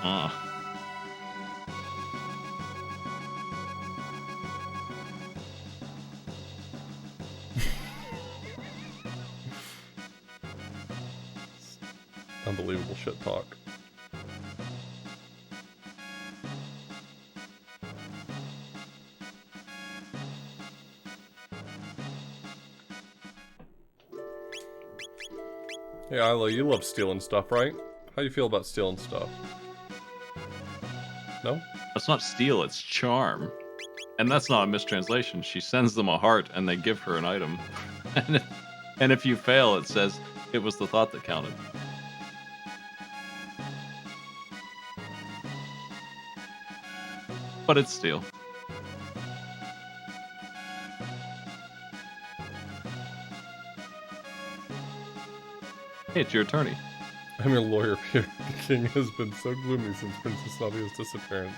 Speaker 1: Unbelievable shit talk. Yeah, Isla, you love stealing stuff, right? How you feel about stealing stuff? No?
Speaker 2: It's not steal, it's charm. And that's not a mistranslation. She sends them a heart and they give her an item. And if you fail, it says it was the thought that counted. But it's steal. Hey, it's your attorney.
Speaker 1: I'm your lawyer, Peter. The king has been so gloomy since Princess Nadia's disappearance.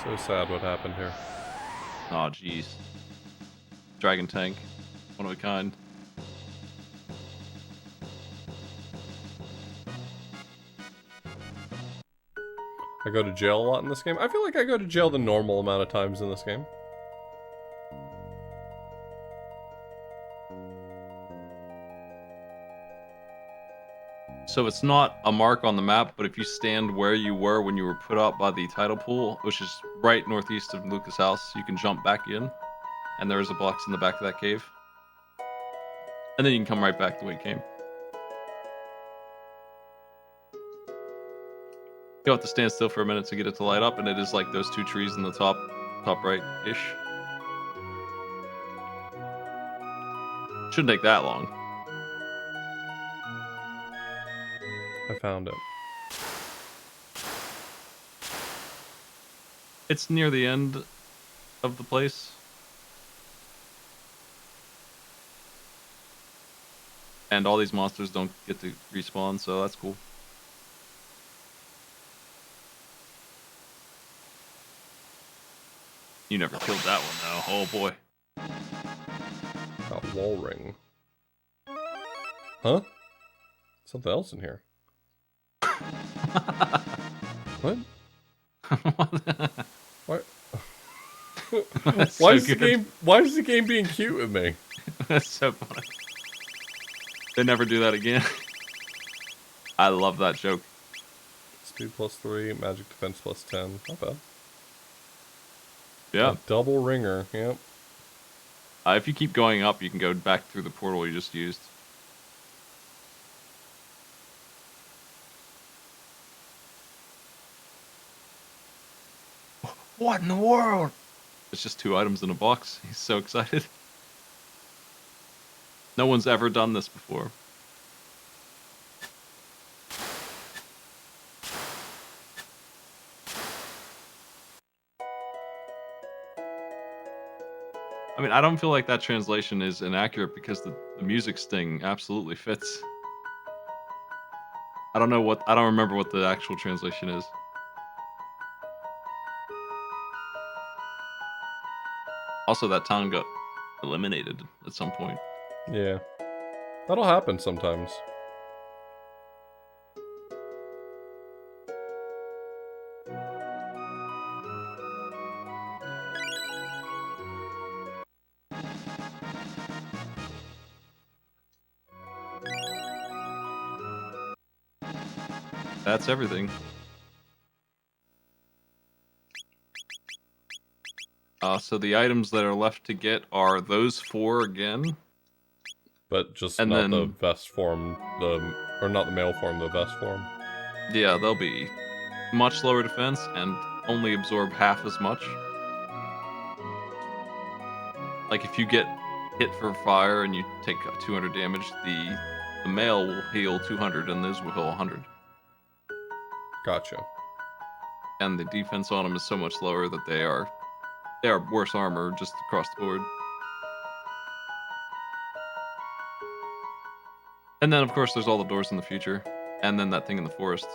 Speaker 1: So sad what happened here.
Speaker 2: Oh, jeez. Dragon tank. One of a kind.
Speaker 1: I go to jail a lot in this game. I feel like I go to jail the normal amount of times in this game.
Speaker 2: So it's not a mark on the map, but if you stand where you were when you were put up by the tidal pool, which is right northeast of Lucas' house, you can jump back in. And there is a box in the back of that cave. And then you can come right back the way you came. You'll have to stand still for a minute to get it to light up, and it is like those two trees in the top right-ish. Shouldn't take that long.
Speaker 1: I found it.
Speaker 2: It's near the end of the place. And all these monsters don't get to respawn, so that's cool. You never killed that one, though. Oh, boy.
Speaker 1: Got wall ring. Huh? Something else in here. What? What? Why is the game? Why is the game being cute with me?
Speaker 2: That's so funny. They never do that again. I love that joke.
Speaker 1: Speed +3, magic defense +10. Not bad.
Speaker 2: Yeah.
Speaker 1: A double ringer. Yep.
Speaker 2: If you keep going up, you can go back through the portal you just used. What in the world? It's just 2 items in a box. He's so excited. No one's ever done this before. I mean, I don't feel like that translation is inaccurate because the music sting absolutely fits. I don't remember what the actual translation is. Also, that town got eliminated at some point.
Speaker 1: Yeah. That'll happen sometimes.
Speaker 2: That's everything. So the items that are left to get are those 4 again.
Speaker 1: But just
Speaker 2: And
Speaker 1: not the
Speaker 2: then-
Speaker 1: vest form, or not the male form, the vest form.
Speaker 2: Yeah, they'll be much lower defense and only absorb half as much. Like if you get hit for fire and you take 200 damage, the male will heal 200 and those will heal 100.
Speaker 1: Gotcha.
Speaker 2: And the defense on them is so much lower that they are worse armor just across the board. And then, of course, there's all the doors in the future. And then that thing in the forest.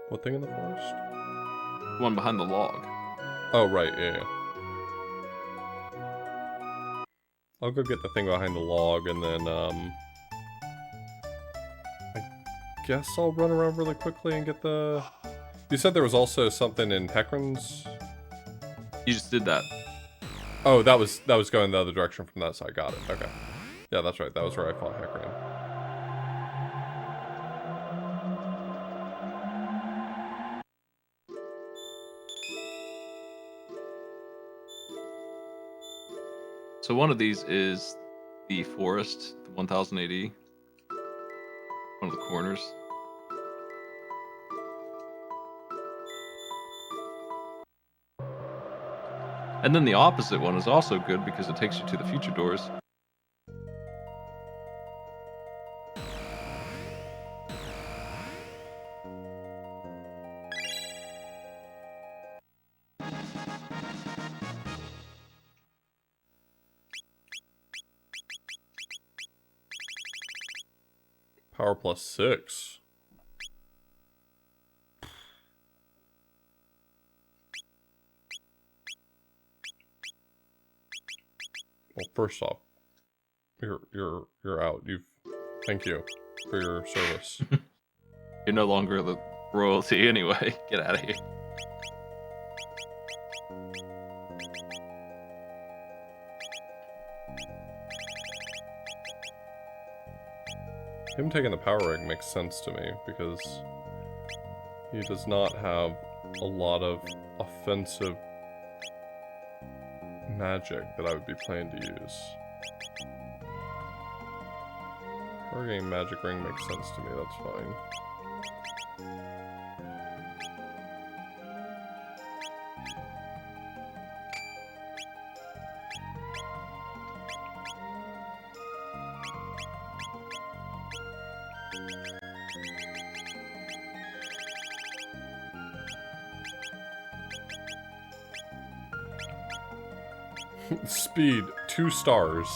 Speaker 1: What thing in the forest?
Speaker 2: The one behind the log.
Speaker 1: Oh, right, yeah. I'll go get the thing behind the log, and then, I guess I'll run around really quickly and get the... You said there was also something in Hecarim's?
Speaker 2: You just did that.
Speaker 1: Oh, that was going the other direction from that side. Got it. Okay. Yeah, that's right. That was where I fought Hecarim.
Speaker 2: So one of these is the forest, the 1000 AD. One of the corners. And then the opposite one is also good because it takes you to the future doors.
Speaker 1: Power +6. Well, first off, you're out. Thank you for your service.
Speaker 2: You're no longer the royalty anyway. Get out of here.
Speaker 1: Him taking the power ring makes sense to me because he does not have a lot of offensive magic that I would be planning to use. Hurricane magic ring makes sense to me, that's fine. Speed, 2 stars.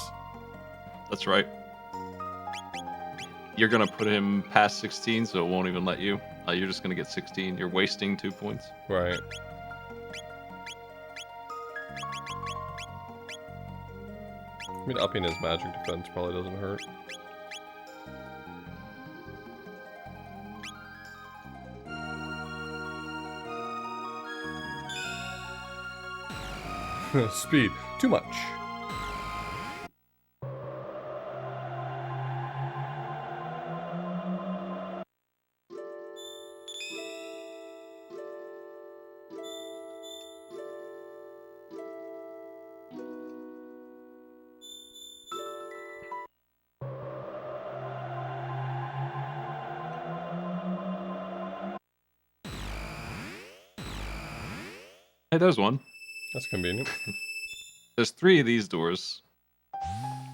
Speaker 2: That's right. You're gonna put him past 16, so it won't even let you. You're just gonna get 16. You're wasting 2 points.
Speaker 1: Right. I mean, upping his magic defense probably doesn't hurt. Speed, too much.
Speaker 2: Hey, there's one.
Speaker 1: That's convenient.
Speaker 2: There's 3 of these doors.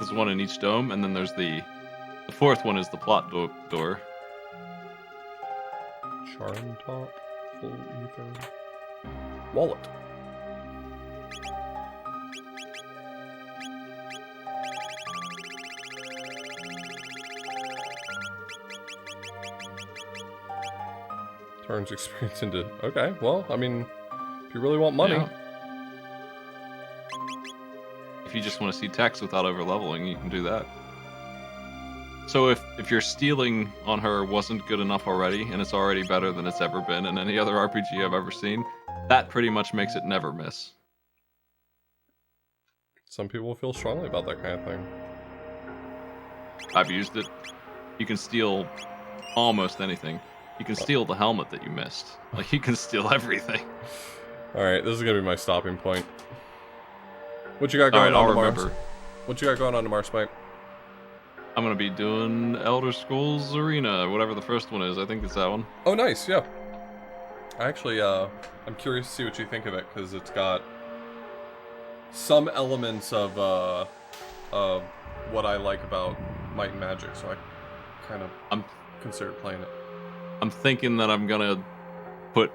Speaker 2: There's one in each dome, and then there's the fourth one is the plot door.
Speaker 1: Charm top, full ether, wallet. Turns experience into... Okay, well, I mean, if you really want money...
Speaker 2: Yeah. If you just want to see text without over-leveling, you can do that. So if your stealing on her wasn't good enough already, and it's already better than it's ever been in any other RPG I've ever seen, that pretty much makes it never miss.
Speaker 1: Some people feel strongly about that kind of thing.
Speaker 2: I've used it. You can steal almost anything. You can steal the helmet that you missed. Like, you can steal everything.
Speaker 1: Alright, this is gonna be my stopping point. What you got going
Speaker 2: Alright, I'll
Speaker 1: on tomorrow?
Speaker 2: remember.
Speaker 1: What you got going on tomorrow, Spike?
Speaker 2: I'm gonna be doing Elder Scrolls Arena, whatever the first one is. I think it's that one.
Speaker 1: Oh, nice, yeah. I actually, I'm curious to see what you think of it, because it's got some elements of what I like about Might and Magic, so I kind of considered playing it.
Speaker 2: I'm thinking that I'm gonna put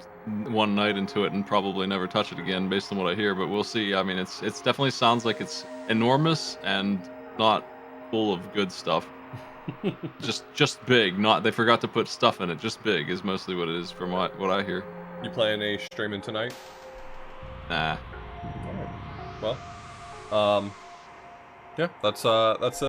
Speaker 2: one night into it and probably never touch it again based on what I hear, but we'll see. I mean, it's definitely sounds like it's enormous and not full of good stuff. just big. Not they forgot to put stuff in it. Just big is mostly what it is from what I hear.
Speaker 1: You playing a streaming tonight?
Speaker 2: Nah.
Speaker 1: Well, yeah, that's